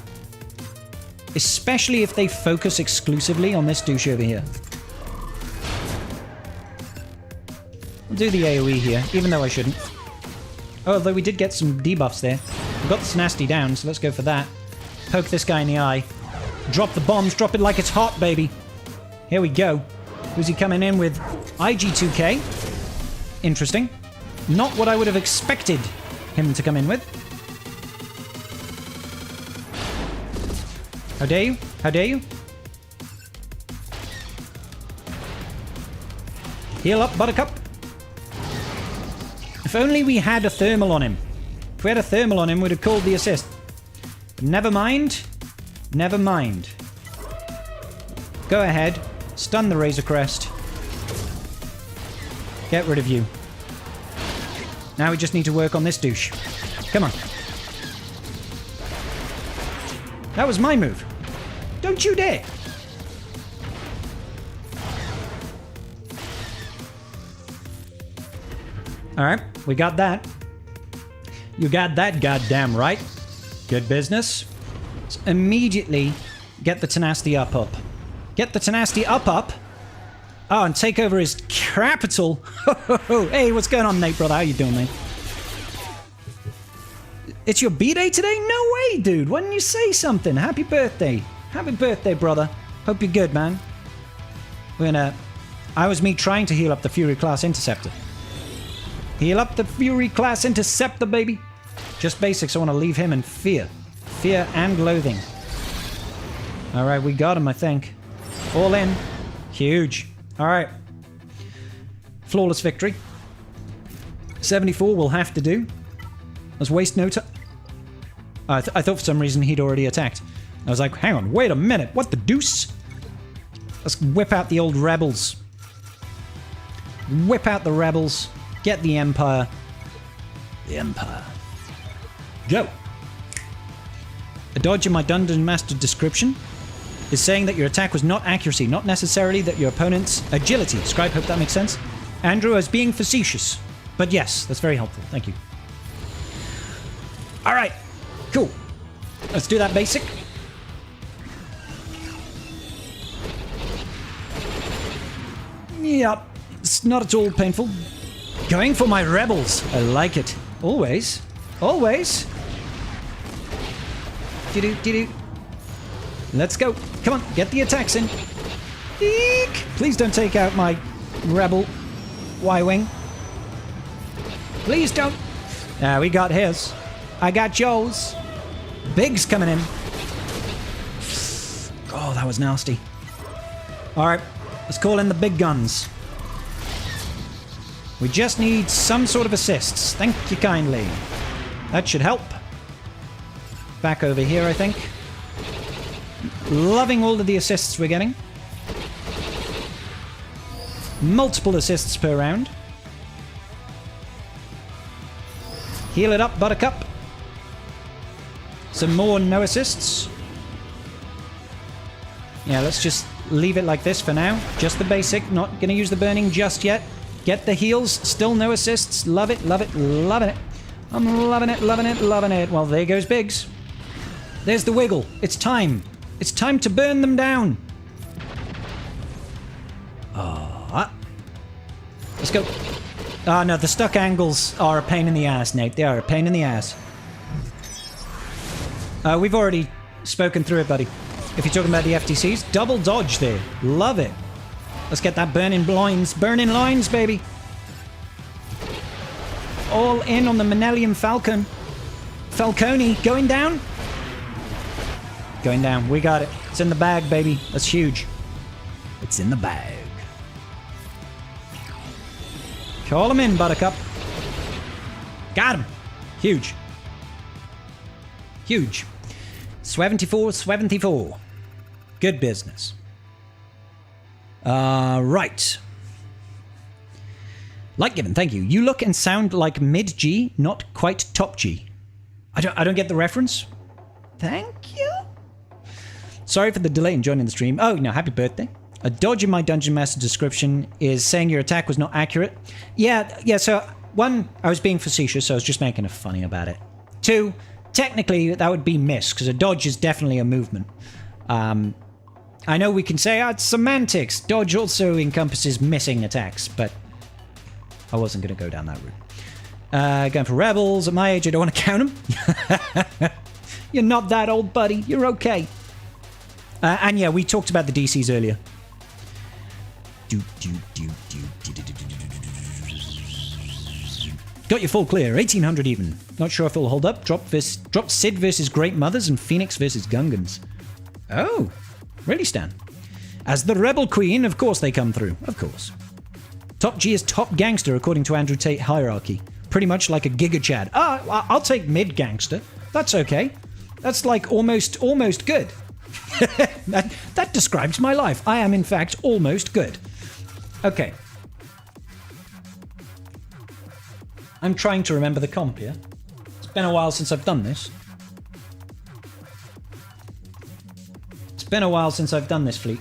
Especially if they focus exclusively on this douche over here. I'll do the AoE here, even though I shouldn't. Although we did get some debuffs there. We got the tenacity down, so let's go for that. Poke this guy in the eye. Drop the bombs, drop it like it's hot, baby. Here we go. Who's he coming in with? IG2K. Interesting. Not what I would have expected him to come in with. How dare you? How dare you? Heal up, Buttercup. If only we had a thermal on him. If we had a thermal on him, we'd have called the assist. But never mind. Never mind. Go ahead. Stun the Razor Crest. Get rid of you. Now we just need to work on this douche. Come on. That was my move. Don't you dare. All right, we got that. You got that goddamn right. Good business. Let's immediately get the tenacity up. Get the tenacity up. Oh, and take over his capital. Hey, what's going on, Nate, brother? How you doing, mate? It's your B-Day today? No way, dude. Why didn't you say something? Happy birthday. Happy birthday, brother. Hope you're good, man. I was me trying to heal up the Fury class Interceptor. Heal up the Fury class Interceptor, baby. Just basics. I want to leave him in fear. Fear and loathing. All right, we got him, I think. All in. Huge. All right. Flawless victory. 74 will have to do. Let's waste no time. I thought for some reason he'd already attacked. I was like, hang on, wait a minute. What the deuce? Let's whip out the old rebels. Whip out the rebels. Get the Empire. The Empire. Go. A dodge in my Dungeon Master description is saying that your attack was not accuracy, not necessarily that your opponent's agility. Scribe, hope that makes sense. Andrew, as being facetious. But yes, that's very helpful. Thank you. All right. Cool. Let's do that basic. Yep. It's not at all painful. Going for my rebels. I like it. Always. Always. Do-do. Let's go. Come on. Get the attacks in. Eek. Please don't take out my rebel Y-Wing. Please don't. We got his. I got Joe's. Big's coming in. Oh, that was nasty. All right. Let's call in the big guns. We just need some sort of assists. Thank you kindly. That should help. Back over here, I think. Loving all of the assists we're getting. Multiple assists per round. Heal it up, Buttercup. Some more no assists. Yeah, let's just leave it like this for now. Just the basic. Not going to use the burning just yet. Get the heals. Still no assists. Love it, love it, loving it. I'm loving it, loving it, loving it. Well, there goes Biggs. There's the wiggle. It's time. It's time to burn them down. Let's go. Oh, no, the stuck angles are a pain in the ass, Nate. They are a pain in the ass. We've already spoken through it, buddy. If you're talking about the FTCs, double dodge there. Love it. Let's get that burning lines. Burning lines, baby. All in on the Millennium Falcon. Falcone going down. Going down. We got it. It's in the bag, baby. That's huge. It's in the bag. Call him in, Buttercup. Got him. Huge. Huge. 74. Good business. Right. Light given, thank you. You look and sound like mid G, not quite top G. I don't get the reference. Thank you. Sorry for the delay in joining the stream. Oh, no, happy birthday. A dodge in my Dungeon Master description is saying your attack was not accurate. Yeah, so one, I was being facetious, so I was just making a funny about it. Two, technically that would be miss, because a dodge is definitely a movement. I know we can say, it's semantics. Dodge also encompasses missing attacks, but I wasn't going to go down that route. Going for rebels. At my age, I don't want to count them. You're not that old, buddy. You're okay. And yeah, we talked about the DCs earlier. Got your full clear. 1800 even. Not sure if it'll hold up. Dropped Sid versus Great Mothers and Phoenix versus Gungans. Oh, really, Stan? As the Rebel Queen, of course they come through. Of course. Top G is top gangster according to Andrew Tate hierarchy. Pretty much like a Giga Chad. I'll take mid gangster. That's okay. That's like almost good. that describes my life. I am in fact almost good. Okay. I'm trying to remember the comp here. It's been a while since I've done this. It's been a while since I've done this, Fleet.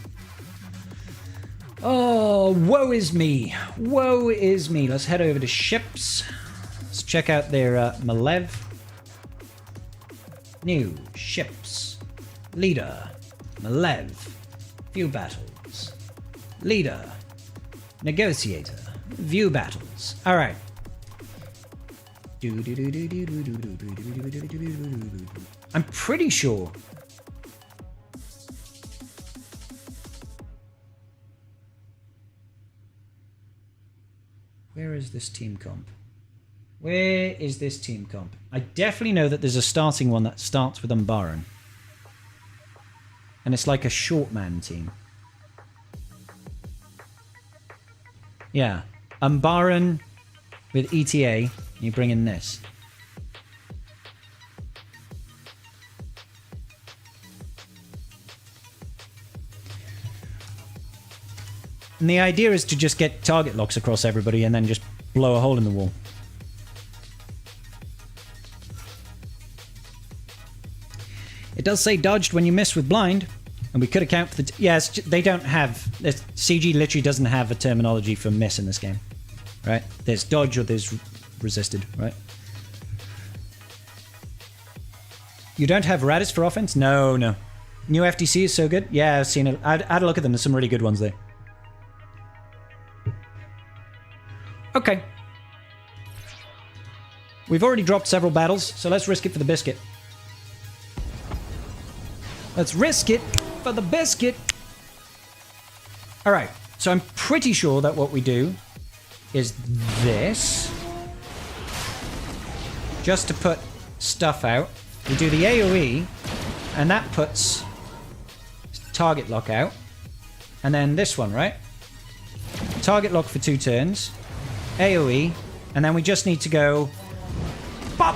Oh, woe is me. Woe is me. Let's head over to ships. Let's check out their Malev. New ships. Leader. Malev. Few battles. Leader. Negotiator. View battles. All right. I'm pretty sure. Where is this team comp? Where is this team comp? I definitely know that there's a starting one that starts with Umbaran. And it's like a short man team. Yeah. Umbaran with ETA. You bring in this. And the idea is to just get target locks across everybody and then just blow a hole in the wall. It does say dodged when you miss with blind, and we could account for the... Yes, they don't have... CG literally doesn't have a terminology for miss in this game, right? There's dodge or there's resisted, right? You don't have Radis for offense? No, no. New FTC is so good. Yeah, I've seen it. I had a look at them. There's some really good ones there. Okay. We've already dropped several battles, so let's risk it for the biscuit. Let's risk it for the biscuit. Alright, so I'm pretty sure that what we do is this. Just to put stuff out. We do the AoE, and that puts target lock out. And then this one, right? Target lock for 2 turns. AoE, and then we just need to go... Pop!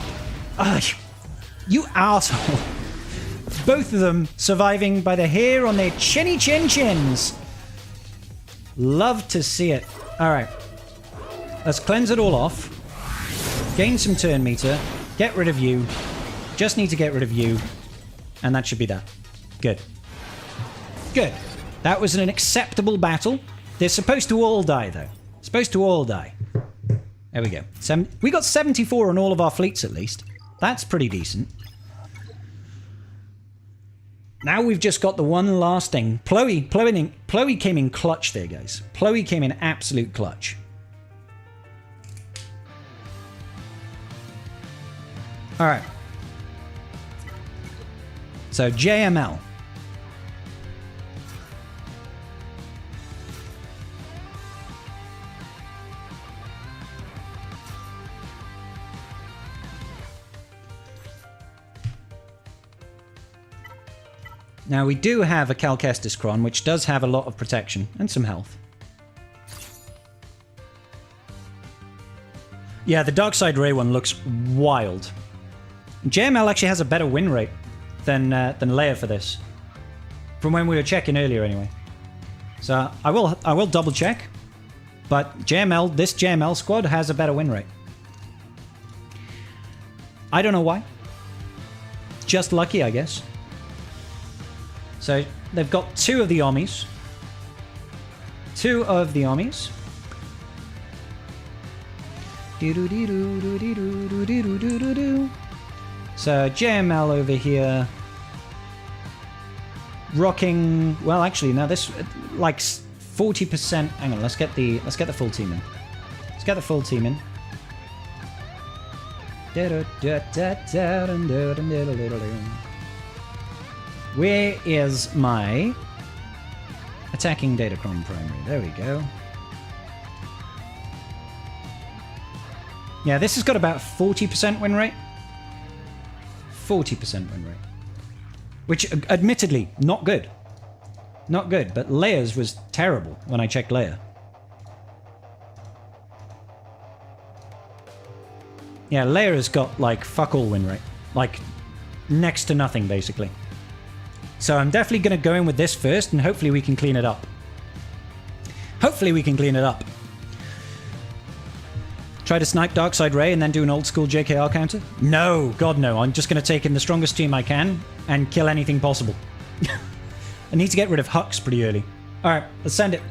You arsehole! Both of them surviving by the hair on their chinny chin chins. Love to see it. Alright. Let's cleanse it all off. Gain some turn meter. Get rid of you. Just need to get rid of you. And that should be that. Good. Good. That was an acceptable battle. They're supposed to all die, though. Supposed to all die. There we go. We got 74 on all of our fleets, at least. That's pretty decent. Now we've just got the one last thing. Ploey came in clutch there, guys. Ploey came in absolute clutch. Alright. So, JML. Now, we do have a Cal Kestis Kron, which does have a lot of protection and some health. Yeah, the Darkside Ray one looks wild. JML actually has a better win rate than Leia for this. From when we were checking earlier, anyway. So, I will double check. But this JML squad has a better win rate. I don't know why. Just lucky, I guess. So, they've got 2 of the armies. 2 of the armies. So, JML over here. Rocking... Well, actually, now this... Like, 40%... Hang on, let's get the full team in. Let's get the full team in. Where is my attacking Datacron primary? There we go. Yeah, this has got about 40% win rate. 40% win rate. Which, admittedly, not good. Not good, but Leia's was terrible when I checked Leia. Yeah, Leia's got, like, fuck all win rate. Like, next to nothing, basically. So I'm definitely going to go in with this first, and hopefully we can clean it up. Hopefully we can clean it up. Try to snipe Darkside Ray and then do an old school JKR counter? No, God no. I'm just going to take in the strongest team I can and kill anything possible. I need to get rid of Hux pretty early. Alright, let's send it.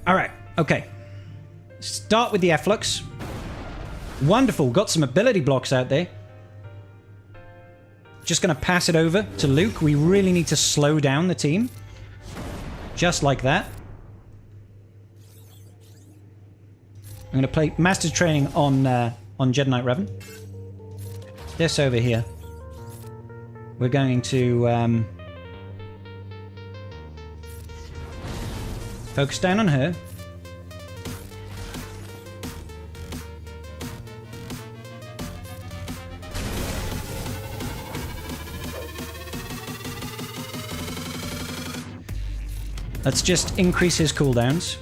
All right. Okay. Start with the Efflux. Wonderful. Got some ability blocks out there. Just going to pass it over to Luke. We really need to slow down the team. Just like that. I'm going to play Master's Training on Jedi Knight Revan. This over here. We're going to focus down on her. Let's just increase his cooldowns.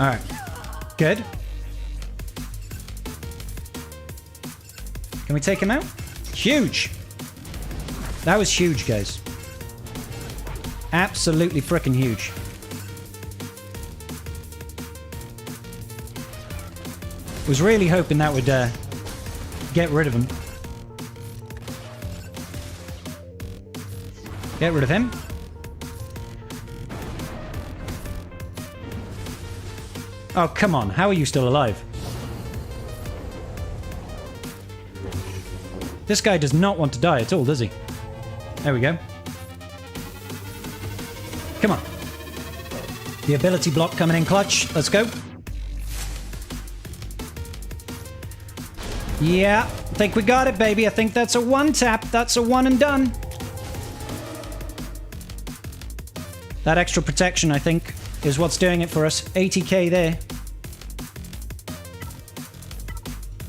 Alright. Good. Can we take him out? Huge! That was huge, guys. Absolutely freaking huge. Was really hoping that would get rid of him. Get rid of him. Oh, come on. How are you still alive? This guy does not want to die at all, does he? There we go. Come on. The ability block coming in clutch. Let's go. Yeah, I think we got it, baby. I think that's a one tap. That's a one and done. That extra protection, I think, is what's doing it for us. 80k there.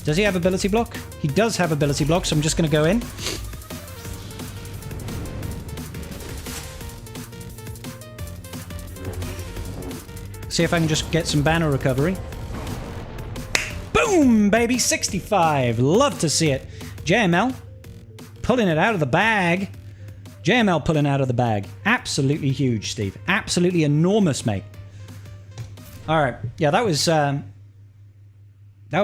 Does he have ability block? He does have ability block, so I'm just going to go in. See if I can just get some banner recovery. Boom, baby! 65. Love to see it. JML pulling it out of the bag. JML pulling out of the bag. Absolutely huge, Steve. Absolutely enormous, mate. All right. Yeah, that was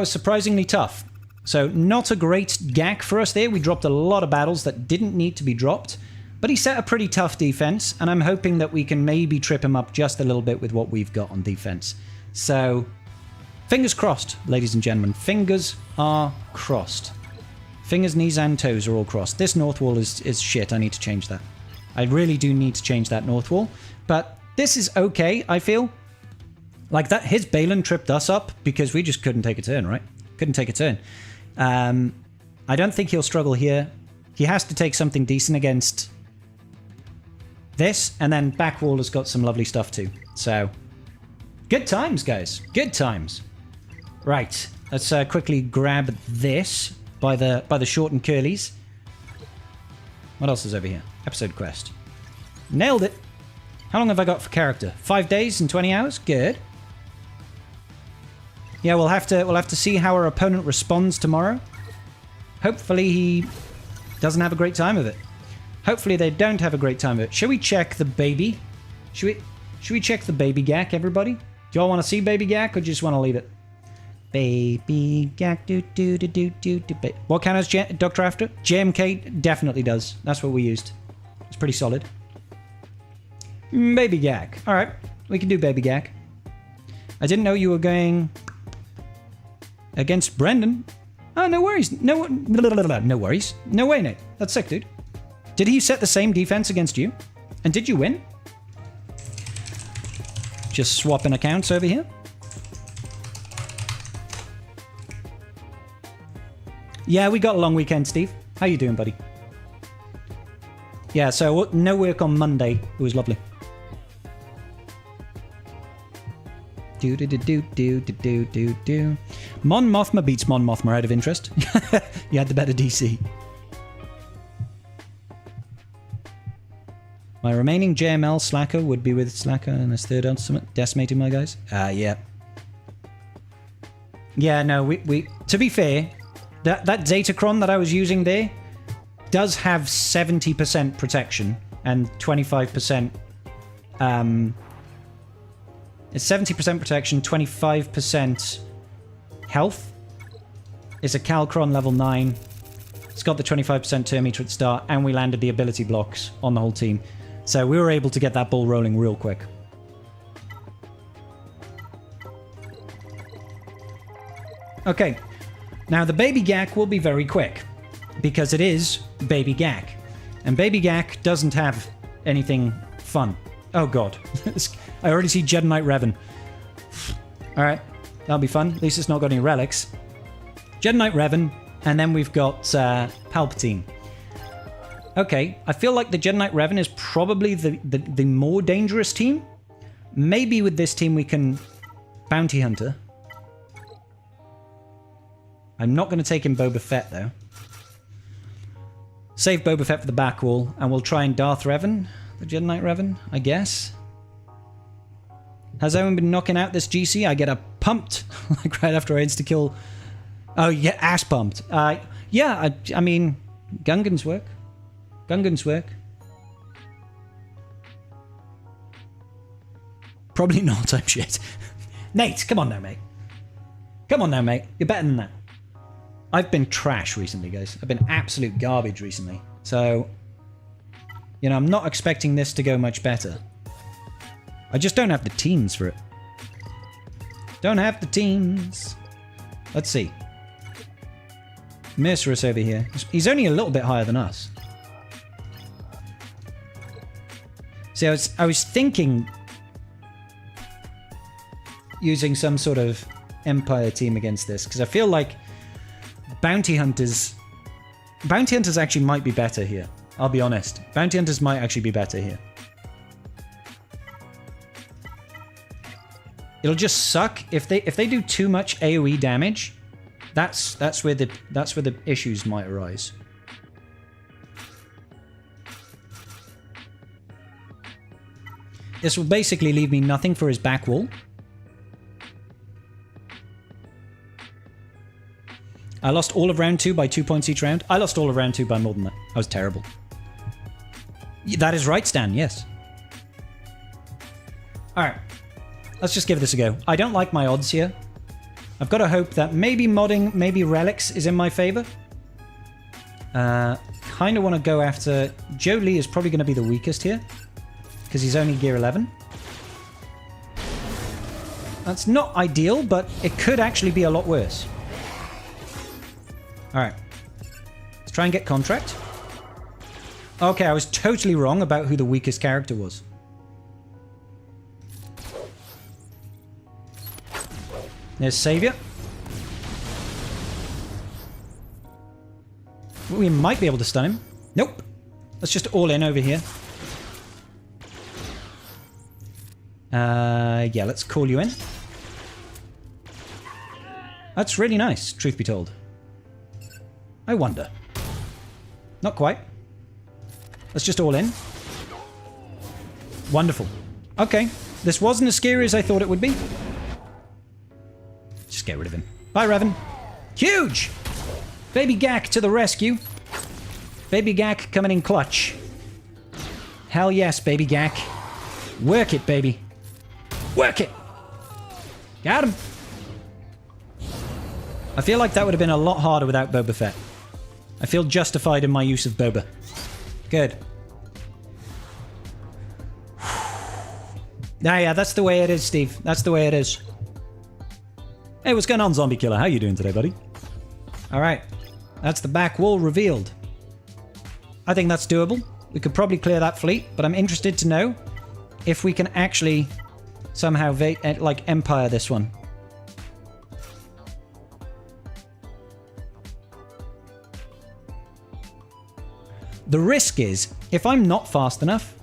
surprisingly tough. So not a great GAC for us there. We dropped a lot of battles that didn't need to be dropped. But he set a pretty tough defense, and I'm hoping that we can maybe trip him up just a little bit with what we've got on defense. So, fingers crossed, ladies and gentlemen. Fingers are crossed. Fingers, knees, and toes are all crossed. This north wall is shit. I need to change that. I really do need to change that north wall. But this is okay, I feel. Like that, his Balin tripped us up because we just couldn't take a turn, right? Couldn't take a turn. I don't think he'll struggle here. He has to take something decent against this, and then back wall has got some lovely stuff too. So, good times, guys. Good times. Right, let's quickly grab this by the short and curlies. What else is over here? Episode quest. Nailed it. How long have I got for character? 5 days and 20 hours? Good. Yeah, we'll have to see how our opponent responds tomorrow. Hopefully he doesn't have a great time of it. Hopefully they don't have a great time of it. Shall we check the baby? Should we check the baby GAC, everybody? Do y'all want to see baby GAC or just want to leave it? Baby GAC, do. What kind is Doctor after? JMK definitely does. That's what we used. It's pretty solid. Baby GAC. All right, we can do baby GAC. I didn't know you were going against Brendan. Oh, no worries. No worries. No way, Nate. That's sick, dude. Did he set the same defense against you? And did you win? Just swapping accounts over here. Yeah, we got a long weekend, Steve. How you doing, buddy? Yeah, so no work on Monday. It was lovely. Do. Mon Mothma beats Mon Mothma out of interest. You had the better DC. My remaining JML Slacker would be with Slacker and his third ultimate, decimating my guys. Yeah. Yeah, no, we to be fair, that Datacron that I was using there does have 70% protection and 25%. It's 70% protection, 25% health. It's a Calcron level 9. It's got the 25% turn meter at the start, and we landed the ability blocks on the whole team. So we were able to get that ball rolling real quick. Okay, now the Baby Gak will be very quick, because it is Baby Gak. And Baby Gak doesn't have anything fun. Oh god. I already see Jedi Knight Revan. Alright, that'll be fun. At least it's not got any relics. Jedi Knight Revan, and then we've got Palpatine. Okay, I feel like the Jedi Knight Revan is probably the more dangerous team. Maybe with this team we can Bounty Hunter. I'm not going to take him Boba Fett, though. Save Boba Fett for the back wall, and we'll try and Darth Revan, the Jedi Knight Revan, I guess. Has anyone been knocking out this GC? I get a pumped, like right after I insta-kill. Oh, yeah, ass pumped. Yeah, I mean, Gungans work. Gungans work. Probably not, I'm shit. Nate, come on now, mate. Come on now, mate. You're better than that. I've been trash recently, guys. I've been absolute garbage recently. So, you know, I'm not expecting this to go much better. I just don't have the teams for it. Don't have the teams. Let's see. Mercerus over here. He's only a little bit higher than us. See, I was thinking using some sort of Empire team against this, because I feel like Bounty Hunters actually might be better here. I'll be honest. Bounty Hunters might actually be better here. It'll just suck if they do too much AoE damage. That's where the issues might arise. This will basically leave me nothing for his back wall. I lost all of round 2 by 2 points each round. I lost all of round 2 by more than that. I was terrible. That is right, Stan, yes. Alright. Let's just give this a go. I don't like my odds here. I've got to hope that maybe modding, maybe relics is in my favor. Kind of want to go after... Joe Lee is probably going to be the weakest here, because he's only gear 11. That's not ideal, but it could actually be a lot worse. Alright. Let's try and get contract. Okay, I was totally wrong about who the weakest character was. There's Savior. We might be able to stun him. Nope. Let's just all in over here. Yeah, let's call you in. That's really nice, truth be told. I wonder. Not quite. Let's just all in. Wonderful. Okay. This wasn't as scary as I thought it would be. Just get rid of him. Bye, Revan. Huge! Baby Gak to the rescue. Baby Gak coming in clutch. Hell yes, Baby Gak. Work it, baby. Work it! Got him! I feel like that would have been a lot harder without Boba Fett. I feel justified in my use of Boba. Good. Yeah, that's the way it is, Steve. That's the way it is. Hey, what's going on, Zombie Killer? How you doing today, buddy? Alright. That's the back wall revealed. I think that's doable. We could probably clear that fleet, but I'm interested to know if we can actually somehow, like, Empire this one. The risk is, if I'm not fast enough,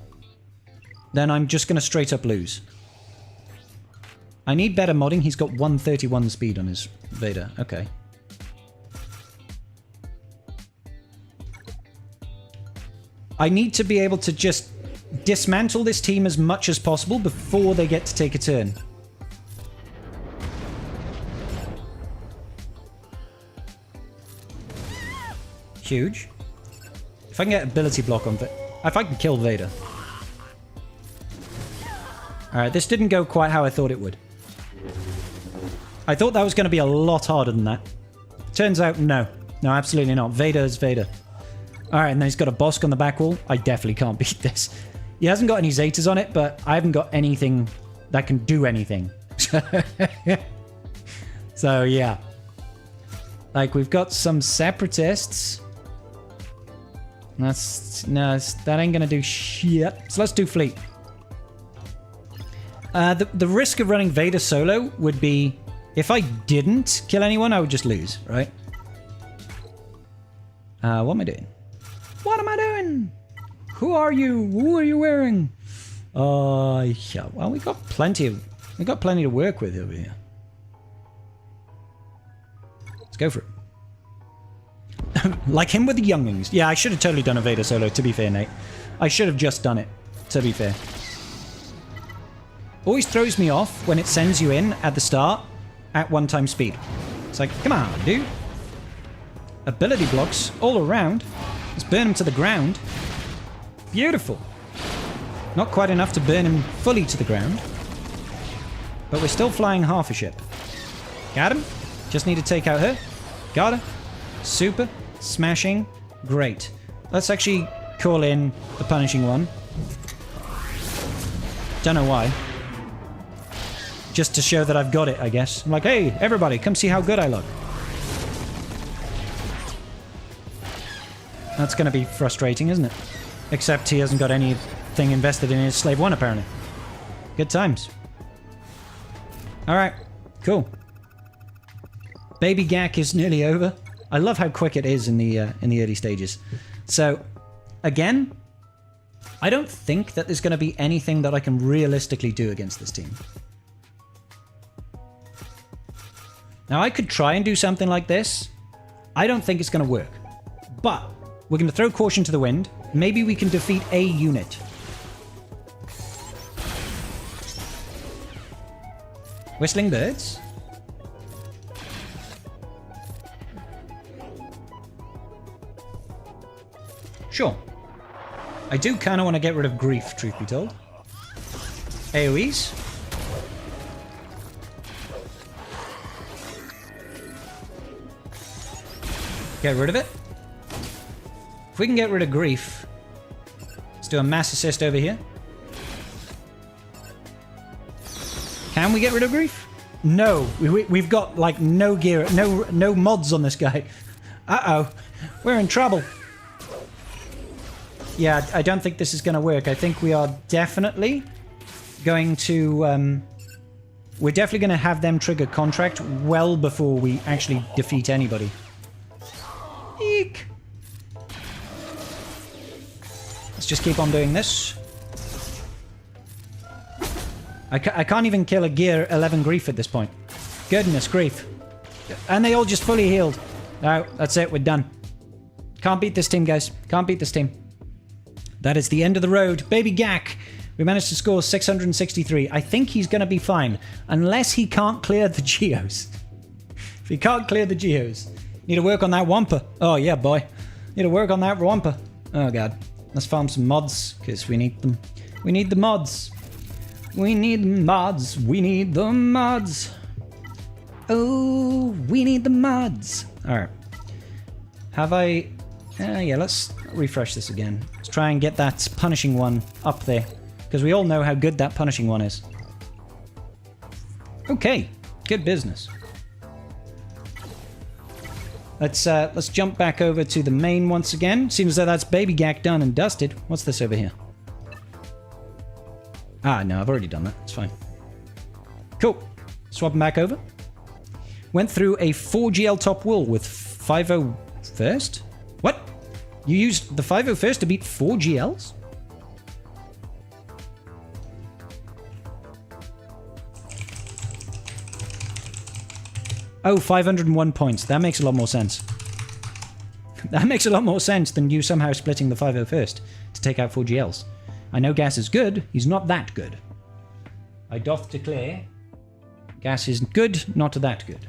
then I'm just going to straight up lose. I need better modding. He's got 131 speed on his Vader. Okay. I need to be able to just dismantle this team as much as possible before they get to take a turn. Huge. If I can get ability block on Vader. If I can kill Vader. Alright, this didn't go quite how I thought it would. I thought that was going to be a lot harder than that. Turns out, no. No, absolutely not. Vader is Vader. All right, and then he's got a Bosk on the back wall. I definitely can't beat this. He hasn't got any Zetas on it, but I haven't got anything that can do anything. So, yeah. Like, we've got some Separatists. That ain't gonna do shit. So let's do Fleet. The risk of running Vader solo would be, if I didn't kill anyone, I would just lose, right? What am I doing? What am I doing? Who are you? Who are you wearing? Yeah. Well, we got plenty to work with over here. Let's go for it. Like him with the younglings. Yeah, I should have totally done a Vader solo, to be fair, Nate. I should have just done it, to be fair. Always throws me off when it sends you in at the start at 1x speed. It's like, come on, dude. Ability blocks all around. Let's burn him to the ground. Beautiful. Not quite enough to burn him fully to the ground. But we're still flying half a ship. Got him. Just need to take out her. Got her. Super. Smashing. Great. Let's actually call in the punishing one. Don't know why. Just to show that I've got it, I guess. I'm like, hey, everybody, come see how good I look. That's going to be frustrating, isn't it? Except he hasn't got anything invested in his Slave 1, apparently. Good times. Alright, cool. Baby Gak is nearly over. I love how quick it is in the early stages. So, again, I don't think that there's going to be anything that I can realistically do against this team. Now, I could try and do something like this. I don't think it's going to work. But we're going to throw caution to the wind. Maybe we can defeat a unit. Whistling birds. Sure. I do kind of want to get rid of grief, truth be told. AoEs. Get rid of it. If we can get rid of grief, let's do a mass assist over here. Can we get rid of grief? No, we've got like no gear, no mods on this guy. Uh-oh, we're in trouble. Yeah, I don't think this is going to work. I think we are definitely going to... we're definitely going to have them trigger contract well before we actually defeat anybody. Eek. Let's just keep on doing this. I can't even kill a gear 11 grief at this point. Goodness grief. And they all just fully healed. No, that's it. We're done. Can't beat this team, guys. Can't beat this team. That is the end of the road. Baby Gak. We managed to score 663. I think he's going to be fine. Unless he can't clear the geos. If he can't clear the geos. Need to work on that Wampa. Oh, yeah, boy. Need to work on that Wampa. Oh, God. Let's farm some mods, because we need them. We need the mods. We need the mods. We need the mods. Oh, we need the mods. All right. Have I... yeah, let's refresh this again. Let's try and get that punishing one up there. Because we all know how good that punishing one is. Okay. Good business. Let's jump back over to the main once again. Seems as though that's Baby Gak done and dusted. What's this over here? Ah, no, I've already done that. It's fine. Cool. Swap them back over. Went through a 4GL top wall with 5.0 first? What? You used the 5.0 first to beat 4 GLs? Oh, 501 points. That makes a lot more sense. That makes a lot more sense than you somehow splitting the 5.0 first to take out 4 GLs. I know Gas is good. He's not that good. I doth declare, Gas is good, not that good.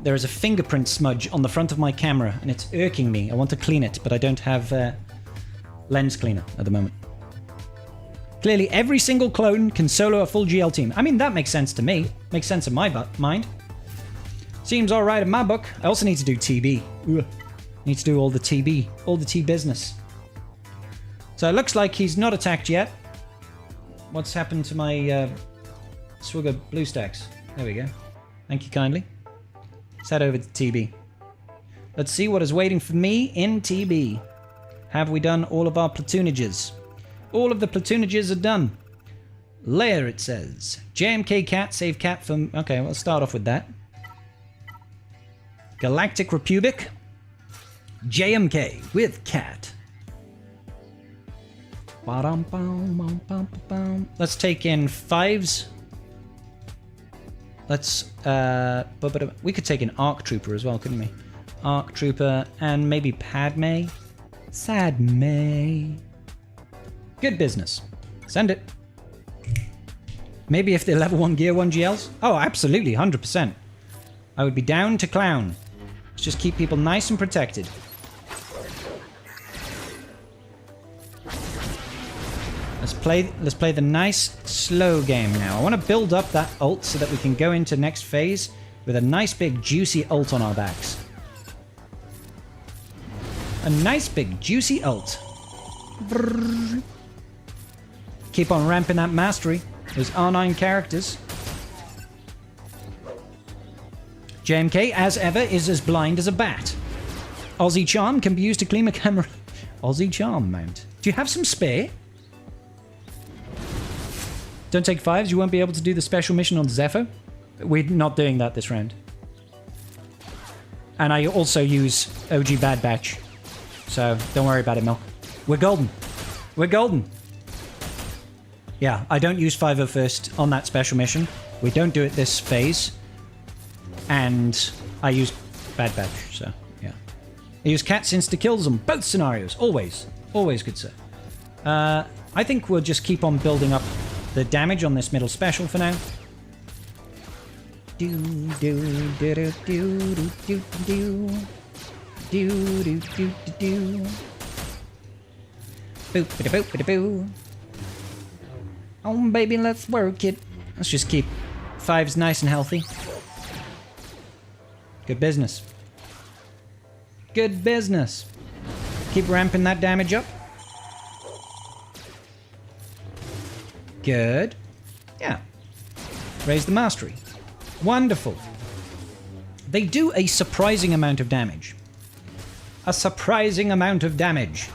There is a fingerprint smudge on the front of my camera, and it's irking me. I want to clean it, but I don't have lens cleaner at the moment. Clearly, every single clone can solo a full GL team. I mean, that makes sense to me. Makes sense in my mind. Seems all right in my book. I also need to do TB. Ugh. Need to do all the TB, all the T business. So it looks like he's not attacked yet. What's happened to my swig of blue stacks? There we go. Thank you kindly. Let's head over to TB. Let's see what is waiting for me in TB. Have we done all of our platoonages? All of the platoonages are done. Layer, it says. JMK cat, save cat from... Okay, we'll start off with that. Galactic Republic. JMK with cat. Let's take in 5s. Let's... we could take an ARC Trooper as well, couldn't we? ARC Trooper and maybe Padme. Sad May. Good business. Send it. Maybe if they're level 1 Gear 1 GLs? Oh, absolutely, 100%. I would be down to clown. Let's just keep people nice and protected. Let's play the nice, slow game now. I want to build up that ult so that we can go into next phase with a nice big juicy ult on our backs. A nice big juicy ult. Brrr. Keep on ramping that mastery. Those R9 characters. JMK, as ever, is as blind as a bat. Aussie Charm can be used to clean a camera. Aussie Charm mount. Do you have some spare? Don't take 5s, you won't be able to do the special mission on Zephyr. We're not doing that this round. And I also use OG Bad Batch. So, don't worry about it, Milk. We're golden. We're golden. Yeah, I don't use 501st on that special mission. We don't do it this phase. And I use Bad Batch, so, yeah. I use Cats insta-kills on both scenarios. Always. Always good, sir. I think we'll just keep on building up the damage on this middle special for now. Do do do do do do do do do do do. Boop ba boop ba boo. Oh baby, let's work it. Let's just keep 5s nice and healthy. Good business. Good business. Keep ramping that damage up. Good. Yeah. Raise the mastery. Wonderful. They do a surprising amount of damage. A surprising amount of damage.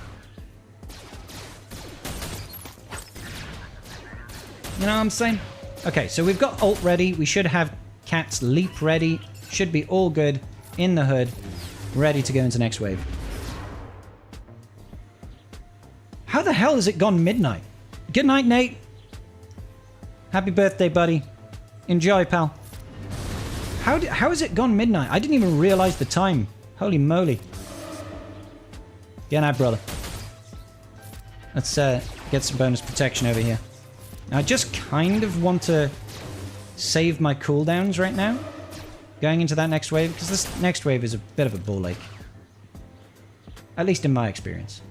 You know what I'm saying? Okay, so we've got ult ready. We should have Cat's leap ready. Should be all good in the hood. Ready to go into next wave. How the hell has it gone midnight? Good night, Nate. Happy birthday, buddy. Enjoy, pal. How has it gone midnight? I didn't even realize the time. Holy moly. Get out, brother. Let's get some bonus protection over here. Now, I just kind of want to save my cooldowns right now. Going into that next wave, because this next wave is a bit of a ball ache. At least in my experience.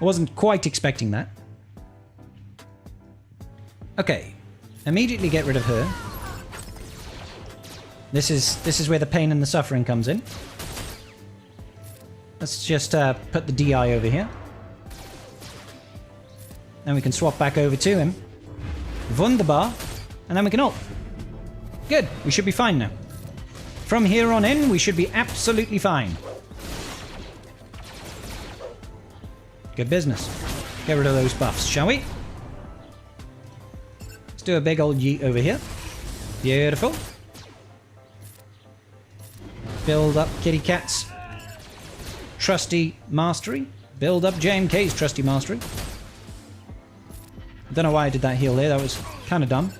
I wasn't quite expecting that. Okay. Immediately get rid of her. This is where the pain and the suffering comes in. Let's just put the DI over here. Then we can swap back over to him. Wunderbar. And then we can ult. Good. We should be fine now. From here on in, we should be absolutely fine. Good business. Get rid of those buffs, shall we? Let's do a big old yeet over here. Beautiful. Build up Kitty Cat's trusty mastery. Build up JMK's trusty mastery. I don't know why I did that heal there. That was kind of dumb.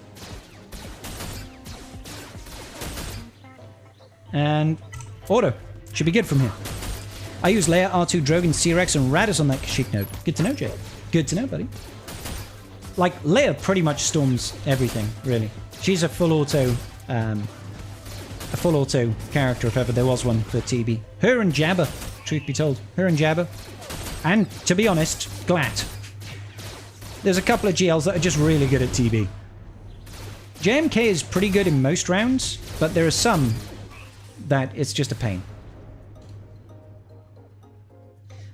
And auto. Should be good from here. I use Leia, R2, Drogon, C-Rex, and Radis on that Kashyyyk node. Good to know, Jay. Good to know, buddy. Like, Leia pretty much storms everything, really. She's a full auto character, if ever there was one for TB. Her and Jabba, truth be told. Her and Jabba. And, to be honest, Glat. There's a couple of GLs that are just really good at TB. JMK is pretty good in most rounds, but there are some that it's just a pain.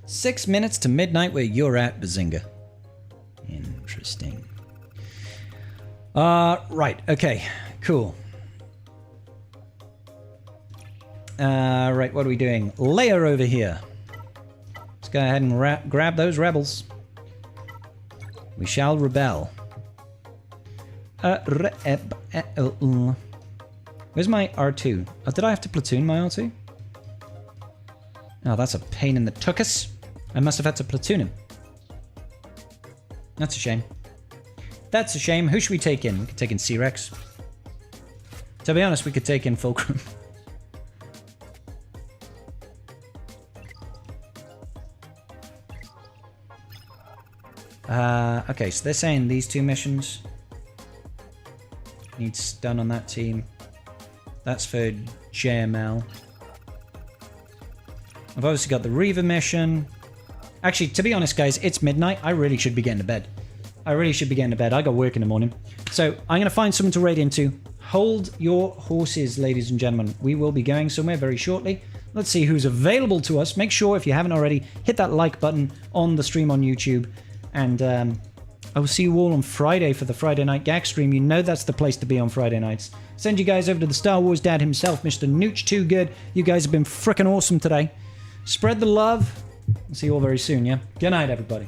6 minutes to midnight where you're at, Bazinga. Interesting. Right, okay, cool. Right, what are we doing? Layer over here. Let's go ahead and grab those rebels. We shall rebel. Where's my R2? Oh, did I have to platoon my R2? Oh, that's a pain in the tuchus. I must have had to platoon him. That's a shame. That's a shame. Who should we take in? We could take in C-Rex. To be honest, we could take in Fulcrum. Okay, so they're saying these two missions needs done on that team. That's for JML. I've obviously got the Reaver mission. Actually, to be honest, guys, it's midnight. I really should be getting to bed. I really should be getting to bed. I got work in the morning. So I'm going to find someone to raid into. Hold your horses, ladies and gentlemen. We will be going somewhere very shortly. Let's see who's available to us. Make sure, if you haven't already, hit that like button on the stream on YouTube. And I will see you all on Friday for the Friday night gag stream. You know that's the place to be on Friday nights. Send you guys over to the Star Wars dad himself, Mr. Nooch Too Good. You guys have been freaking awesome today. Spread the love. I'll see you all very soon, yeah? Good night, everybody.